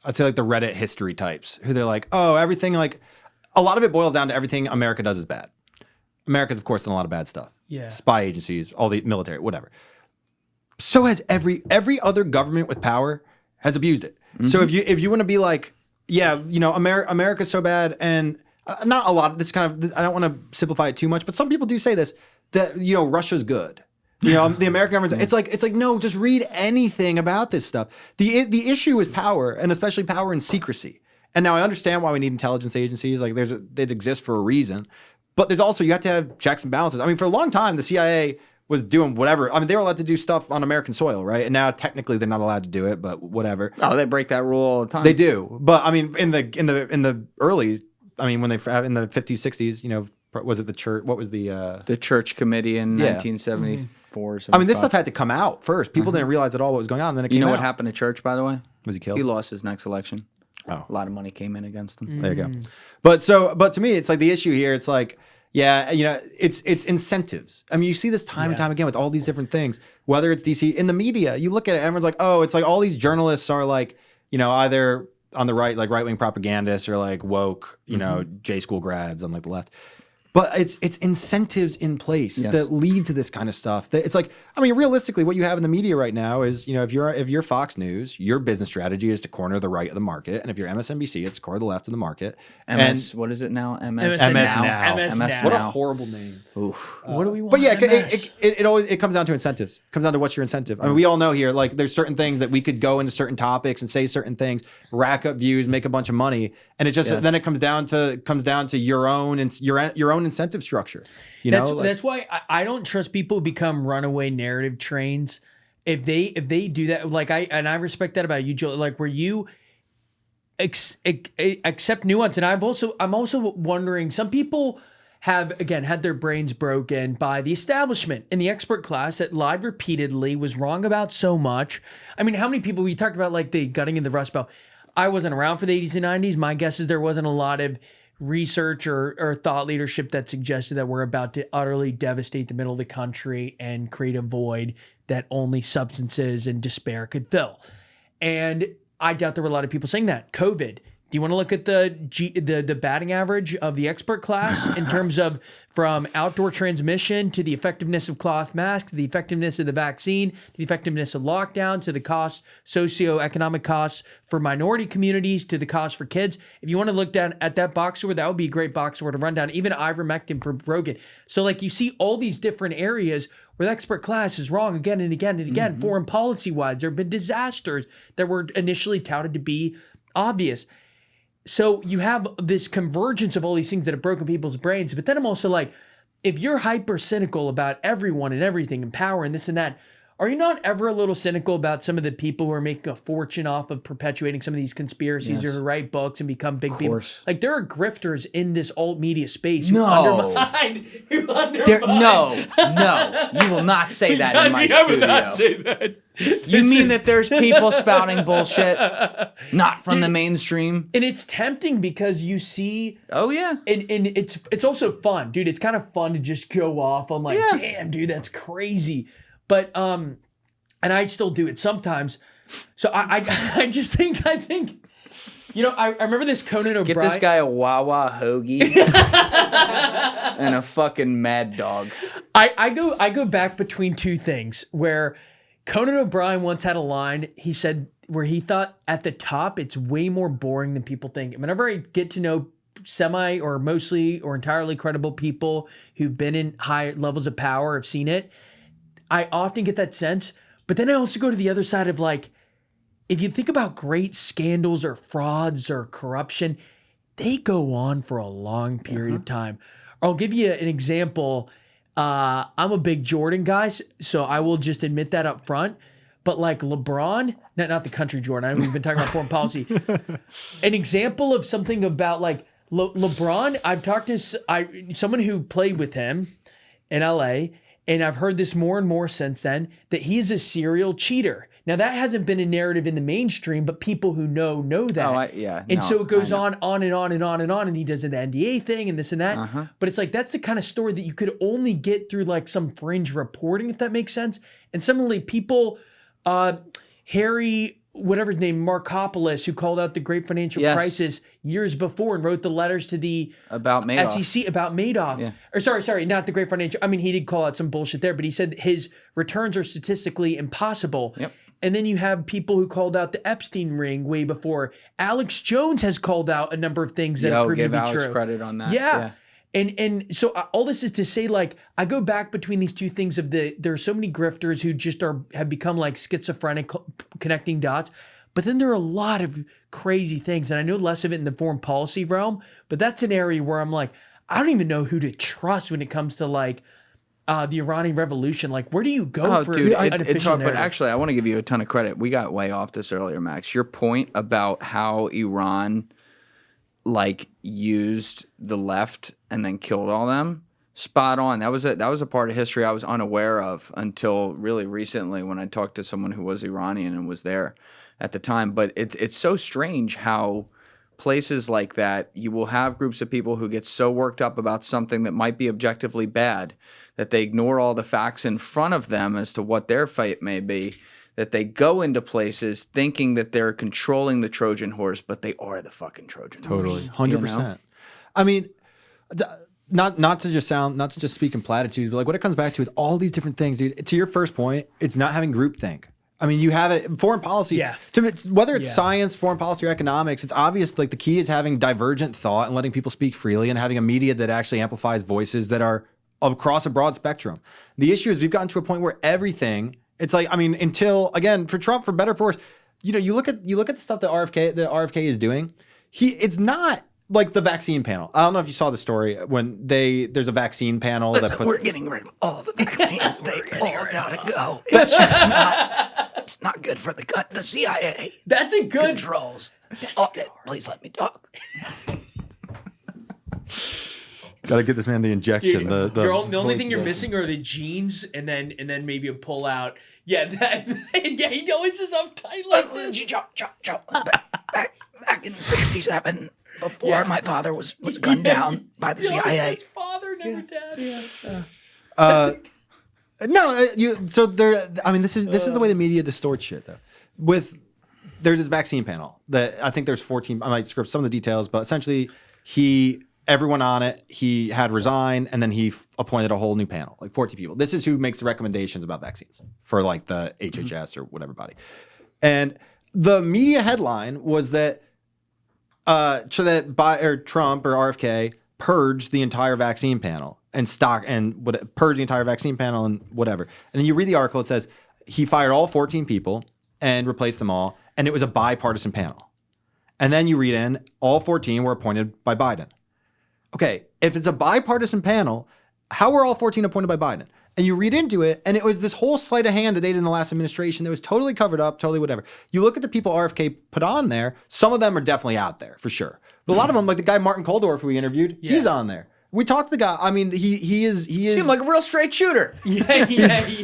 I'd say the Reddit history types who they're like, oh, everything a lot of it boils down to everything America does is bad. America's of course done a lot of bad stuff. Yeah. Spy agencies, all the military, whatever. So has every other government with power has abused it. Mm-hmm. So if you want to be America's so bad, and not a lot. This kind of, I don't want to simplify it too much, but some people do say this, that Russia's good. You know, the American government. It's like no, just read anything about this stuff. The issue is power, and especially power and secrecy. And now I understand why we need intelligence agencies. Like they exist for a reason, but there's also you have to have checks and balances. I mean, for a long time, the CIA was doing whatever. I mean, they were allowed to do stuff on American soil, right? And now technically they're not allowed to do it, but whatever. Oh, they break that rule all the time. They do, but I mean, in the early, I mean, when they in the 50s, 60s, you know, was it the church? What was the Church Committee in 1974? I mean, this stuff had to come out first. People didn't realize at all what was going on. And then it came You know out. what happened to Church, by the way? Was he killed? He lost his next election. Oh. A lot of money came in against him. There you go. But to me, it's like the issue here. It's like, yeah, you know, it's incentives. I mean, you see this time and time again with all these different things. Whether it's DC in the media, you look at it, everyone's like, oh, it's like all these journalists are like, you know, either on the right, like right-wing propagandists, or like woke, you know, J school grads on like the left. But it's incentives in place that lead to this kind of stuff. That it's like, I mean, realistically, what you have in the media right now is, you know, if you're Fox News, your business strategy is to corner the right of the market, and if you're MSNBC, it's to corner the left of the market. What is it now? MS Now. What a horrible name. Oof. What do we want? But yeah, it always comes down to incentives. It comes down to what's your incentive. I mean, we all know here, like there's certain things that we could go into certain topics and say certain things, rack up views, make a bunch of money, and it just then it comes down to your own incentive structure. That's why I don't trust people who become runaway narrative trains. If they do that, like I respect that about you, Joel. Like where you accept nuance, and I'm also wondering, some people have again had their brains broken by the establishment and the expert class that lied repeatedly, was wrong about so much. I mean, how many people we talked about, like the gutting in the Rust Belt? I wasn't around for the 80s and 90s. My guess is there wasn't a lot of research or thought leadership that suggested that we're about to utterly devastate the middle of the country and create a void that only substances and despair could fill. And I doubt there were a lot of people saying that. COVID. Do you want to look at the batting average of the expert class in terms of from outdoor transmission to the effectiveness of cloth masks, to the effectiveness of the vaccine, to the effectiveness of lockdown, to the cost, socioeconomic costs for minority communities, to the cost for kids? If you want to look down at that box score, that would be a great box score to run down. Even ivermectin for Rogan. So like you see all these different areas where the expert class is wrong again and again and again. Foreign policy wise, there have been disasters that were initially touted to be obvious. So you have this convergence of all these things that have broken people's brains. But then I'm also like, if you're hyper cynical about everyone and everything and power and this and that, are you not ever a little cynical about some of the people who are making a fortune off of perpetuating some of these conspiracies, or who write books and become big people? Like there are grifters in this alt media space who undermine. No, you will not say that in my studio. Not say that. You mean that there's people spouting bullshit, not from the mainstream? And it's tempting because you see. Oh yeah. And it's also fun, dude. It's kind of fun to just go off on like, damn, dude, that's crazy. But and I still do it sometimes. So I think, you know, I remember this Conan O'Brien. Get this guy a Wawa hoagie and a fucking Mad Dog. I go back between two things where Conan O'Brien once had a line, he said, where he thought at the top it's way more boring than people think. And whenever I get to know semi or mostly or entirely credible people who've been in high levels of power, have seen it, I often get that sense. But then I also go to the other side of like, if you think about great scandals or frauds or corruption, they go on for a long period of time. I'll give you an example. I'm a big Jordan guy, so I will just admit that up front. But like LeBron, not the country Jordan, I haven't even been talking about foreign policy. An example of something about like LeBron, I've talked to someone who played with him in LA, and I've heard this more and more since then, that he is a serial cheater. Now, that hasn't been a narrative in the mainstream, but people who know that. So it goes on and on and on and on, and he does an NDA thing and this and that. But it's like, that's the kind of story that you could only get through like some fringe reporting, if that makes sense. And similarly, people, Harry, whatever his name, Markopoulos, who called out the great financial crisis years before and wrote the letters to the about Madoff. SEC about Madoff. Yeah. Or sorry, not the great financial. I mean, he did call out some bullshit there, but he said his returns are statistically impossible. Yep. And then you have people who called out the Epstein ring way before. Alex Jones has called out a number of things that have proven to be true. Give Alex credit on that. Yeah. And so all this is to say, like, I go back between these two things of there are so many grifters who just have become like schizophrenic connecting dots. But then there are a lot of crazy things. And I know less of it in the foreign policy realm, but that's an area where I'm like, I don't even know who to trust when it comes to like the Iranian Revolution. Like, where do you go for dude, an it's official hard, but narrative? actually, I want to give you a ton of credit. We got way off this earlier, Max. Your point about how Iran like used the left and then killed all them, spot on. That was a part of history I was unaware of until really recently when I talked to someone who was Iranian and was there at the time. But it's so strange how places like that, you will have groups of people who get so worked up about something that might be objectively bad that they ignore all the facts in front of them as to what their fate may be, that they go into places thinking that they're controlling the Trojan horse, but they are the fucking Trojan horse. Totally, 100%. I mean, not to just speak in platitudes, but like what it comes back to is all these different things, dude. To your first point, it's not having groupthink. I mean, you have it foreign policy. Yeah. Whether it's science, foreign policy, or economics, it's obvious. Like the key is having divergent thought and letting people speak freely, and having a media that actually amplifies voices that are across a broad spectrum. The issue is we've gotten to a point where everything. It's like, I mean, until again for Trump, for better or for worse, you look at the stuff that RFK is doing. It's not like the vaccine panel. I don't know if you saw the story when there's a vaccine panel that puts. We're getting rid of all the vaccines. They all gotta go. It's just it's not good for the CIA. That's a good Controls. Oh, please let me talk. Got to get this man the injection. Dude, the only thing you're missing are the jeans, and then maybe a pull out. Yeah, yeah, he always just uptight like this. Back in '67, before my father was gunned down by the CIA. His father, never dad. So there. I mean, this is the way the media distorts shit though. There's this vaccine panel that I think there's 14. I might script some of the details, but essentially everyone on it, he had resigned, and then he appointed a whole new panel, like 14 people. This is who makes the recommendations about vaccines for like the HHS or whatever body. And the media headline was that Trump or RFK purged the entire vaccine panel and purge the entire vaccine panel and whatever. And then you read the article, it says he fired all 14 people and replaced them all, and it was a bipartisan panel. And then you read in, all 14 were appointed by Biden. Okay, if it's a bipartisan panel, how were all 14 appointed by Biden? And you read into it, and it was this whole sleight of hand that they did in the last administration that was totally covered up, totally whatever. You look at the people RFK put on there, some of them are definitely out there, for sure. But a lot of them, like the guy Martin Koldorf who we interviewed, he's on there. We talked to the guy. I mean, he is. Seemed like a real straight shooter. Yeah.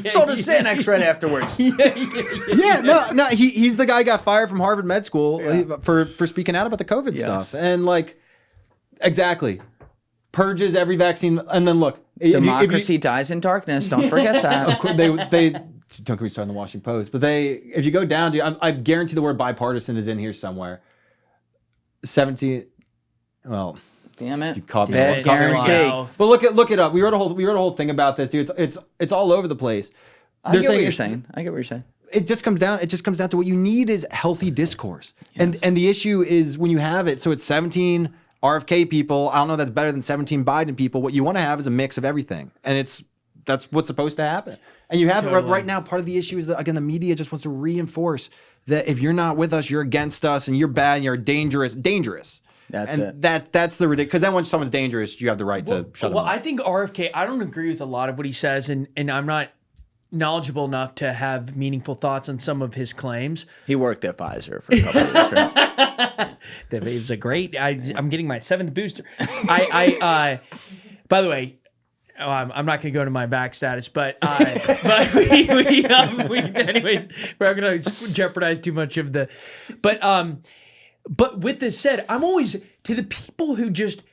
Sold a Xanax right afterwards. No. He's the guy who got fired from Harvard Med School for speaking out about the COVID stuff. And like, exactly, purges every vaccine. And then look, Democracy dies in darkness. Don't forget that. Of course, they don't get me started on the Washington Post, but if you go down, dude, I guarantee the word bipartisan is in here somewhere. 17. Well. Damn it! You caught me. Bad guarantee. But look it up. We wrote a whole thing about this, dude. It's all over the place. I get what you're saying. It just comes down to what you need is healthy discourse. Yes. And the issue is when you have it, so it's 17 RFK people. I don't know if that's better than 17 Biden people. What you want to have is a mix of everything. And that's what's supposed to happen. And you have it right now. Part of the issue is that, again, the media just wants to reinforce that if you're not with us, you're against us, and you're bad, and you're dangerous. That's the ridiculous. Because then when someone's dangerous, you have the right to shut them up. I think RFK, I don't agree with a lot of what he says, and I'm not knowledgeable enough to have meaningful thoughts on some of his claims. He worked at Pfizer for a couple of years, right? That was a great. I'm getting my 7th booster. By the way, I'm not going to go into my back status, but anyways, we're not going to jeopardize too much of the. But with this said, I'm always, to the people who just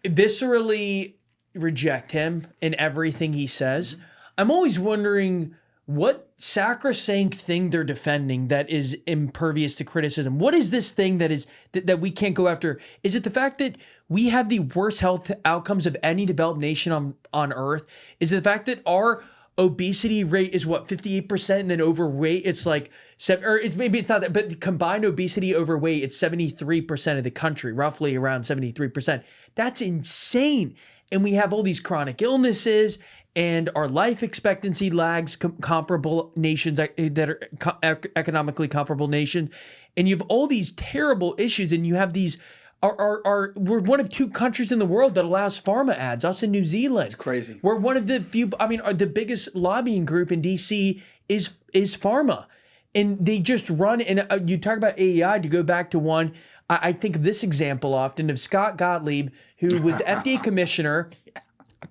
viscerally reject him and everything he says, I'm always wondering what sacrosanct thing they're defending that is impervious to criticism. What is this thing that we can't go after? Is it the fact that we have the worst health outcomes of any developed nation on earth? Is it the fact that our obesity rate is what, 58%, and then overweight it's like maybe it's not that, but combined obesity overweight, it's 73% of the country, roughly around 73%. That's insane. And we have all these chronic illnesses, and our life expectancy lags comparable nations that are economically comparable nations. And you have all these terrible issues, and you have these. We're one of 2 countries in the world that allows pharma ads, us in New Zealand. It's crazy. We're one of the few, the biggest lobbying group in DC is pharma. And they just run, and you talk about AEI, to go back to one, I think of this example often of Scott Gottlieb, who was FDA commissioner,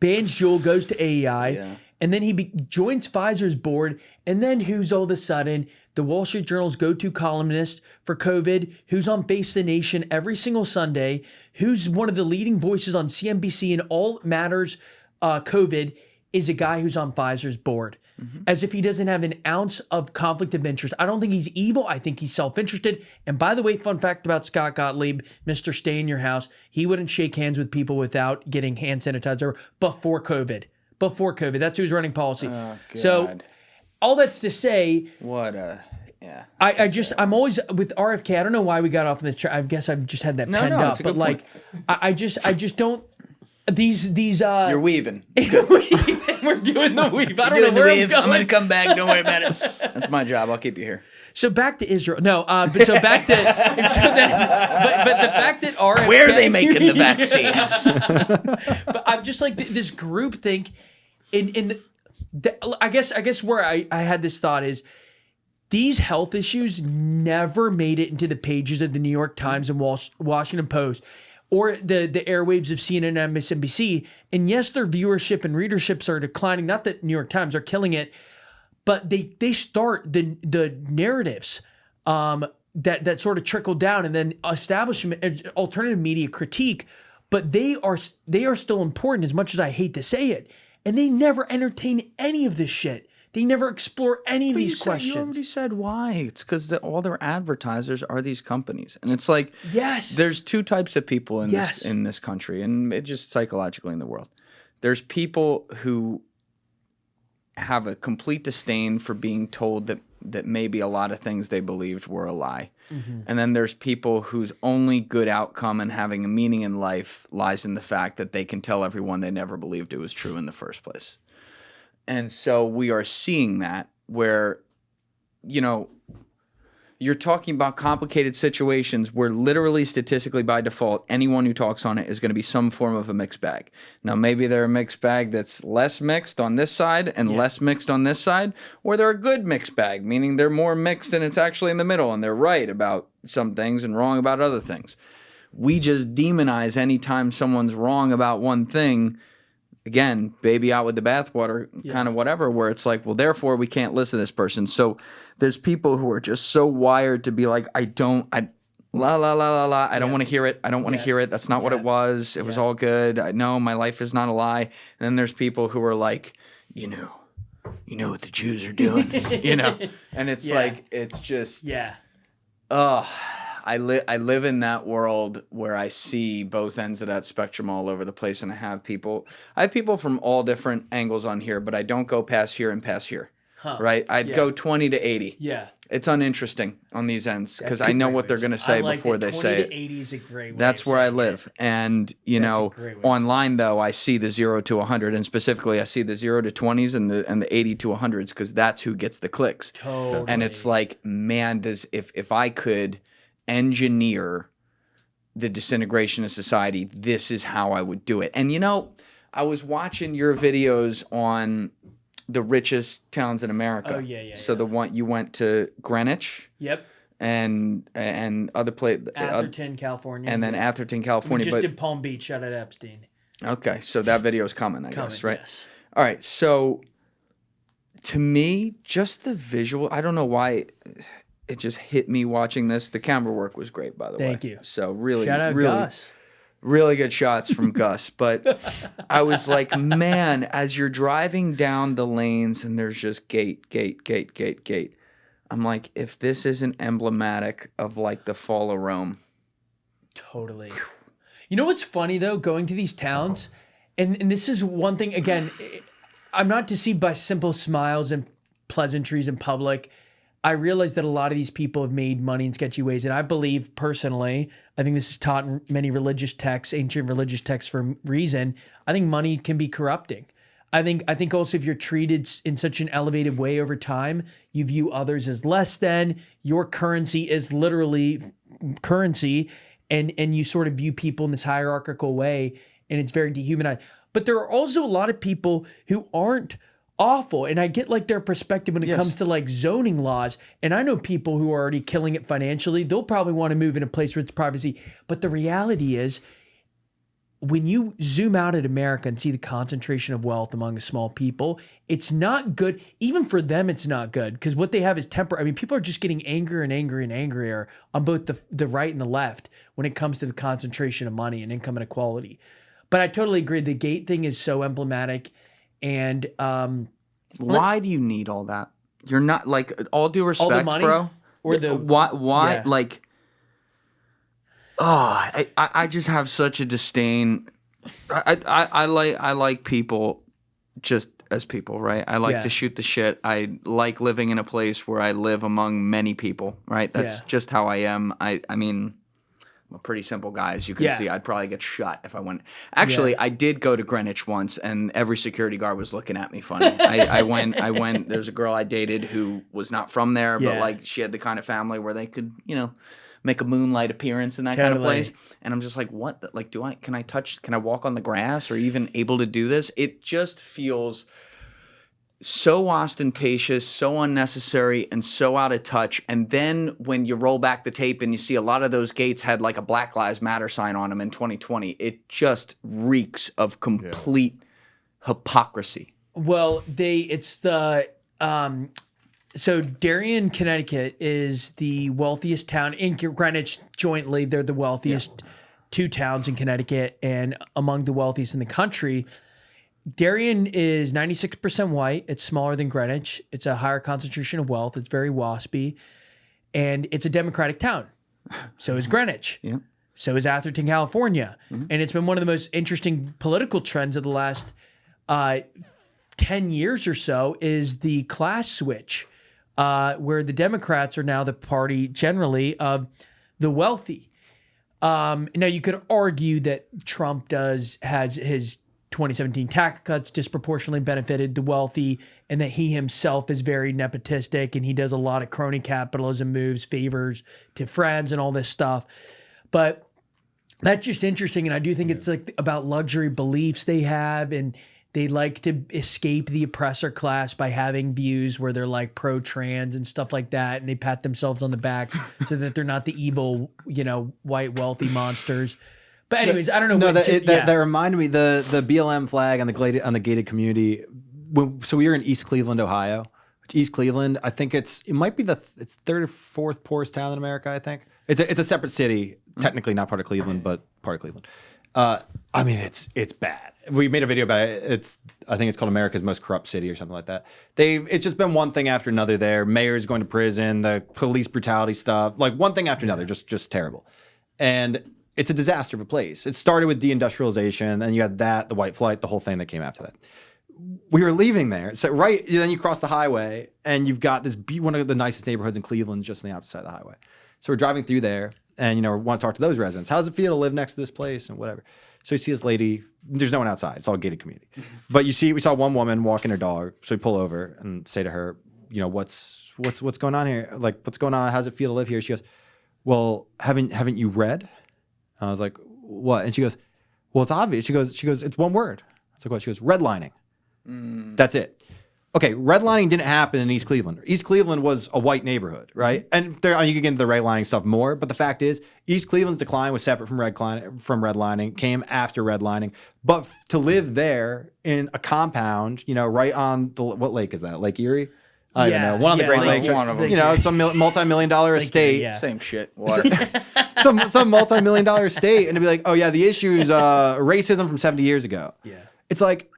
bans Juul, goes to AEI, and then he joins Pfizer's board, and then who's all of a sudden the Wall Street Journal's go-to columnist for COVID, who's on Face the Nation every single Sunday, who's one of the leading voices on CNBC in all matters COVID, is a guy who's on Pfizer's board. As if he doesn't have an ounce of conflict of interest. I don't think he's evil. I think he's self-interested. And by the way, fun fact about Scott Gottlieb, Mr. Stay in Your House, he wouldn't shake hands with people without getting hand sanitizer before COVID. Before COVID. That's who's running policy. Oh, so all that's to say, yeah. I'm always with RFK. I don't know why we got off this track. I guess I've just had that penned up. But like, I just don't. These You're weaving. We're doing the weave. I don't know where I'm going. I'm gonna come back. Don't worry about it. That's my job. I'll keep you here. So back to Israel. No, but so back to but the fact that RFK, where are they making the vaccines? But I'm just like this groupthink. I guess where I had this thought is these health issues never made it into the pages of the New York Times and Washington Post, or the airwaves of CNN and MSNBC. And yes, their viewership and readerships are declining. Not that New York Times are killing it, but they start the narratives that sort of trickle down, and then establishment, alternative media critique. But they are still important, as much as I hate to say it. And they never entertain any of this shit. They never explore any of these questions. You already said why. It's because all their advertisers are these companies. And it's like, yes, there's 2 types of people in this country, and it just psychologically in the world. There's people who have a complete disdain for being told that maybe a lot of things they believed were a lie. And then there's people whose only good outcome and having a meaning in life lies in the fact that they can tell everyone they never believed it was true in the first place. And so we are seeing that where, you're talking about complicated situations where literally statistically by default, anyone who talks on it is going to be some form of a mixed bag. Now, maybe they're a mixed bag that's less mixed on this side and less mixed on this side, or they're a good mixed bag, meaning they're more mixed and it's actually in the middle and they're right about some things and wrong about other things. We just demonize anytime someone's wrong about one thing. Again, baby out with the bathwater, kind of whatever, where it's like, well, therefore we can't listen to this person. So there's people who are just so wired to be like, I don't want to hear it. I don't want to hear it. That's not what it was. It was all good. I know my life is not a lie. And then there's people who are like, you know what the Jews are doing, and it's like, it's just, I live in that world where I see both ends of that spectrum all over the place, and I have people from all different angles on here, but I don't go past here and past here, right? I'd go 20 to 80. Yeah. It's uninteresting on these ends because I know what they're going to say before they say it. 20 to 80 is a great way. That's where I live. And, online, though, I see the 0 to 100, and specifically I see the 0 to 20s and the 80 to 100s because that's who gets the clicks. Totally. And it's like, man, if I could engineer the disintegration of society, this is how I would do it. And I was watching your videos on the richest towns in America. Oh yeah. So the one you went to Greenwich. Yep. And other place Atherton, California. And then Atherton, California. We just did Palm Beach. Shout out Epstein. Okay, so that video is coming, I guess, right? Yes. All right. So to me, just the visual. I don't know why. It just hit me watching this. The camera work was great, by the way. Thank you. So really, shout out really, Gus. Really good shots from Gus. But I was like, man, as you're driving down the lanes and there's just gate. I'm like, if this isn't emblematic of like the fall of Rome. Totally. You know what's funny though? Going to these towns, and this is one thing again. I'm not deceived by simple smiles and pleasantries in public. I realize that a lot of these people have made money in sketchy ways. And I believe personally, I think this is taught in many religious texts, ancient religious texts for a reason. I think money can be corrupting. I think also if you're treated in such an elevated way over time, you view others as less than. Your currency is literally currency, and you sort of view people in this hierarchical way, and it's very dehumanized. But there are also a lot of people who aren't awful, and I get like their perspective when it comes to like zoning laws. And I know people who are already killing it financially. They'll probably want to move in a place where it's privacy. But the reality is, when you zoom out at America and see the concentration of wealth among a small people, it's not good. Even for them, it's not good, because what they have is temper. I mean, people are just getting angrier and angrier and angrier on both the right and the left when it comes to the concentration of money and income inequality. But I totally agree. The gate thing is so emblematic. And why do you need all that? You're not, like, all due respect, all the money, bro. Or the why yeah. like? Oh, I just have such a disdain. I like people just as people, right? I like to shoot the shit. I like living in a place where I live among many people, right? That's just how I am. I mean, I'm a pretty simple guy, as you can see. I'd probably get shot if I went. Actually, I did go to Greenwich once, and every security guard was looking at me funny. I went. There's a girl I dated who was not from there, but like she had the kind of family where they could, make a moonlight appearance in that kind of place. And I'm just like, what? Like, can I walk on the grass or even able to do this? It just feels so ostentatious, so unnecessary, and so out of touch. And then when you roll back the tape and you see a lot of those gates had like a Black Lives Matter sign on them in 2020, it just reeks of complete hypocrisy. Well, so Darien, Connecticut is the wealthiest town in Greenwich jointly. They're the wealthiest two towns in Connecticut and among the wealthiest in the country. Darien is 96% white. It's smaller than Greenwich. It's a higher concentration of wealth. It's very waspy. And it's a Democratic town. So is Greenwich. Yeah. So is Atherton, California. Mm-hmm. And it's been one of the most interesting political trends of the last 10 years or so is the class switch. Where the Democrats are now the party generally of the wealthy. Now you could argue that Trump has his 2017 tax cuts disproportionately benefited the wealthy, and that he himself is very nepotistic and he does a lot of crony capitalism moves, favors to friends and all this stuff. But that's just interesting, and I do think it's like about luxury beliefs they have, and they like to escape the oppressor class by having views where they're like pro-trans and stuff like that. And they pat themselves on the back so that they're not the evil, white wealthy monsters. But anyways, I don't know. No, that reminded me, the BLM flag on the gated community. So we were in East Cleveland, Ohio. East Cleveland, I think it might be it's third or fourth poorest town in America, I think. It's a separate city, technically not part of Cleveland, but part of Cleveland. I mean, it's bad. We made a video about it. I think it's called America's Most Corrupt City or something like that. It's just been one thing after another there. Mayors going to prison, the police brutality stuff, like one thing after another, just terrible. And it's a disaster of a place. It started with deindustrialization, then you had the white flight, the whole thing that came after that. We were leaving there. So then you cross the highway and you've got one of the nicest neighborhoods in Cleveland just on the opposite side of the highway. So we're driving through there and, we want to talk to those residents. How does it feel to live next to this place and whatever? So you see this lady, there's no one outside. It's all gated community. But we saw one woman walking her dog. So we pull over and say to her, what's going on here? Like, what's going on? How's it feel to live here? She goes, well, haven't you read? I was like, what? And she goes, well, it's obvious. She goes, it's one word. I was like, what? She goes, redlining. That's it. Okay, redlining didn't happen in East Cleveland. East Cleveland was a white neighborhood, right? And you can get into the redlining stuff more, but the fact is, East Cleveland's decline was separate from redlining, came after redlining. But to live there in a compound, right on what lake is that? Lake Erie? I don't know. One of the Great Lakes. One of them. Some multi-million-dollar estate. Yeah. Same shit. Some multi-million-dollar estate, and to be like, oh yeah, the issue is racism from 70 years ago. Yeah. It's like,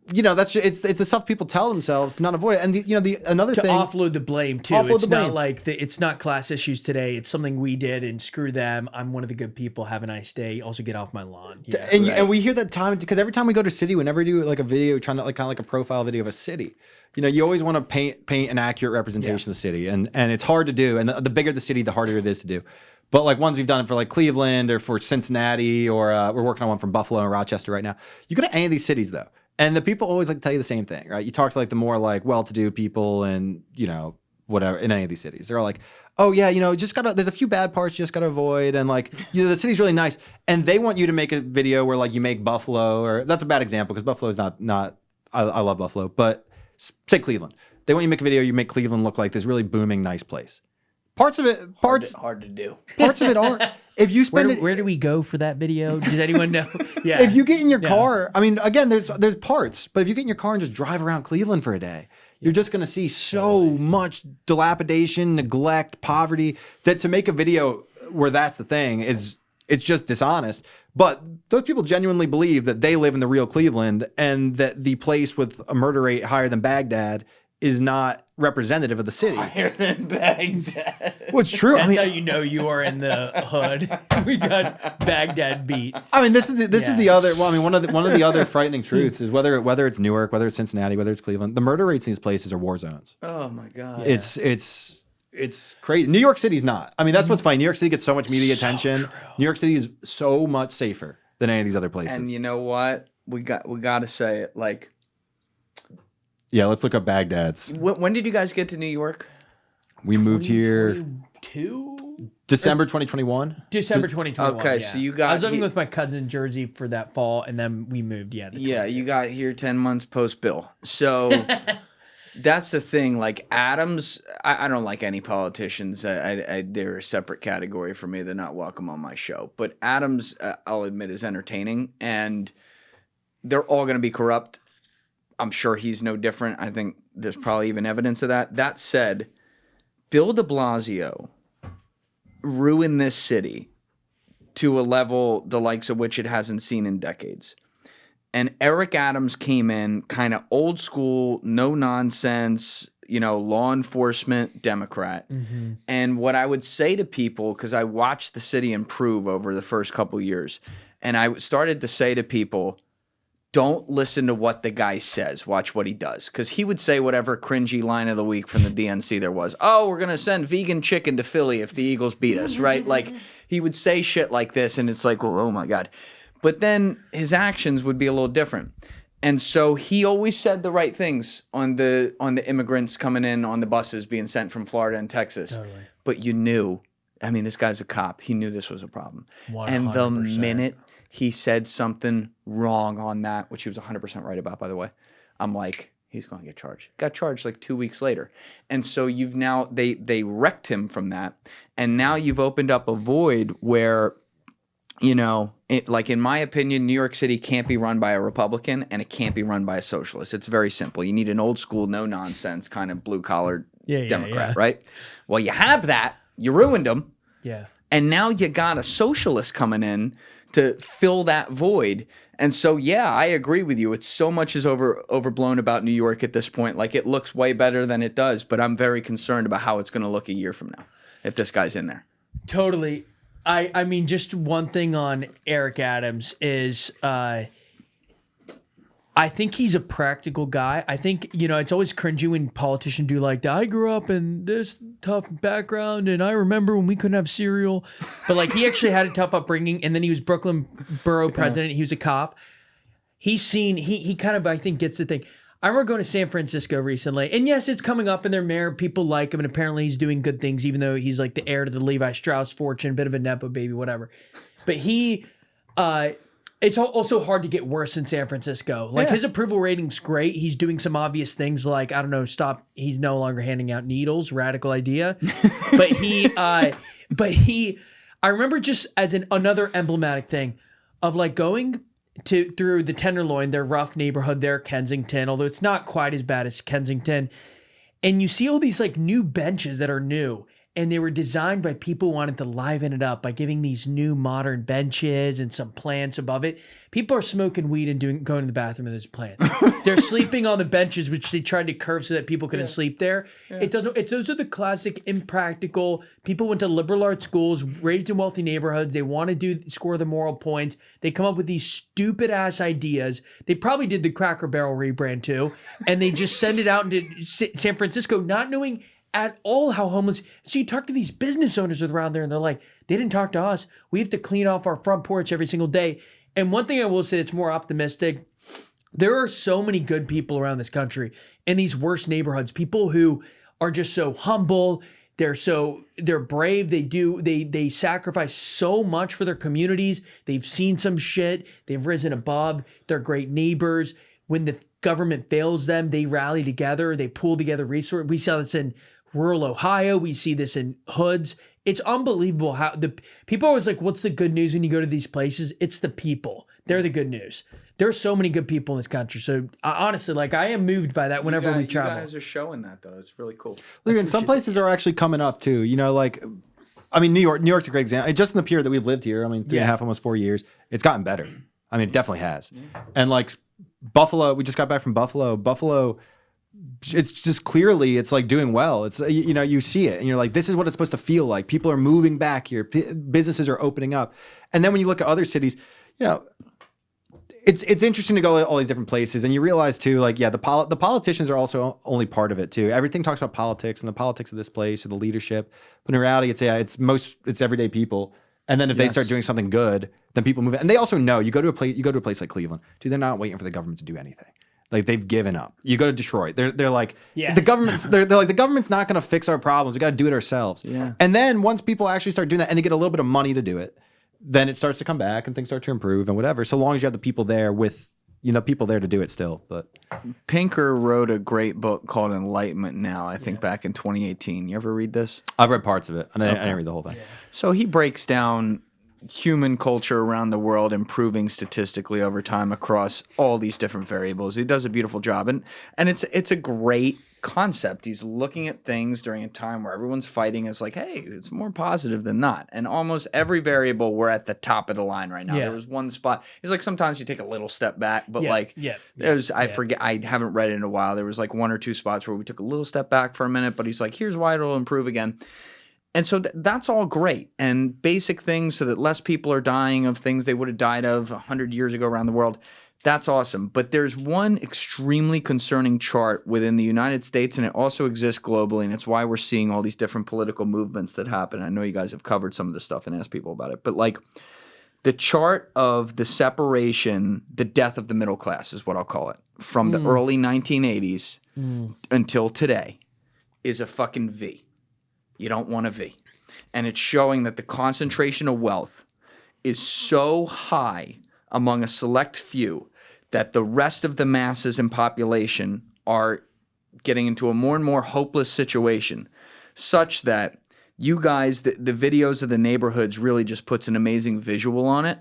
it's the stuff people tell themselves to not avoid it. And another to thing, offload the blame too. Offload It's the blame. not like it's not class issues today. It's something we did, and screw them. I'm one of the good people. Have a nice day. Also, get off my lawn. Yeah. and we hear that time because every time we go to a city, whenever we do like a video, trying to like kind of like a profile video of a city, you always want to paint an accurate representation of the city, and it's hard to do. And the bigger the city, the harder it is to do. But like ones we've done it for like Cleveland or for Cincinnati, or we're working on one from Buffalo and Rochester right now. You go to any of these cities though, and the people always like to tell you the same thing, right? You talk to like the more like well-to-do people and whatever in any of these cities. They're all like, oh yeah, there's a few bad parts you just gotta avoid, and like the city's really nice, and they want you to make a video where like you make Buffalo, or that's a bad example because Buffalo is not. I love Buffalo, but say Cleveland. They want you to make a video, you make Cleveland look like this really booming, nice place. Parts of it, hard to do. Parts of it aren't. If you spend Where do we go for that video? Does anyone know? Yeah. If you get in your car, I mean, again, there's parts, but if you get in your car and just drive around Cleveland for a day, you're just going to see so much dilapidation, neglect, poverty, that to make a video where that's the thing it's just dishonest. But those people genuinely believe that they live in the real Cleveland, and that the place with a murder rate higher than Baghdad is not representative of the city. Higher than Baghdad. Well, it's true. That's how you know you are in the hood. We got Baghdad beat. I mean, this is the other. Well, I mean, one of the other frightening truths is whether it's Newark, whether it's Cincinnati, whether it's Cleveland, the murder rates in these places are war zones. Oh my God. It's crazy. New York City's not. I mean, that's what's funny. New York City gets so much media attention. True. New York City is so much safer than any of these other places. And you know what? We got to say it. Like, yeah, let's look up Baghdad's. When did you guys get to New York? We moved here December 2021. December 2021. Okay, yeah. so you got. I was living with my cousin in Jersey for that fall, and then we moved. Yeah. You got here 10 months post Bill. So that's the thing. Like Adams, I don't like any politicians. They're a separate category for me. They're not welcome on my show. But Adams, I'll admit, is entertaining, and they're all going to be corrupt. I'm sure he's no different. I think there's probably even evidence of that. That said, Bill de Blasio ruined this city to a level the likes of which it hasn't seen in decades. And Eric Adams came in kind of old school, no nonsense, law enforcement Democrat. Mm-hmm. And what I would say to people, because I watched the city improve over the first couple years, and I started to say to people, don't listen to what the guy says. Watch what he does. Because he would say whatever cringy line of the week from the DNC there was. Oh, we're going to send vegan chicken to Philly if the Eagles beat us, right? Like, he would say shit like this, and it's like, well, oh, my God. But then his actions would be a little different. And so he always said the right things on the immigrants coming in on the buses being sent from Florida and Texas. Totally. But you knew, I mean, this guy's a cop. He knew this was a problem. 100%. And the minute he said something wrong on that, which he was 100% right about, by the way, I'm like, he's going to get charged. Got charged like 2 weeks later. And so you've now, they wrecked him from that. And now you've opened up a void where, like in my opinion, New York City can't be run by a Republican and it can't be run by a socialist. It's very simple. You need an old school, no nonsense kind of blue collar Democrat, right? Well, you have that. You ruined them. Yeah. And now you got a socialist coming in to fill that void. And so, yeah, I agree with you. It's so much is overblown about New York at this point. Like, it looks way better than it does, but I'm very concerned about how it's going to look a year from now if this guy's in there. Totally. I mean, just one thing on Eric Adams is I think he's a practical guy. I think, it's always cringy when politicians do like, I grew up in this tough background and I remember when we couldn't have cereal. But like, he actually had a tough upbringing, and then he was Brooklyn borough president. He was a cop. He kind of, I think, gets the thing. I remember going to San Francisco recently, and yes, it's coming up in their mayor. People like him, and apparently he's doing good things, even though he's like the heir to the Levi Strauss fortune, bit of a Nepo baby, whatever. But it's also hard to get worse in San Francisco. Like, his approval rating's great. He's doing some obvious things like, I don't know, he's no longer handing out needles, radical idea. I remember just as another emblematic thing of like going through the Tenderloin, their rough neighborhood there, Kensington, although it's not quite as bad as Kensington. And you see all these like new benches that are new. and they were designed by people who wanted to liven it up by giving these new modern benches and some plants above it. People are smoking weed and going to the bathroom in those plants. They're sleeping on the benches, which they tried to curve so that people couldn't sleep there. It doesn't. Those are the classic impractical. People went to liberal arts schools, raised in wealthy neighborhoods. They want to score the moral points. They come up with these stupid ass ideas. They probably did the Cracker Barrel rebrand too, and they just send it out into San Francisco, not knowing at all how homeless. So you talk to these business owners around there and they're like, they didn't talk to us. We have to clean off our front porch every single day. And one thing I will say that's more optimistic, there are so many good people around this country in these worst neighborhoods, people who are just so humble. They're brave. They sacrifice so much for their communities. They've seen some shit. They've risen above. They're great neighbors. When the government fails them, they rally together. They pull together resources. We saw this in rural Ohio. We see this in hoods. It's unbelievable how the people are always like, what's the good news when you go to these places? It's the people. They're the good news. There's so many good people in this country. So honestly, like I am moved by that whenever we travel. You guys are showing that though. It's really cool. Look, and some places are actually coming up too. You know, like, I mean, New York's a great example. Just in the period that we've lived here, I mean, 3.5, almost 4 years, it's gotten better. I mean, it definitely has. And like Buffalo, we just got back from Buffalo. Buffalo, it's just clearly it's like doing well. It's, you know, you see it and you're like, this is what it's supposed to feel like. People are moving back here. Businesses are opening up. And then when you look at other cities, you know, it's interesting to go to all these different places and you realize too, like, yeah, the politicians are also only part of it too. Everything talks about politics and the politics of this place or the leadership. But in reality, it's everyday people. And then if they start doing something good, then people move in. And they also know you go to a place like Cleveland, dude, they're not waiting for the government to do anything. Like they've given up. You go to Detroit, they're like, the government's they're like, the government's not going to fix our problems. We got to do it ourselves. Yeah. And then once people actually start doing that and they get a little bit of money to do it, then it starts to come back and things start to improve and whatever. So long as you have the people there with, you know, people there to do it still. But Pinker wrote a great book called Enlightenment Now, I think back in 2018. You ever read this? I've read parts of it. I didn't read the whole thing. So he breaks down human culture around the world improving statistically over time across all these different variables. He does a beautiful job. And it's a great concept. He's looking at things during a time where everyone's fighting. It's like, hey, it's more positive than not. And almost every variable, we're at the top of the line right now. There was one spot. It's like sometimes you take a little step back, but I forget, I haven't read it in a while. There was like 1 or 2 spots where we took a little step back for a minute, but he's like, here's why it'll improve again. And so that's all great. And basic things so that less people are dying of things they would have died of 100 years ago around the world. That's awesome. But there's one extremely concerning chart within the United States, and it also exists globally, and it's why we're seeing all these different political movements that happen. I know you guys have covered some of this stuff and asked people about it. But like the chart of the separation, the death of the middle class is what I'll call it, from the early 1980s until today is a fucking V. You don't want a V. And it's showing that the concentration of wealth is so high among a select few that the rest of the masses and population are getting into a more and more hopeless situation, such that you guys, the videos of the neighborhoods really just puts an amazing visual on it.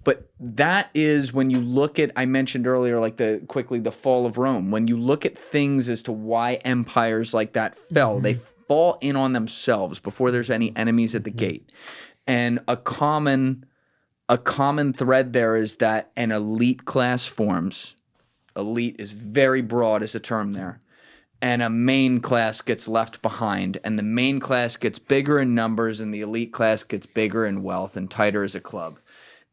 But that is when you look at, I mentioned earlier, like the fall of Rome. When you look at things as to why empires like that fell, they fall in on themselves before there's any enemies at the gate. And a common thread there is that an elite class forms. Elite is very broad as a term there. And a main class gets left behind. And the main class gets bigger in numbers and the elite class gets bigger in wealth and tighter as a club.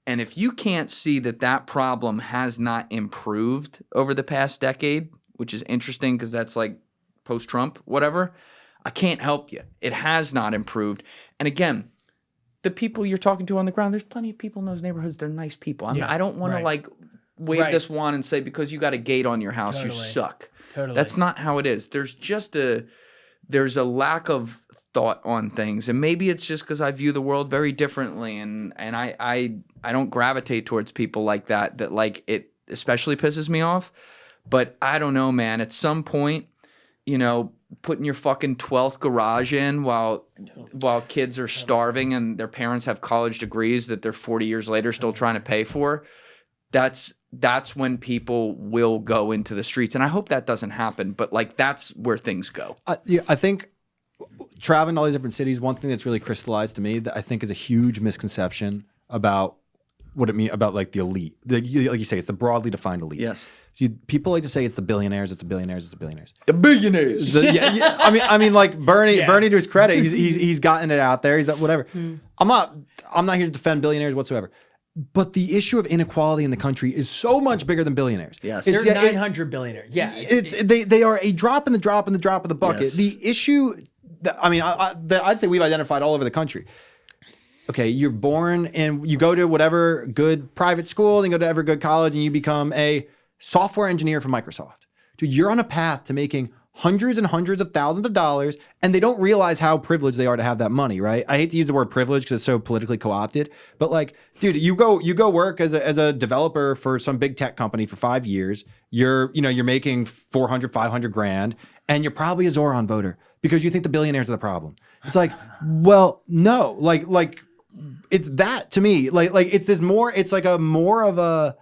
And if you can't see that problem has not improved over the past decade, which is interesting because that's like post-Trump, whatever, I can't help you. It has not improved. And again, the people you're talking to on the ground, there's plenty of people in those neighborhoods. They're nice people. I don't want to like wave this wand and say because you got a gate on your house, you suck. Totally. That's not how it is. There's just there's a lack of thought on things. And maybe it's just because I view the world very differently. And I don't gravitate towards people like that like it especially pisses me off. But I don't know, man. At some point, you know, putting your fucking 12th garage in while kids are starving and their parents have college degrees that they're 40 years later still trying to pay for, that's when people will go into the streets. And I hope that doesn't happen, but like that's where things go. I think traveling to all these different cities, one thing that's really crystallized to me that I think is a huge misconception about what it means about like the elite. Like you say, it's the broadly defined elite. Yes. People like to say it's the billionaires, it's the billionaires, it's the billionaires. The billionaires. I mean, like Bernie to his credit, he's gotten it out there. He's whatever. I'm not here to defend billionaires whatsoever. But the issue of inequality in the country is so much bigger than billionaires. Yes. They're 900 billionaires. Yeah. They are a drop in the drop of the bucket. Yes. The issue, I'd say we've identified all over the country. Okay, you're born and you go to whatever good private school, then go to every good college, and you become a software engineer for Microsoft. Dude, you're on a path to making hundreds and hundreds of thousands of dollars, and they don't realize how privileged they are to have that money, right? I hate to use the word privilege because it's so politically co-opted, but like, dude, you go work as a developer for some big tech company for 5 years. You're making 400, 500 grand, and you're probably a Zoran voter because you think the billionaires are the problem. It's like, well, no, like it's that to me, like it's this more, it's like a more of a,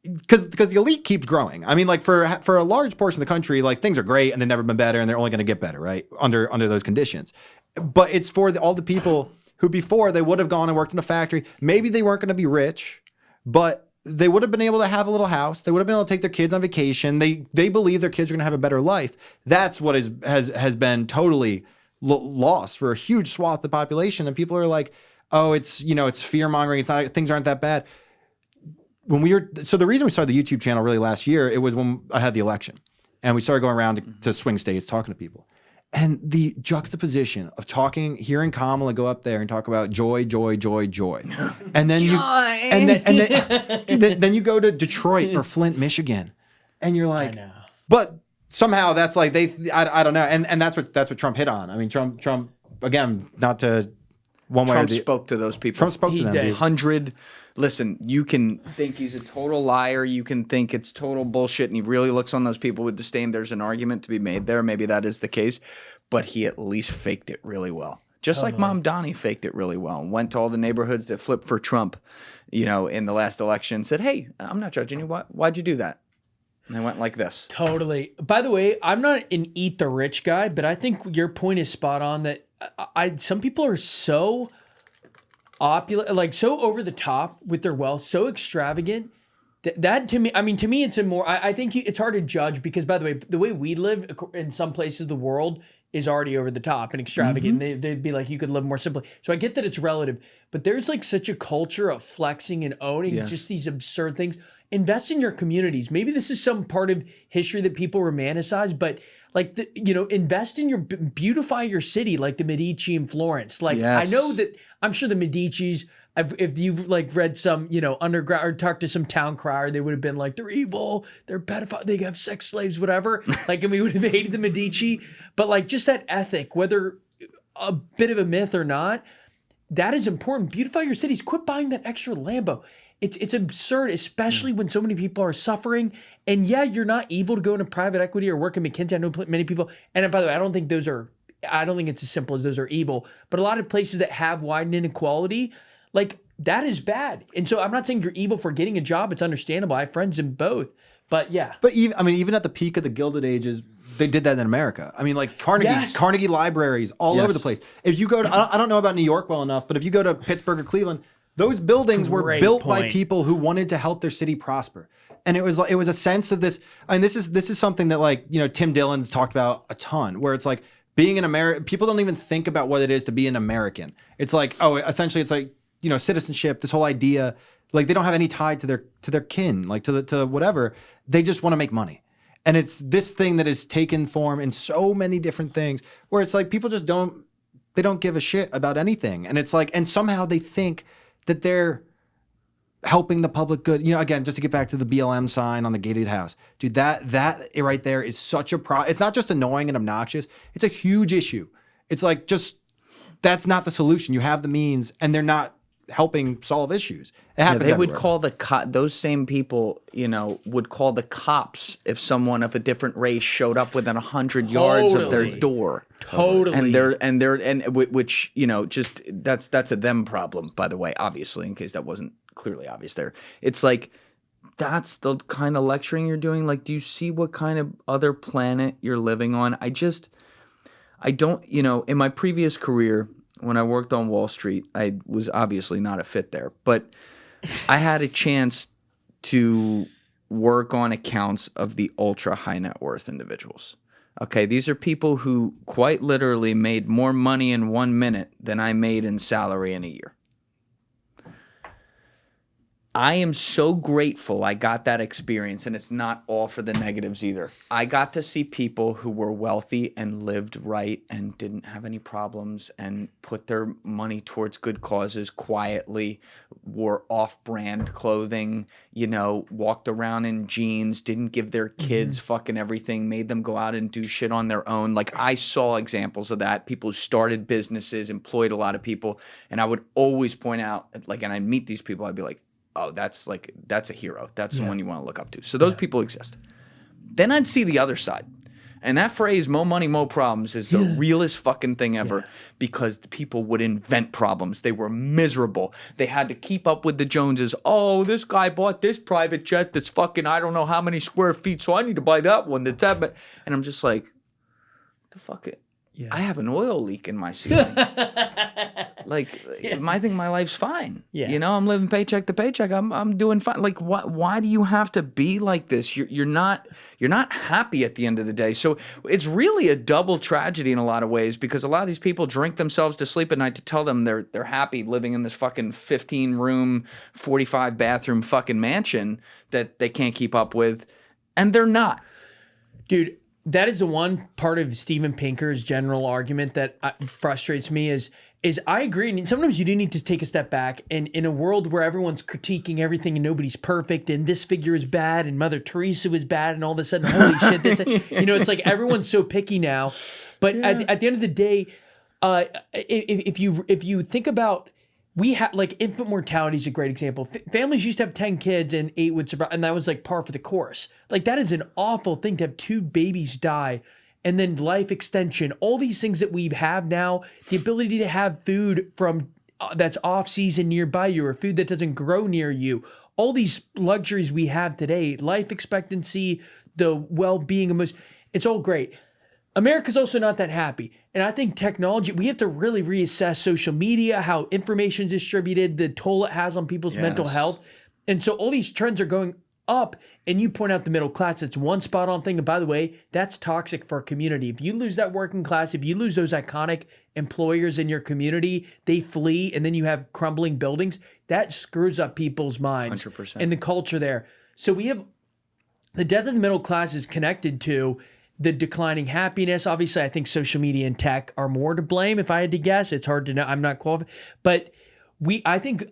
because the elite keeps growing. I mean, like for a large portion of the country, like things are great and they've never been better and they're only going to get better, right? Under those conditions. But it's for all the people who before they would have gone and worked in a factory. Maybe they weren't going to be rich, but they would have been able to have a little house. They would have been able to take their kids on vacation. They believe their kids are going to have a better life. That's what has been totally lost for a huge swath of the population. And people are like, oh, it's fear mongering. It's not, things aren't that bad. So the reason we started the YouTube channel really last year, it was when I had the election and we started going around to swing states talking to people, and the juxtaposition of hearing Kamala go up there and talk about joy, and then then you go to Detroit or Flint, Michigan, and you're like, but somehow that's like I don't know, and that's what Trump hit on. I mean, Trump again, not to one way or the spoke to those people. Trump spoke to them. did. 100. Listen, you can think he's a total liar. You can think it's total bullshit, and he really looks on those people with disdain. There's an argument to be made there. Maybe that is the case, but he at least faked it really well. Just like Mom Donnie faked it really well and went to all the neighborhoods that flipped for Trump, in the last election, and said, "Hey, I'm not judging you. Why'd you do that?" And they went like this. Totally. By the way, I'm not an eat the rich guy, but I think your point is spot on that some people are so opulent, like so over the top with their wealth, so extravagant that to me, it's a more, I think it's hard to judge because, by the way, the way we live in some places of the world is already over the top and extravagant. Mm-hmm. They'd be like, you could live more simply. So I get that it's relative, but there's like such a culture of flexing and owning just these absurd things. Invest in your communities. Maybe this is some part of history that people romanticize, but like, invest in beautify your city, like the Medici in Florence. Like, I know that, I'm sure the Medicis, if you've like read some, underground or talked to some town crier, they would have been like, they're evil, they're pedophile, they have sex slaves, whatever. Like, and we would have hated the Medici. But like, just that ethic, whether a bit of a myth or not, that is important. Beautify your cities. Quit buying that extra Lambo. It's absurd, especially when so many people are suffering. And yeah, you're not evil to go into private equity or work in McKinsey. I know many people, and by the way, I don't think it's as simple as those are evil, but a lot of places that have widened inequality, like that is bad. And so I'm not saying you're evil for getting a job. It's understandable. I have friends in both, but yeah. But even at the peak of the Gilded Ages, they did that in America. I mean, like Carnegie libraries all over the place. If you go to, I don't know about New York well enough, but if you go to Pittsburgh or Cleveland, those buildings were built by people who wanted to help their city prosper. And it was a sense of this, and this is something that like, Tim Dillon's talked about a ton, where it's like being an American, people don't even think about what it is to be an American. It's like, essentially it's like, citizenship, this whole idea, like they don't have any tie to their kin, like to whatever. They just want to make money. And it's this thing that has taken form in so many different things where it's like people just don't give a shit about anything. And it's like, and somehow they think that they're helping the public good. Again, just to get back to the BLM sign on the gated house, dude, that right there is such a it's not just annoying and obnoxious. It's a huge issue. It's like, that's not the solution. You have the means and they're not helping solve issues. It happens they would everywhere. call those same people, would call the cops if someone of a different race showed up within 100 yards of their door. Totally. And which, just that's a them problem, by the way, obviously, in case that wasn't clearly obvious there. It's like, that's the kind of lecturing you're doing. Like, do you see what kind of other planet you're living on? I I don't, in my previous career, when I worked on Wall Street, I was obviously not a fit there, but I had a chance to work on accounts of the ultra high net worth individuals. Okay, these are people who quite literally made more money in 1 minute than I made in salary in a year. I am so grateful I got that experience, and it's not all for the negatives either. I got to see people who were wealthy and lived right and didn't have any problems and put their money towards good causes quietly, wore off-brand clothing, walked around in jeans, didn't give their kids fucking everything, made them go out and do shit on their own. Like, I saw examples of that. People who started businesses, employed a lot of people, and I would always point out, and I'd meet these people, I'd be like, oh, that's a hero. That's the one you want to look up to. So those people exist. Then I'd see the other side. And that phrase, mo money, mo problems, is the realest fucking thing ever because the people would invent problems. They were miserable. They had to keep up with the Joneses. Oh, this guy bought this private jet that's fucking I don't know how many square feet, so I need to buy that one. That's that. And I'm just like, the fuck it. Yeah. I have an oil leak in my ceiling. I think my life's fine. Yeah. I'm living paycheck to paycheck. I'm doing fine. Like, why do you have to be like this? You're not happy at the end of the day. So it's really a double tragedy in a lot of ways because a lot of these people drink themselves to sleep at night to tell them they're happy living in this fucking 15-room, 45-bathroom fucking mansion that they can't keep up with, and they're not. Dude, that is the one part of Steven Pinker's general argument that frustrates me is I agree. And sometimes you do need to take a step back. And in a world where everyone's critiquing everything and nobody's perfect and this figure is bad and Mother Teresa was bad and all of a sudden, holy shit, it's like everyone's so picky now. But at the end of the day, if you think about, we have infant mortality is a great example. Families used to have 10 kids and 8 would survive, and that was par for the course. That is an awful thing to have 2 babies die, and then life extension. All these things that we have now, the ability to have food from that's off season nearby you, or food that doesn't grow near you. All these luxuries we have today, life expectancy, the well-being of most, it's all great. America's also not that happy. And I think technology, we have to really reassess social media, how information is distributed, the toll it has on people's mental health. And so all these trends are going up, and you point out the middle class. It's one spot on thing. And by the way, that's toxic for a community. If you lose that working class, if you lose those iconic employers in your community, they flee, and then you have crumbling buildings, that screws up people's minds 100%. And the culture there. So we have the death of the middle class is connected to the declining happiness. Obviously, I think social media and tech are more to blame. If I had to guess, it's hard to know. I'm not qualified, but I think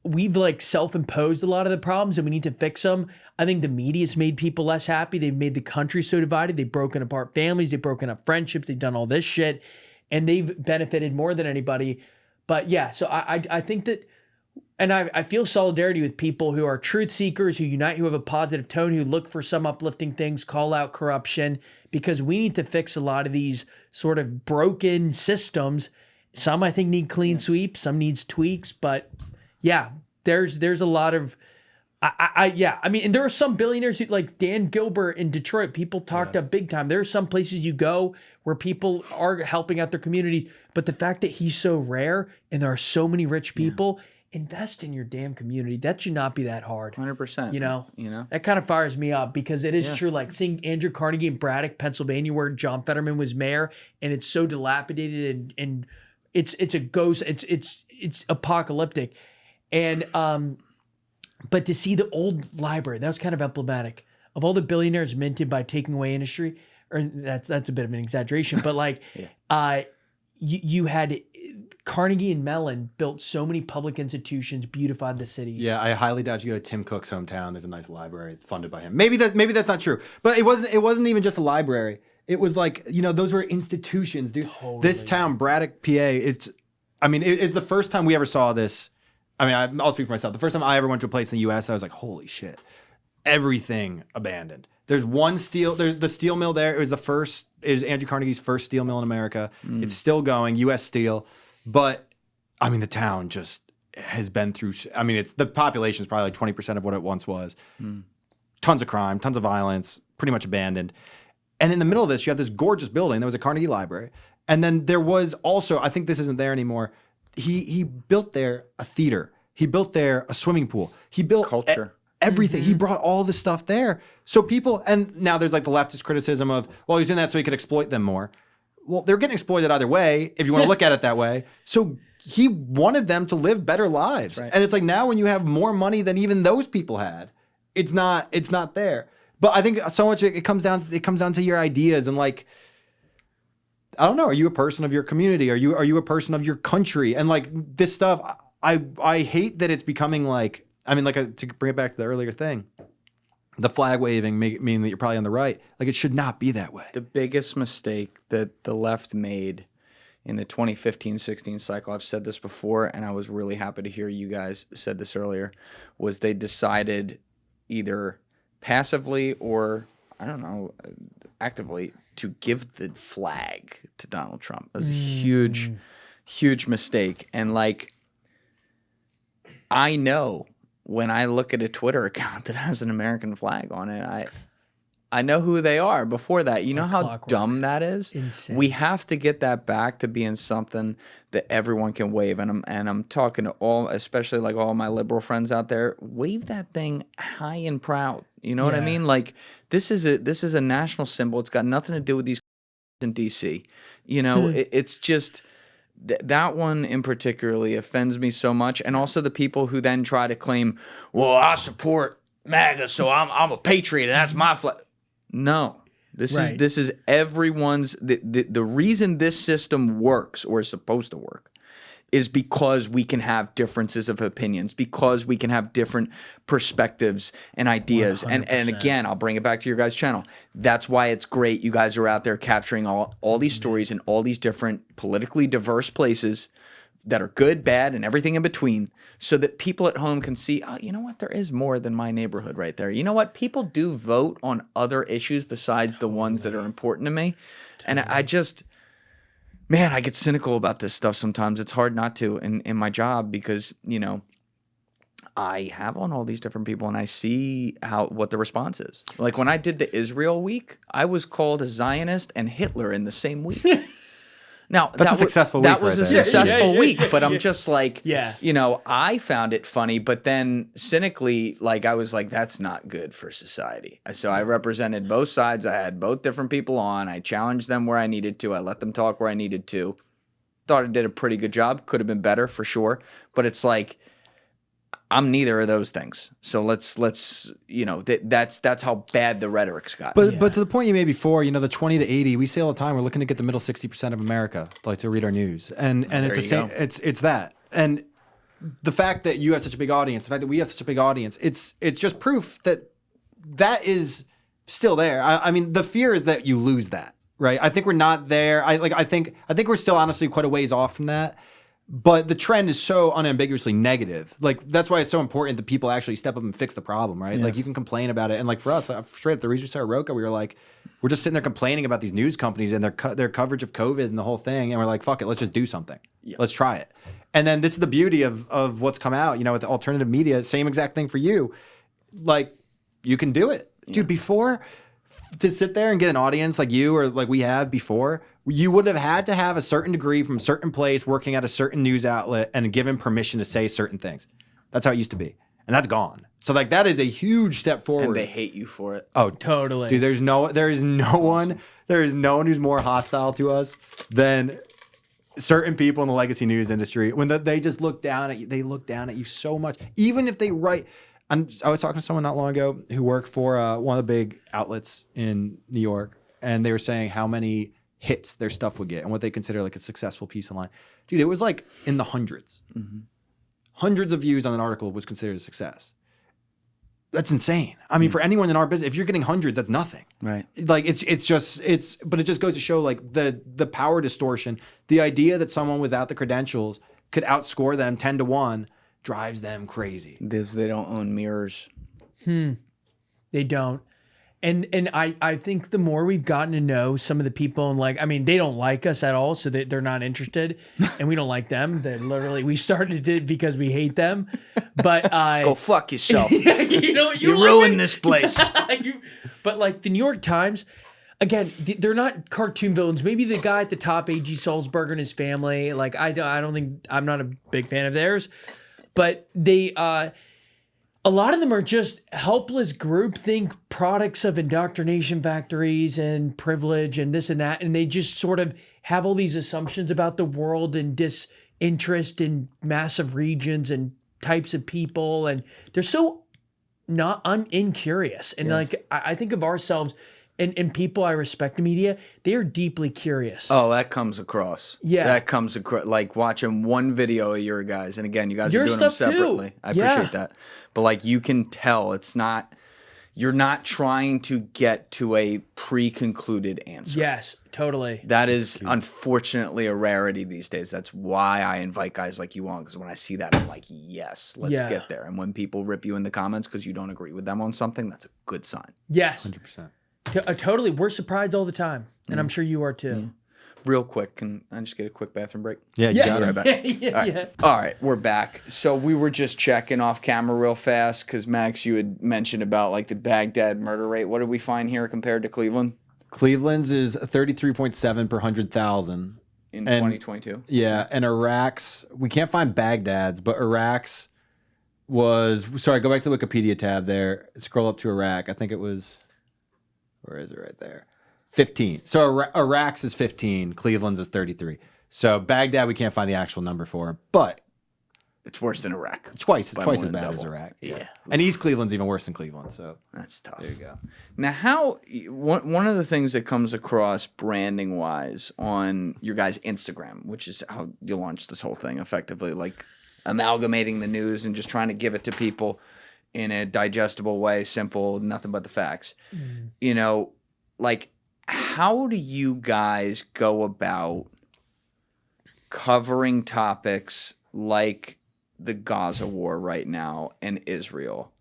we've self-imposed a lot of the problems and we need to fix them. I think the media's made people less happy. They've made the country so divided. They've broken apart families. They've broken up friendships. They've done all this shit, and they've benefited more than anybody. But yeah, so I think that. And I feel solidarity with people who are truth seekers, who unite, who have a positive tone, who look for some uplifting things, call out corruption, because we need to fix a lot of these sort of broken systems. Some I think need clean sweeps, some needs tweaks, but yeah, there's a lot of, and there are some billionaires who, like Dan Gilbert in Detroit, people talked up big time. There are some places you go where people are helping out their communities, but the fact that he's so rare and there are so many rich people. Invest in your damn community. That should not be that hard. 100%. That kind of fires me up because it is true. Like seeing Andrew Carnegie in Braddock, Pennsylvania, where John Fetterman was mayor, and it's so dilapidated and it's a ghost. It's apocalyptic, and but to see the old library, that was kind of emblematic of all the billionaires minted by taking away industry. Or that's a bit of an exaggeration, but you had. Carnegie and Mellon built so many public institutions, beautified the city. Yeah, I highly doubt you go to Tim Cook's hometown. There's a nice library funded by him. Maybe that's not true, but it wasn't even just a library. It was those were institutions, dude. Totally. This town, Braddock, PA. It's the first time we ever saw this. I'll speak for myself. The first time I ever went to a place in the U.S., I was like, holy shit, everything abandoned. There's the steel mill there. It was Andrew Carnegie's first steel mill in America. It's still going, U.S. Steel. But the town just has been through. The population is probably 20% of what it once was. Tons of crime, tons of violence, pretty much abandoned. And in the middle of this, you have this gorgeous building that was a Carnegie Library. And then there was also, I think this isn't there anymore. He built there a theater. He built there a swimming pool. He built Culture. everything. He brought all this stuff there. So people, and now there's like the leftist criticism of, well, he's doing that so he could exploit them more. Well, they're getting exploited either way, if you want to look at it that way. So he wanted them to live better lives. Right. And it's like now when you have more money than even those people had, it's not there. But I think so much it comes down to your ideas and like, I don't know, are you a person of your community? Are you a person of your country? And like this stuff, I hate that it's becoming like, I mean, like to bring it back to the earlier thing, the flag waving mean that you're probably on the right. Like it should not be that way. The biggest mistake that the left made in the 2015-16 cycle, I've said this before, and I was really happy to hear you guys said this earlier, was they decided either passively or, I don't know, actively to give the flag to Donald Trump. It was a huge, huge mistake. And like, I know when I look at a Twitter account that has an American flag on it, I know who they are before that. You know how clockwork. dumb that is? Insane. We have to get that back to being something that everyone can wave. And I'm talking to all, especially like all my liberal friends out there, wave that thing high and proud. You know what I Yeah. mean? Like this is a national symbol. It's got nothing to do with these in DC. You know, it's just that one in particularly offends me so much. And also the people who then try to claim, well, I support MAGA, so I'm a patriot and that's my flag. No, this Right. is everyone's. The reason this system works or is supposed to work is because we can have differences of opinions, because we can have different perspectives and ideas. And 100%. again, I'll bring it back to your guys' channel. That's why it's great you guys are out there capturing all these stories in all these different politically diverse places that are good, bad, and everything in between, so that people at home can see, oh, you know what? There is more than my neighborhood right there. You know what? People do vote on other issues besides the ones that are important to me. And I just, man, I get cynical about this stuff sometimes. It's hard not to in my job because, you know, I have on all these different people and I see what the response is. Like when I did the Israel week, I was called a Zionist and Hitler in the same week. Now That's a successful week That was right a there. successful Yeah, week, but I'm just like, Yeah. you know, I found it funny, but then cynically, like I was like, that's not good for society. So I represented both sides. I had both different people on. I challenged them where I needed to. I let them talk where I needed to. Thought I did a pretty good job. Could have been better for sure, but it's like, I'm neither of those things. So let's you know, that's how bad the rhetoric's got. But to the point you made before, you know, the 20 to 80, we say all the time, we're looking to get the middle 60% of America like to read our news. And it's the you same, go. it's that. And the fact that you have such a big audience, the fact that we have such a big audience, it's just proof that is still there. I mean, the fear is that you lose that, right? I think we're not there. I think we're still honestly quite a ways off from that. But the trend is so unambiguously negative. Like, that's why it's so important that people actually step up and fix the problem, right? Yes. Like, you can complain about it. And like for us, straight up the reason we started Roca, we were like, we're just sitting there complaining about these news companies and their coverage of COVID and the whole thing. And we're like, fuck it, let's just do something. Yeah. Let's try it. And then this is the beauty of what's come out, you know, with the alternative media, same exact thing for you. Like, you can do it. Yeah. Dude, before, to sit there and get an audience like you or like we have before, you would have had to have a certain degree from a certain place working at a certain news outlet and given permission to say certain things. That's how it used to be. And that's gone. So like that is a huge step forward. And they hate you for it. Oh, Totally. Dude, there is no one who's more hostile to us than certain people in the legacy news industry. When they just look down at you, they look down at you so much. Even if they write, I was talking to someone not long ago who worked for one of the big outlets in New York, and they were saying how many hits their stuff would get and what they consider like a successful piece online. Dude, it was like in the hundreds. Mm-hmm. Hundreds of views on an article was considered a success. That's insane. I mean, for anyone in our business, if you're getting hundreds, that's nothing. Right. Like but it just goes to show like the power distortion, the idea that someone without the credentials could outscore them 10-1 drives them crazy. Because they don't own mirrors. They don't. And I think the more we've gotten to know some of the people and like, I mean, they don't like us at all, so they're not interested, and we don't like them. They're literally, we started it because we hate them. But go fuck yourself. you know, you ruined this place. But like the New York Times, again, they're not cartoon villains. Maybe the guy at the top, A.G. Salzberger and his family. Like I don't think I'm not a big fan of theirs, but they a lot of them are just helpless groupthink products of indoctrination factories and privilege and this and that, and they just sort of have all these assumptions about the world and disinterest in massive regions and types of people, and they're so not incurious. And like I think of ourselves. And people I respect in media, they are deeply curious. Oh, that comes across. Yeah. That comes across. Like watching one video of your guys. And again, you guys Your are doing them stuff too. separately. I Yeah. appreciate that. But like you can tell you're not trying to get to a pre-concluded answer. Yes, totally. That is unfortunately a rarity these days. That's why I invite guys like you on, because when I see that, I'm like, yes, let's get there. And when people rip you in the comments because you don't agree with them on something, that's a good sign. Yes. 100%. Totally. We're surprised all the time. And I'm sure you are too. Real quick, can I just get a quick bathroom break? Yeah, you got it. Back. Yeah. All right, we're back. So we were just checking off camera real fast because Max, you had mentioned about like the Baghdad murder rate. What did we find here compared to Cleveland Cleveland's is 33.7 per 100,000. in 2022? Yeah, and Iraq's, we can't find Baghdad's, but Iraq's was, sorry, go back to the Wikipedia tab there. Scroll up to Iraq. I think it was, where is it right there? 15. So Iraq's is 15, Cleveland's is 33. So Baghdad, we can't find the actual number for, but It's worse than Iraq. twice By as more than bad as double. Iraq. Yeah. And East Cleveland's even worse than Cleveland. So That's tough. there you go. Now, one of the things that comes across branding wise on your guys' Instagram, which is how you launched this whole thing effectively, like amalgamating the news and just trying to give it to people in a digestible way, simple, nothing but the facts. You know, like, how do you guys go about covering topics like the Gaza war right now and Israel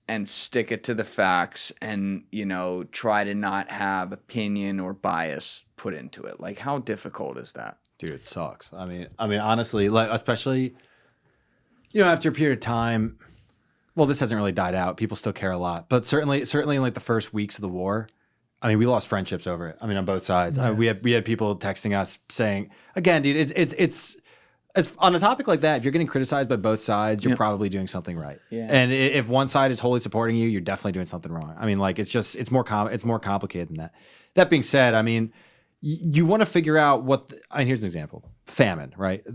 and stick it to the facts and, you know, try to not have opinion or bias put into it? Like, how difficult is that? Dude, it sucks. I mean, honestly, like, especially, you know, after a period of time, well, this hasn't really died out. People still care a lot, but certainly in like the first weeks of the war, I mean, we lost friendships over it. I mean, on both sides. Yeah. We had people texting us saying, again, dude, it's on a topic like that, if you're getting criticized by both sides, you're probably doing something right. Yeah. And if one side is wholly supporting you, you're definitely doing something wrong. I mean, like, it's more complicated than that. That being said, I mean, you want to figure out and here's an example. Famine, right?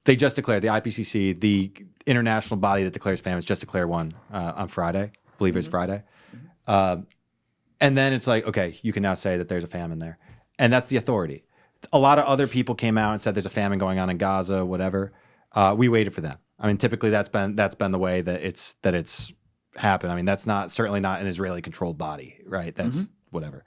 They just declared, the IPCC, the international body that declares famines, just declared one on Friday. I believe it's Friday. And then it's like, okay, you can now say that there's a famine there. And that's the authority. A lot of other people came out and said there's a famine going on in Gaza, whatever. We waited for them. I mean, typically that's been the way that it's happened. I mean, that's certainly not an Israeli controlled body, right? That's whatever.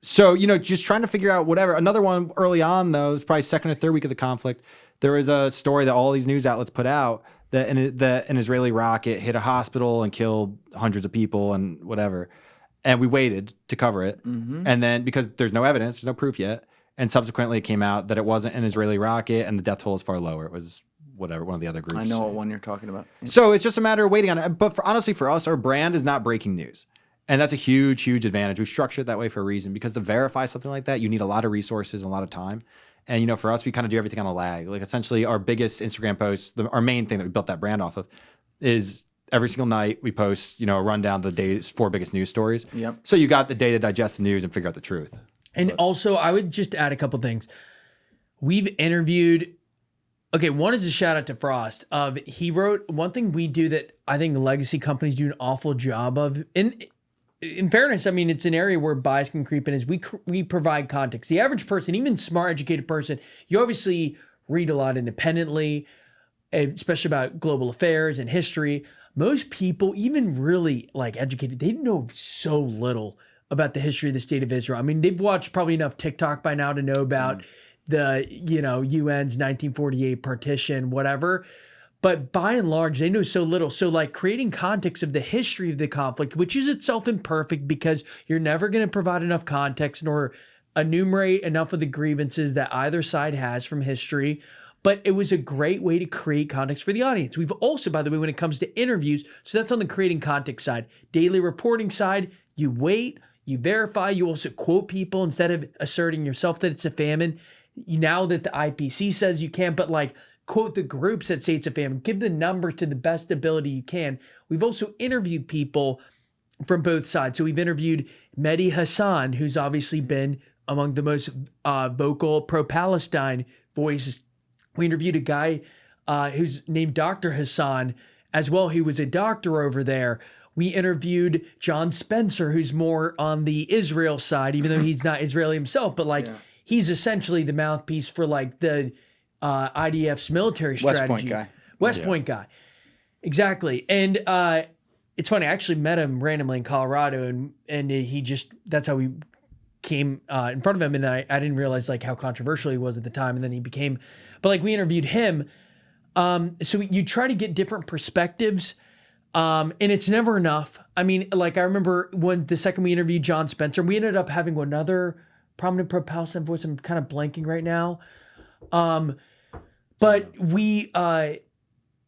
So, you know, just trying to figure out whatever. Another one early on, though, is probably second or third week of the conflict. There was a story that all these news outlets put out that an Israeli rocket hit a hospital and killed hundreds of people and whatever. And we waited to cover it. And then because there's no evidence, there's no proof yet. And subsequently it came out that it wasn't an Israeli rocket and the death toll is far lower. It was whatever, one of the other groups. I know what one you're talking about. So it's just a matter of waiting on it. But honestly, for us, our brand is not breaking news. And that's a huge, huge advantage. We've structured it that way for a reason, because to verify something like that, you need a lot of resources and a lot of time. And, you know, for us, we kind of do everything on a lag. Like, essentially, our biggest Instagram posts, our main thing that we built that brand off of, is every single night we post, you know, a rundown of the day's 4 biggest news stories. Yep. So you got the day to digest the news and figure out the truth. And also, I would just add a couple things. We've interviewed. Okay, one is a shout out to Frost. He wrote one thing we do that I think legacy companies do an awful job of. In fairness, I mean, it's an area where bias can creep in. Is we provide context. The average person, even smart, educated person, you obviously read a lot independently, especially about global affairs and history. Most people, even really like educated, they know so little about the history of the state of Israel. I mean, they've watched probably enough TikTok by now to know about the, you know, UN's 1948 partition, whatever. But by and large, they know so little. So like creating context of the history of the conflict, which is itself imperfect because you're never going to provide enough context nor enumerate enough of the grievances that either side has from history. But it was a great way to create context for the audience. We've also, by the way, when it comes to interviews, so that's on the creating context side. Daily reporting side, you wait, You verify. You also quote people instead of asserting yourself that it's a famine. Now that the IPC says you can't, but like quote the groups that say it's a famine. Give the numbers to the best ability you can. We've also interviewed people from both sides. So we've interviewed Mehdi Hassan, who's obviously been among the most vocal pro-Palestine voices. We interviewed a guy who's named Dr. Hassan as well, who was a doctor over there. We interviewed John Spencer, who's more on the Israel side, even though he's not Israeli himself, but like he's essentially the mouthpiece for like the IDF's military strategy. West Point guy. Exactly. And it's funny, I actually met him randomly in Colorado, and he just, that's how we came in front of him, and I didn't realize like how controversial he was at the time, and then he became, but like we interviewed him. So you try to get different perspectives, and it's never enough. I mean, like I remember when the second we interviewed John Spencer, we ended up having another prominent pro-Palestine voice. I'm kind of blanking right now. But we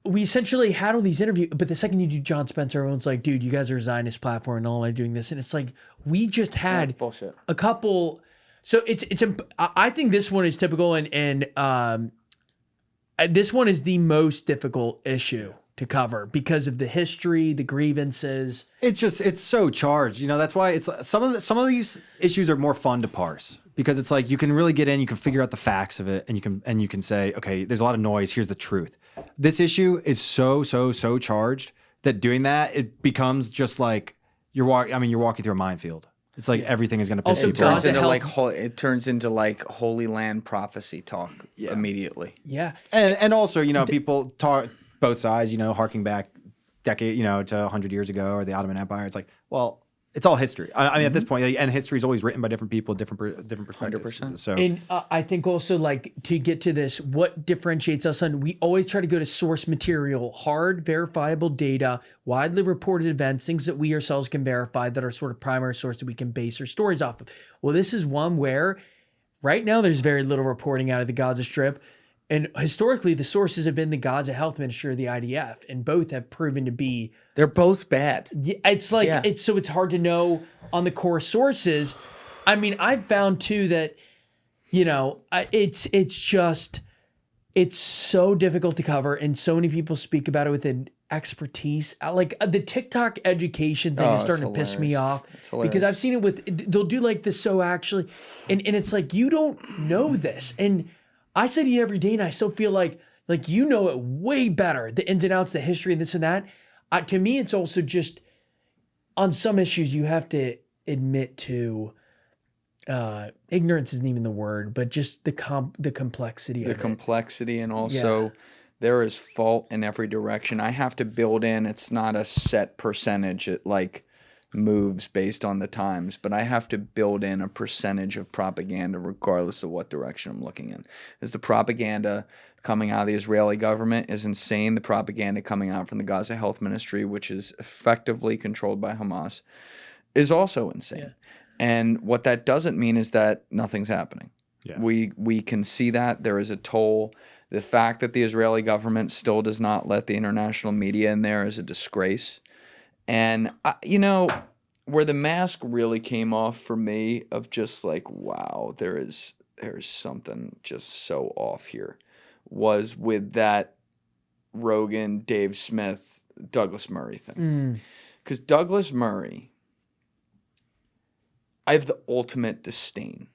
essentially had all these interviews, but the second you do John Spencer, everyone's like, dude, you guys are a Zionist platform and all I'm doing this. And it's like, we just had a couple. So I think this one is typical, and this one is the most difficult issue to cover because of the history, the grievances. It's so charged. You know, that's why it's some of these issues are more fun to parse. Because it's like you can really get in, you can figure out the facts of it, and you can say, okay, there's a lot of noise. Here's the truth. This issue is so charged that doing that, it becomes just like you're walking through a minefield. It's like everything is going to piss people off. It turns into like Holy Land prophecy talk immediately. Yeah, and also people talk both sides. Harking back decade, to 100 years ago or the Ottoman Empire. It's like, well. It's all history. I mean, at this point, and history is always written by different people, different perspectives. 100%. So, and I think also like to get to this, what differentiates us on? We always try to go to source material, hard, verifiable data, widely reported events, things that we ourselves can verify that are sort of primary source that we can base our stories off of. Well, this is one where right now there's very little reporting out of the Gaza Strip. And historically, the sources have been the Gaza Health Ministry or the IDF, and both have proven to be... They're both bad. It's like, it's hard to know on the core sources. I mean, I've found too that, it's so difficult to cover, and so many people speak about it with an expertise. Like the TikTok education thing is starting to piss me off because I've seen it they'll do like this, so actually, and it's like, you don't know this. And I say to you every day, and I still feel like you know it way better, the ins and outs, the history, and this and that. To me, it's also just on some issues you have to admit to ignorance isn't even the word, but just the complexity of it. The complexity, and also there is fault in every direction. I have to build in. It's not a set percentage. It like moves based on the times, but I have to build in a percentage of propaganda regardless of what direction I'm looking in. Is the propaganda coming out of the Israeli government is insane. The propaganda coming out from the Gaza Health Ministry, which is effectively controlled by Hamas, is also insane. Yeah. And what that doesn't mean is that nothing's happening. Yeah. We can see that there is a toll. The fact that the Israeli government still does not let the international media in there is a disgrace. And, where the mask really came off for me of just like, wow, there's something just so off here, was with that Rogan, Dave Smith, Douglas Murray thing. Because Douglas Murray, I have the ultimate disdain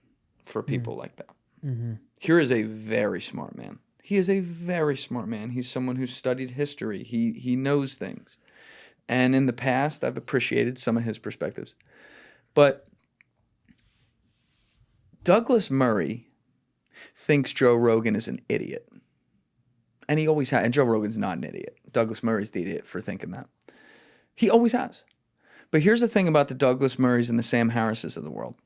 for people like that. Mm-hmm. Here is a very smart man. He is a very smart man. He's someone who studied history. He knows things. And in the past, I've appreciated some of his perspectives. But Douglas Murray thinks Joe Rogan is an idiot. And he always has. And Joe Rogan's not an idiot. Douglas Murray's the idiot for thinking that. He always has. But here's the thing about the Douglas Murrays and the Sam Harrises of the world.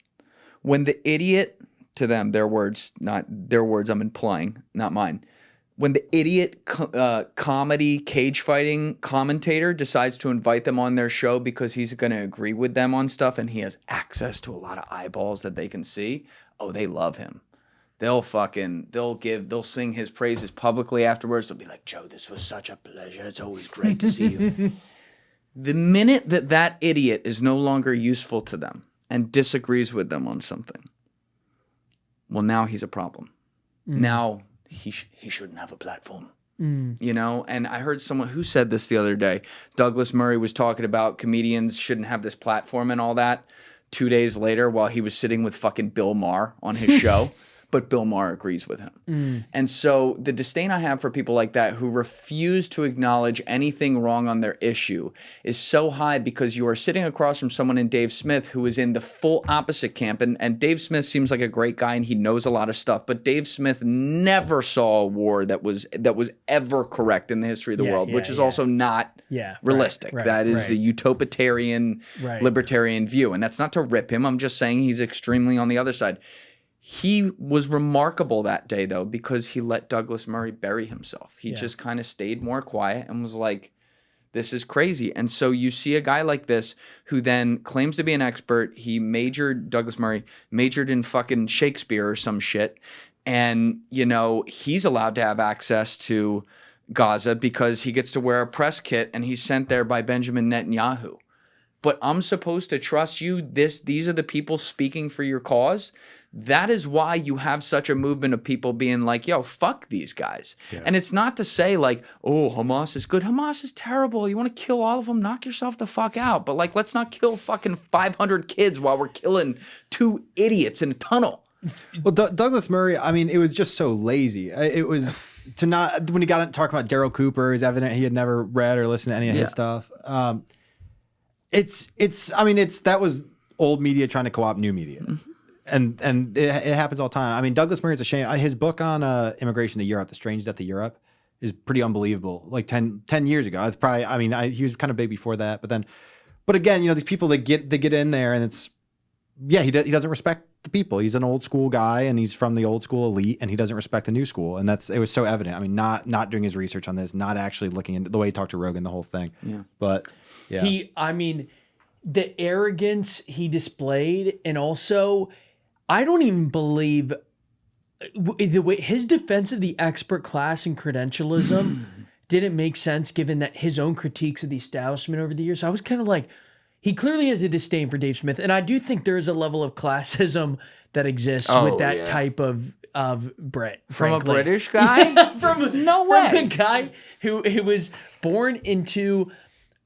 When the idiot, to them, their words, not their words I'm implying, not mine. When the idiot comedy cage fighting commentator decides to invite them on their show because he's going to agree with them on stuff and he has access to a lot of eyeballs that they can see, oh, they love him. They'll sing his praises publicly afterwards. They'll be like, Joe, this was such a pleasure. It's always great to see you. The minute that idiot is no longer useful to them and disagrees with them on something, well, now he's a problem. Now he shouldn't have a platform. You know, and I heard someone who said this the other day. Douglas Murray was talking about comedians shouldn't have this platform and all that 2 days later while he was sitting with fucking Bill Maher on his show. But Bill Maher agrees with him. And so the disdain I have for people like that who refuse to acknowledge anything wrong on their issue is so high because you are sitting across from someone in Dave Smith who is in the full opposite camp. And Dave Smith seems like a great guy and he knows a lot of stuff. But Dave Smith never saw a war that was ever correct in the history of the world, which is also not realistic. That is a utopian, libertarian view. And that's not to rip him. I'm just saying he's extremely on the other side. He was remarkable that day, though, because he let Douglas Murray bury himself. He just kind of stayed more quiet and was like, this is crazy. And so you see a guy like this who then claims to be an expert. Douglas Murray majored in fucking Shakespeare or some shit. And, you know, he's allowed to have access to Gaza because he gets to wear a press kit and he's sent there by Benjamin Netanyahu. But I'm supposed to trust you. These are the people speaking for your cause. That is why you have such a movement of people being like, yo, fuck these guys. And it's not to say like, oh, Hamas is good. Hamas is terrible. You want to kill all of them? Knock yourself the fuck out. But like, let's not kill fucking 500 kids while we're killing 2 idiots in a tunnel. Well, Douglas Murray, I mean, it was just so lazy. It was to not, when he got to talk about Darryl Cooper, it's evident he had never read or listened to any of his stuff. That was old media trying to co-opt new media. And it happens all the time. I mean, Douglas Murray's a shame. His book on immigration to Europe, The Strange Death of Europe, is pretty unbelievable. Like 10 years ago. It's probably, he was kind of big before that. But again, you know, these people that get in there and it's, he doesn't respect the people. He's an old school guy and he's from the old school elite and he doesn't respect the new school. And it was so evident. I mean, not doing his research on this, not actually looking into the way he talked to Rogan, the whole thing. Yeah. But yeah. The arrogance he displayed, and also I don't even believe the way his defense of the expert class and credentialism didn't make sense given that his own critiques of the establishment over the years. So I was kind of like, he clearly has a disdain for Dave Smith. And I do think there is a level of classism that exists with that type of Brit. From frankly. a British guy? From a guy who was born into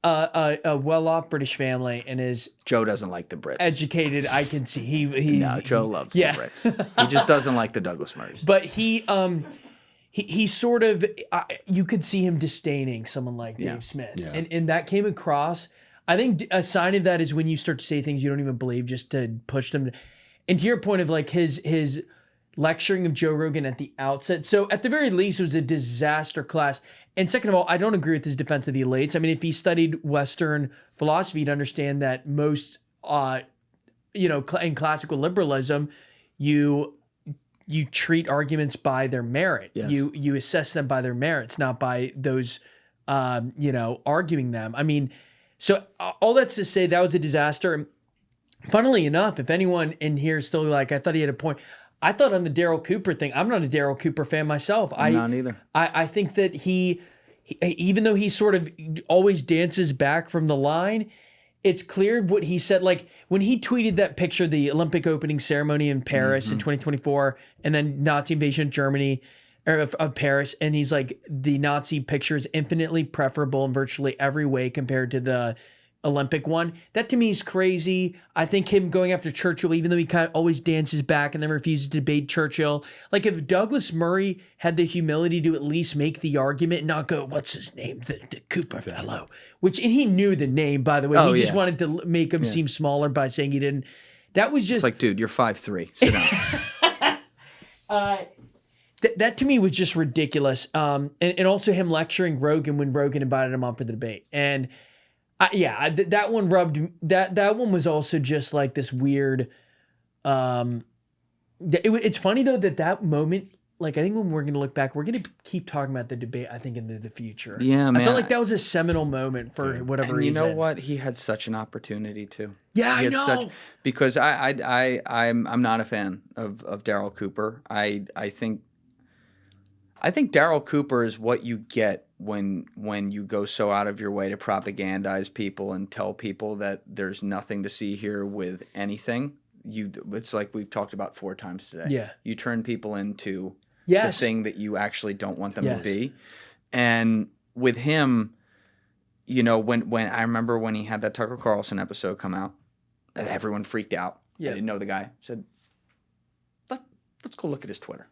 a well-off British family and is Joe doesn't like the Brits. Educated. I can see Joe loves the Brits. He just doesn't like the Douglas Murrays. But he sort of you could see him disdaining someone like Dave Smith, and that came across. I think a sign of that is when you start to say things you don't even believe just to push them. And to your point of like his lecturing of Joe Rogan at the outset. So at the very least, it was a disaster class. And second of all, I don't agree with his defense of the elites. I mean, if he studied Western philosophy, he'd understand that most, in classical liberalism, you treat arguments by their merit. Yes. You assess them by their merits, not by those, arguing them. I mean, so all that's to say that was a disaster. Funnily enough, if anyone in here is still like, I thought he had a point. I thought on the Darryl Cooper thing, I'm not a Darryl Cooper fan myself. I'm not either. I think that he, even though he sort of always dances back from the line, it's clear what he said. Like when he tweeted that picture of the Olympic opening ceremony in Paris in 2024, and then Nazi invasion of Germany, or of Paris, and he's like, the Nazi picture is infinitely preferable in virtually every way compared to the Olympic one. That to me is crazy. I think him going after Churchill, even though he kind of always dances back and then refuses to debate Churchill. Like if Douglas Murray had the humility to at least make the argument and not go, what's his name? The Cooper fellow. And he knew the name, by the way. He just wanted to make him seem smaller by saying he didn't. That was just... It's like, dude, you're 5'3". Sit down. That to me was just ridiculous. And also him lecturing Rogan when Rogan invited him on for the debate. And that one rubbed. That one was also just like this weird. It's funny though that moment. Like I think when we're gonna look back, we're gonna keep talking about the debate. I think in the future. Yeah, man. I felt like that was a seminal moment for whatever reason. You know what? He had such an opportunity too. Yeah, I know. Because I'm not a fan of Darryl Cooper. I I think Darryl Cooper is what you get when you go so out of your way to propagandize people and tell people that there's nothing to see here with anything. It's like we've talked about 4 times today. Yeah. You turn people into Yes. the thing that you actually don't want them to Yes. be. And with him, you know, when I remember when he had that Tucker Carlson episode come out, everyone freaked out. Yeah. I didn't know the guy. Said, let's go look at his Twitter.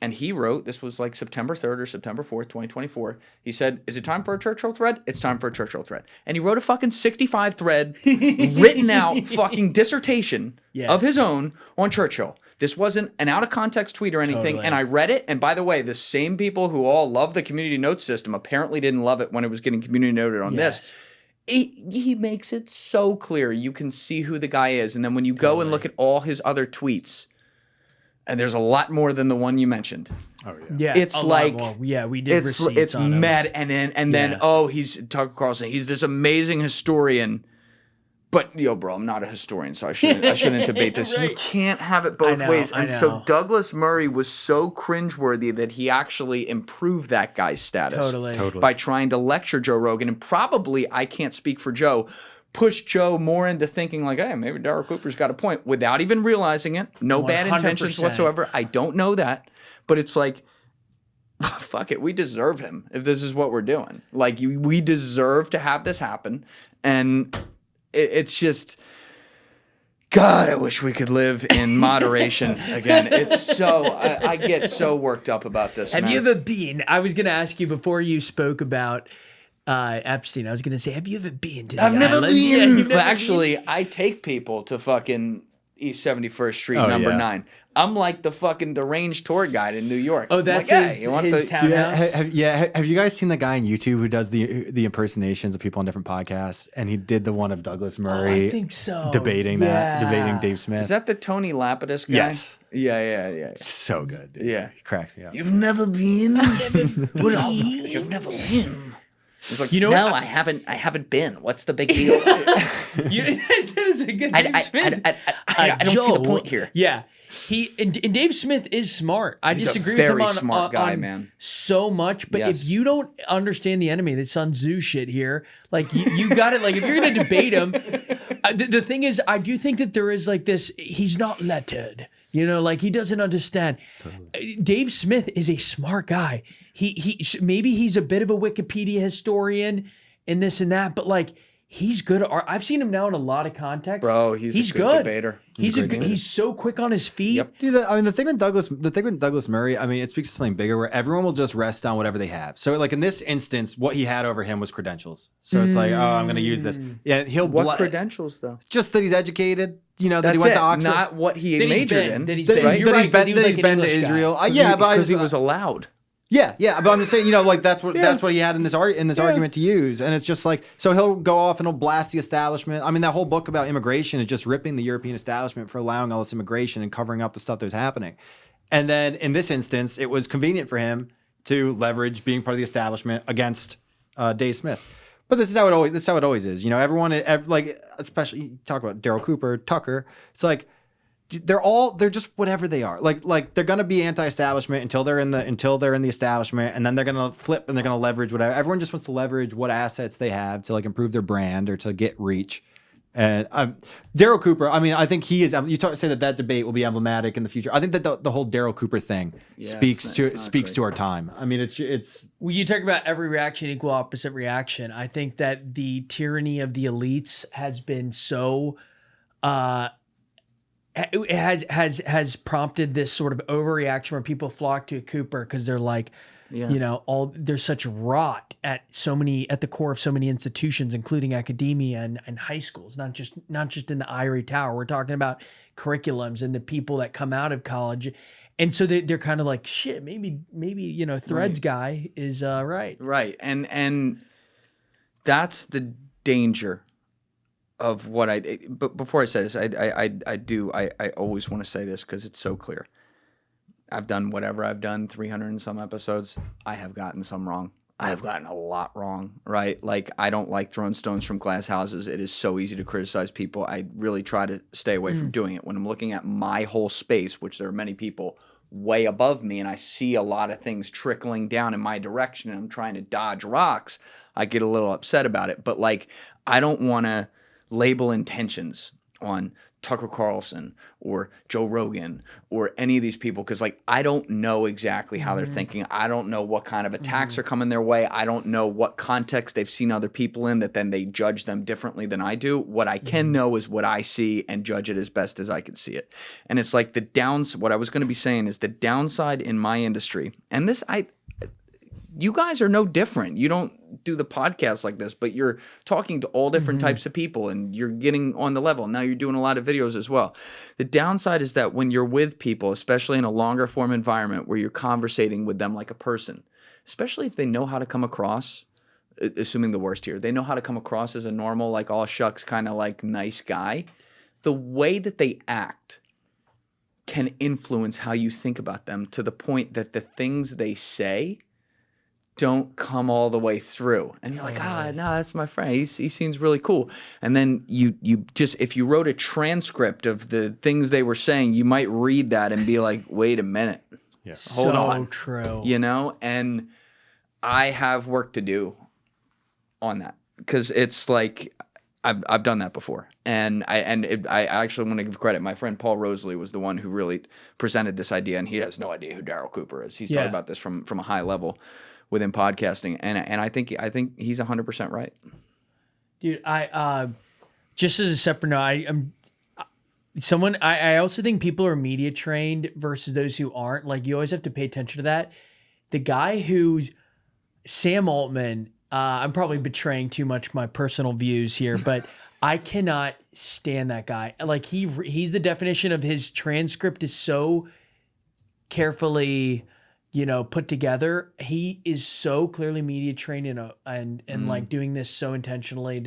And he wrote, this was like September 3rd or September 4th, 2024. He said, is it time for a Churchill thread? It's time for a Churchill thread. And he wrote a fucking 65 thread, written out fucking dissertation of his own on Churchill. This wasn't an out of context tweet or anything. Totally. And I read it. And by the way, the same people who all love the community note system apparently didn't love it when it was getting community noted on this. He makes it so clear. You can see who the guy is. And then when you go and look at all his other tweets, and there's a lot more than the one you mentioned. Oh Yeah, It's a lot like more. Yeah, we did receipts it's on him. mad, and then oh, he's Tucker Carlson. He's this amazing historian. But bro, I'm not a historian, so I shouldn't debate this. Right. You can't have it both ways. And so Douglas Murray was so cringeworthy that he actually improved that guy's status Totally. by trying to lecture Joe Rogan, and probably, I can't speak for Joe, pushed Joe more into thinking like, hey, maybe Darryl Cooper's got a point without even realizing it. No bad intentions 100%. whatsoever. I don't know that. But it's like, fuck it. We deserve him if this is what we're doing. Like, we deserve to have this happen. And it's just, God, I wish we could live in moderation again. It's so, I get so worked up about this. Have man. you ever been? I was going to ask you before you spoke about Epstein. I was going to say, have you ever been to the I've never island? been. Yeah, you've never Well, actually, I take people to fucking East 71st Street, Oh, number yeah. 9. I'm like the fucking deranged tour guide in New York. Oh, I'm that's like, his, hey, you want his the townhouse? Have you guys seen the guy on YouTube who does the impersonations of people on different podcasts? And he did the one of Douglas Murray I think so. debating Dave Smith. Is that the Tony Lapidus guy? Yes. Yeah. So good, dude. Yeah. He cracks me up. You've never been? You've never been? It's like, You know no, what? I haven't been. What's the big deal? That is a good Dave Smith. I don't see the Joe, point here. Yeah. And Dave Smith is smart. I He's disagree a with him very on, smart guy, on man. so much. But Yes. if you don't understand the enemy, that's Sun Tzu shit here. Like you got it. Like if you're gonna debate him, the thing is, I do think that there is like this. He's not lettered. Like he doesn't understand. Dave Smith is a smart guy. Maybe he's a bit of a Wikipedia historian and this and that, but like. He's good. I've seen him now in a lot of contexts. Bro, he's a good debater. He's so quick on his feet. Yep. Dude, the thing with Douglas Murray, I mean, it speaks to something bigger where everyone will just rest on whatever they have. So, like in this instance, what he had over him was credentials. So it's like, oh, I'm going to use this. Yeah, he'll What credentials though? just that he's educated. That That's he went it. to Oxford. Not what he That he's majored been- in. that he's that been- he's, You're that right, he's 'cause been, he was that like he's an been to English guy. Israel. Yeah, but because he was allowed. Yeah, but I'm just saying, like that's what he had in this argument to use, and it's just like so he'll go off and he'll blast the establishment. I mean, that whole book about immigration is just ripping the European establishment for allowing all this immigration and covering up the stuff that was happening. And then in this instance, it was convenient for him to leverage being part of the establishment against Dave Smith. But this is how it always is. Everyone, like especially you talk about Darryl Cooper, Tucker. It's like. They're just whatever they are. Like they're gonna be anti-establishment until they're in the establishment, and then they're gonna flip and they're gonna leverage whatever. Everyone just wants to leverage what assets they have to like improve their brand or to get reach. And Darryl Cooper, I mean, I think he is. Say that debate will be emblematic in the future. I think that the whole Darryl Cooper thing speaks to our time. I mean, it's. Well, you talk about every reaction equal opposite reaction. I think that the tyranny of the elites has been so. It has prompted this sort of overreaction where people flock to Cooper because they're like, there's such rot at the core of so many institutions, including academia and high schools, not just in the ivory tower. We're talking about curriculums and the people that come out of college. And so they're kind of like, shit, maybe Threads guy is right. Right. And that's the danger of what but before I say this, I always want to say this because it's so clear. I've done whatever I've done, 300 and some episodes. I have gotten some wrong. I have gotten a lot wrong, right? Like, I don't like throwing stones from glass houses. It is so easy to criticize people. I really try to stay away from doing it. When I'm looking at my whole space, which there are many people way above me and I see a lot of things trickling down in my direction and I'm trying to dodge rocks, I get a little upset about it. But like, I don't want to label intentions on Tucker Carlson or Joe Rogan or any of these people because like I don't know exactly how they're thinking. I don't know what kind of attacks are coming their way. I don't know what context they've seen other people in that then they judge them differently than I do. What I can know is what I see and judge it as best as I can see it. And it's like what I was going to be saying is the downside in my industry, and this you guys are no different. You don't do the podcast like this, but you're talking to all different types of people and you're getting on the level. Now you're doing a lot of videos as well. The downside is that when you're with people, especially in a longer form environment where you're conversating with them like a person, especially if they know how to come across, assuming the worst here, they know how to come across as a normal, like all shucks kind of like nice guy, the way that they act can influence how you think about them to the point that the things they say don't come all the way through. And you're like, no, that's my friend. He seems really cool. And then you just, if you wrote a transcript of the things they were saying, you might read that and be like, wait a minute. Yes. Hold on. So true. You know? And I have work to do on that because it's like, I've done that before. And I actually want to give credit. My friend Paul Rosalie was the one who really presented this idea, and he has no idea who Darryl Cooper is. He's talking about this from a high level within podcasting, and I think he's 100% right. Dude, I just as a separate note, I also think people are media trained versus those who aren't. Like, you always have to pay attention to that. The guy who, Sam Altman, I'm probably betraying too much my personal views here, but I cannot stand that guy. Like, he's the definition of his transcript is so carefully, put together. He is so clearly media trained and like doing this so intentionally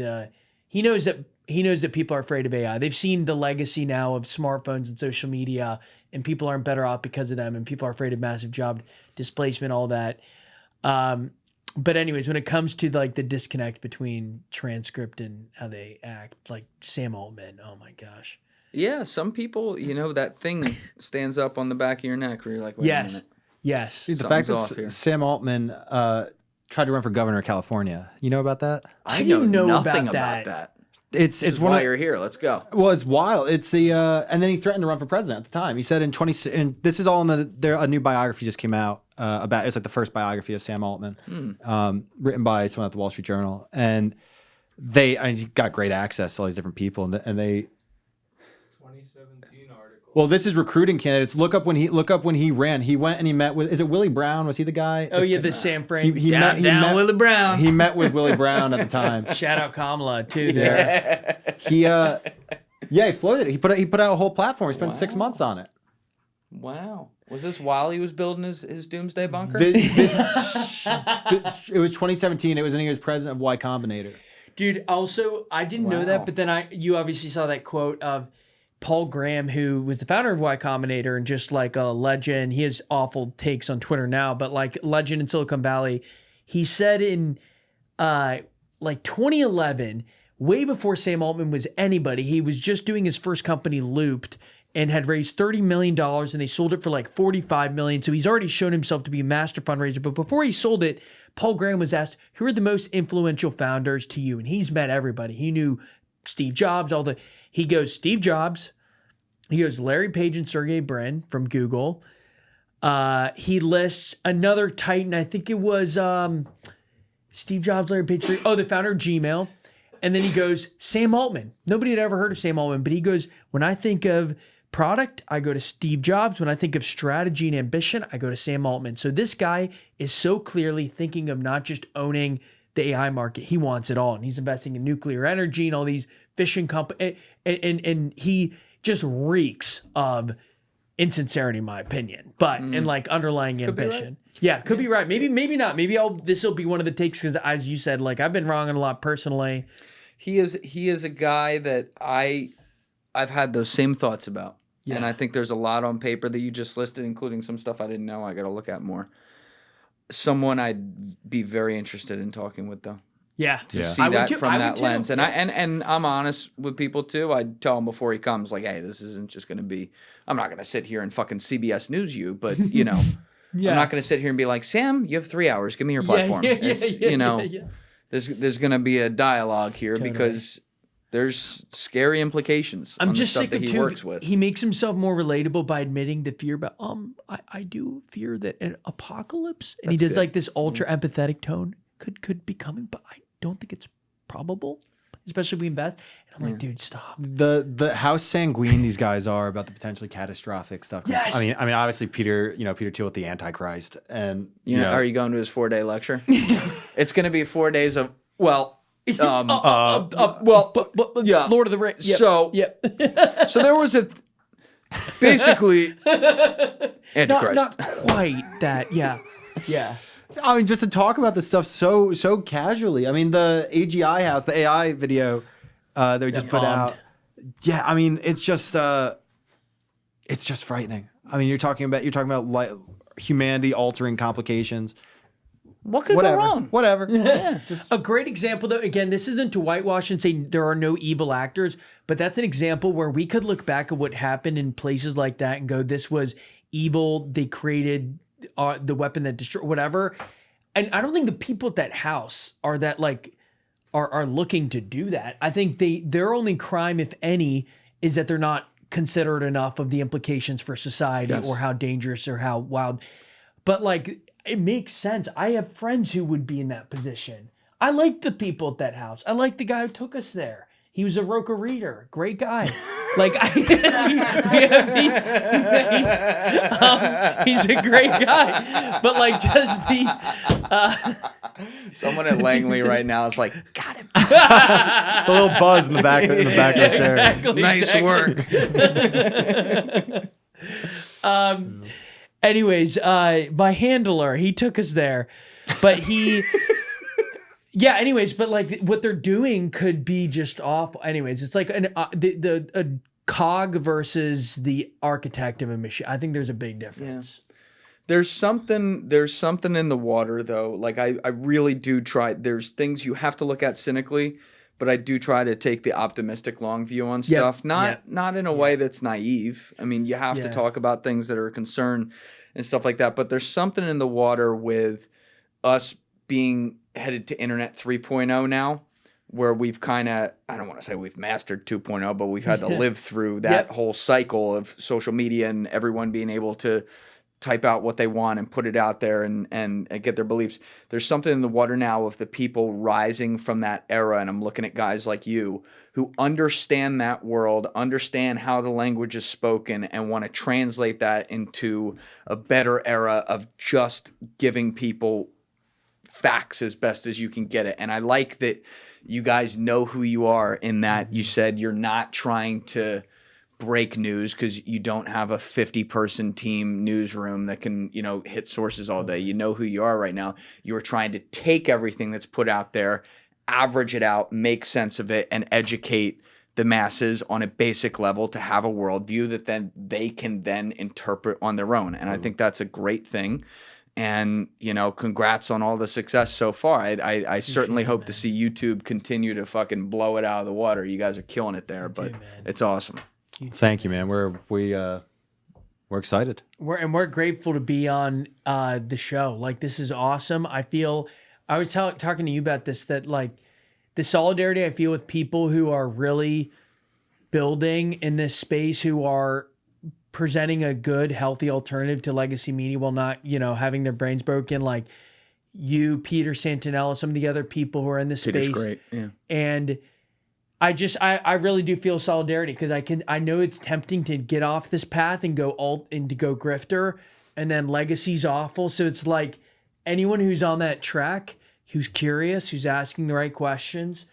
he knows that people are afraid of AI. They've seen the legacy now of smartphones and social media, and people aren't better off because of them, and people are afraid of massive job displacement, all that. But anyways, when it comes to like the disconnect between transcript and how they act, like Sam Altman, oh my gosh. Yeah, some people, that thing stands up on the back of your neck where you're like, wait a minute. Yes. The fact that Sam Altman tried to run for governor of California. You know about that? I know nothing about that. It's why you're here. Let's go. Well, it's wild. It's and then he threatened to run for president at the time. He said and this is all in a new biography just came out about. It's like the first biography of Sam Altman, written by someone at the Wall Street Journal, and he got great access to all these different people, and they. 2017 article. Well, this is recruiting candidates. Look up when he ran. He went and he met with. Is it Willie Brown? Was he the guy? Oh yeah, the Sam Frank. He met Willie Brown. He met with Willie Brown at the time. Shout out Kamala too. There. He floated it. He put out a whole platform. He spent 6 months on it. Wow. Was this while he was building his doomsday bunker? It was 2017. It was when he was president of Y Combinator. Dude, also, I didn't know that, but then you obviously saw that quote of Paul Graham, who was the founder of Y Combinator and just like a legend. He has awful takes on Twitter now, but like legend in Silicon Valley. He said in like 2011, way before Sam Altman was anybody, he was just doing his first company, Looped, and had raised $30 million, and they sold it for like $45 million. So he's already shown himself to be a master fundraiser. But before he sold it, Paul Graham was asked, who are the most influential founders to you? And he's met everybody. He knew Steve Jobs, he goes, Steve Jobs. He goes, Larry Page and Sergey Brin from Google. He lists another titan. I think it was Steve Jobs, Larry Page. The founder of Gmail. And then he goes, Sam Altman. Nobody had ever heard of Sam Altman, but he goes, when I think of product, I go to Steve Jobs. When I think of strategy and ambition, I go to Sam Altman. So this guy is so clearly thinking of not just owning the AI market. He wants it all. And he's investing in nuclear energy and all these fishing companies. And he just reeks of insincerity, in my opinion, but and like underlying ambition. Right. Yeah, could be right. Maybe not. Maybe this will be one of the takes because, as you said, like I've been wrong on a lot personally. He is a guy that I've had those same thoughts about. Yeah. And I think there's a lot on paper that you just listed, including some stuff I didn't know I got to look at more. Someone I'd be very interested in talking with, though. Yeah. to Yeah. see I would that too. from I would that too. lens. And and I'm honest with people too. I tell him before he comes, like, hey, this isn't just going to be. I'm not going to sit here and fucking CBS News you, but you know, Yeah. I'm not going to sit here and be like, Sam, you have 3 hours. Give me your platform. It's, you know, there's going to be a dialogue here because there's scary implications. I'm on just the stuff sick of that he too. works with. He makes himself more relatable by admitting the fear. But I do fear that an apocalypse, and he does good. like this ultra empathetic tone could be coming, but I don't think it's probable, especially being Beth. And I'm like, dude, stop. The how sanguine these guys are about the potentially catastrophic stuff. Yes. I mean, obviously Peter Thiel with the Antichrist, and You know, are you going to his 4-day lecture? It's going to be 4 days of well, yeah. Lord of the Rings. Yep. So so there was a basically Antichrist. Not quite that. Yeah. Yeah. I mean, just to talk about this stuff so casually. I mean, the AGI house, the AI video that we just put bombed. out. Yeah, I mean, it's just frightening. I mean, you're talking about humanity altering complications. What could Whatever. go wrong? Whatever. Yeah. A great example, though, again, this isn't to whitewash and say there are no evil actors, but that's an example where we could look back at what happened in places like that and go, this was evil. They created the weapon that destroyed whatever. And I don't think the people at that house are that like are looking to do that. I think their only crime, if any, is that they're not considerate enough of the implications for society or how dangerous or how wild. But like, it makes sense. I have friends who would be in that position. I like the people at that house. I like the guy who took us there. He was a Roca reader. Great guy. Like, he's a great guy. But like, just the... Someone at Langley right now is like, got him. A little buzz in the back of the chair. Exactly, Nice work. Anyways, my handler, he took us there, but yeah. Anyways, but like what they're doing could be just awful. Anyways, it's like a cog versus the architect of a machine. I think there's a big difference. There's something in the water though. Like I really do try. There's things you have to look at cynically, but I do try to take the optimistic long view on stuff. Not in a way that's naive. I mean, you have to talk about things that are a concern and stuff like that. But there's something in the water with us being headed to Internet 3.0 now, where we've kind of, I don't want to say we've mastered 2.0, but we've had to live through that whole cycle of social media and everyone being able to type out what they want and put it out there and get their beliefs. There's something in the water now of the people rising from that era, and I'm looking at guys like you who understand that world, understand how the language is spoken, and want to translate that into a better era of just giving people facts as best as you can get it. And I like that you guys know who you are in that you said you're not trying to break news because you don't have a 50-person team newsroom that can, hit sources all day. You know who you are right now. You're trying to take everything that's put out there, average it out, make sense of it, and educate the masses on a basic level to have a worldview that then they can then interpret on their own. And I think that's a great thing. And, congrats on all the success so far. I certainly hope to see YouTube continue to fucking blow it out of the water. You guys are killing it there, but it's awesome. Thank you, man. We're excited. We're grateful to be on the show. Like, this is awesome. I was talking to you about this, that like the solidarity I feel with people who are really building in this space, who are presenting a good, healthy alternative to legacy media while not, having their brains broken. Like you, Peter Santinella, some of the other people who are in this Peter's space. Great. Yeah. And I really do feel solidarity, because I know it's tempting to get off this path and go grifter, and then legacy's awful. So it's like anyone who's on that track, who's curious, who's asking the right questions.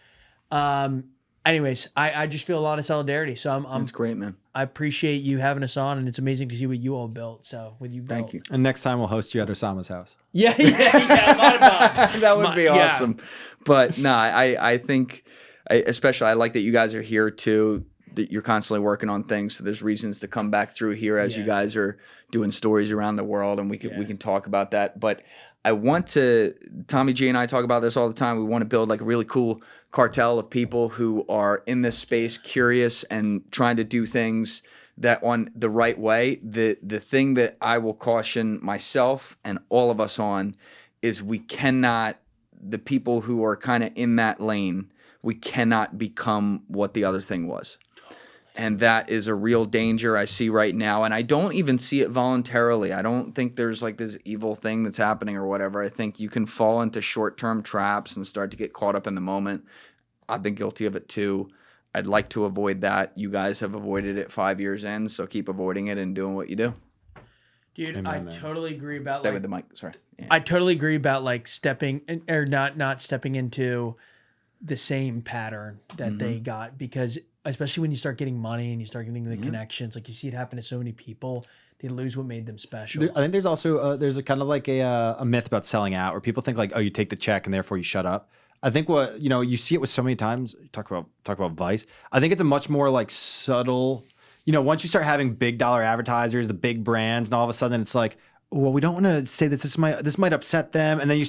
Anyways, I just feel a lot of solidarity. So That's great, man. I appreciate you having us on, and it's amazing to see what you all built. So what you built. Thank you. And next time we'll host you at Osama's house. Yeah. A lot about That would be yeah. awesome. But no, I think, especially I like that you guys are here too, that you're constantly working on things. So there's reasons to come back through here as you guys are doing stories around the world, and we can talk about that. But I want to, Tommy G and I talk about this all the time. We want to build like a really cool cartel of people who are in this space, curious and trying to do things that on the right way. The thing that I will caution myself and all of us on is we cannot, the people who are kind of in that lane, we cannot become what the other thing was. And that is a real danger I see right now. And I don't even see it voluntarily. I don't think there's like this evil thing that's happening or whatever. I think you can fall into short-term traps and start to get caught up in the moment. I've been guilty of it too. I'd like to avoid that. You guys have avoided it 5 years in, so keep avoiding it and doing what you do. Dude, Amen, I totally agree about Stay like, with the mic. Sorry. Yeah. I totally agree about like stepping or not stepping into the same pattern that they got, because especially when you start getting money and you start getting the connections, like you see it happen to so many people, they lose what made them special. I think there's also there's a kind of like a myth about selling out, where people think like, oh, you take the check and therefore you shut up. I think what, you know, you see it with so many times. Talk about Vice. I think it's a much more like subtle. You know, once you start having big dollar advertisers, the big brands, and all of a sudden it's like, well, we don't want to say that this might upset them, and then it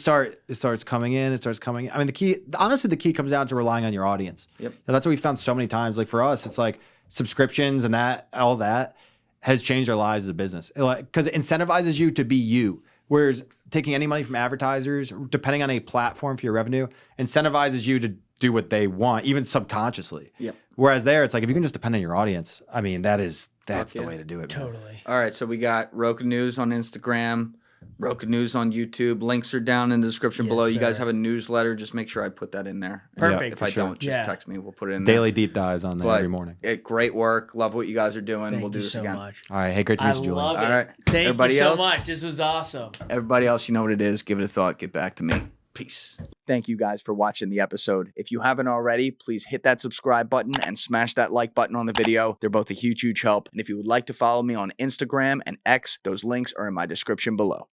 starts coming in. I mean, the key comes down to relying on your audience. Yep. Now, that's what we found so many times. Like for us, it's like subscriptions and all that has changed our lives as a business, because it incentivizes you to be you. Whereas taking any money from advertisers, depending on a platform for your revenue, incentivizes you to do what they want, even subconsciously. Yep. Whereas there, it's like if you can just depend on your audience, I mean, that's the way to do it, man. Totally. All right, so we got RocaNews on Instagram, RocaNews on YouTube. Links are down in the description below. You guys sir. have a newsletter. Just make sure I put that in there. Perfect. If I sure. don't, just Yeah. text me. We'll put it in there. Daily deep dives on there But every morning. Great work. Love what you guys are doing. Thank We'll do you this so again. much. All right. Hey, great to meet I you, Julian. love it. All right. Thank Everybody you so else? much. This was awesome. Everybody else, you know what it is. Give it a thought. Get back to me. Peace. Thank you guys for watching the episode. If you haven't already, please hit that subscribe button and smash that like button on the video. They're both a huge, huge help. And if you would like to follow me on Instagram and X, those links are in my description below.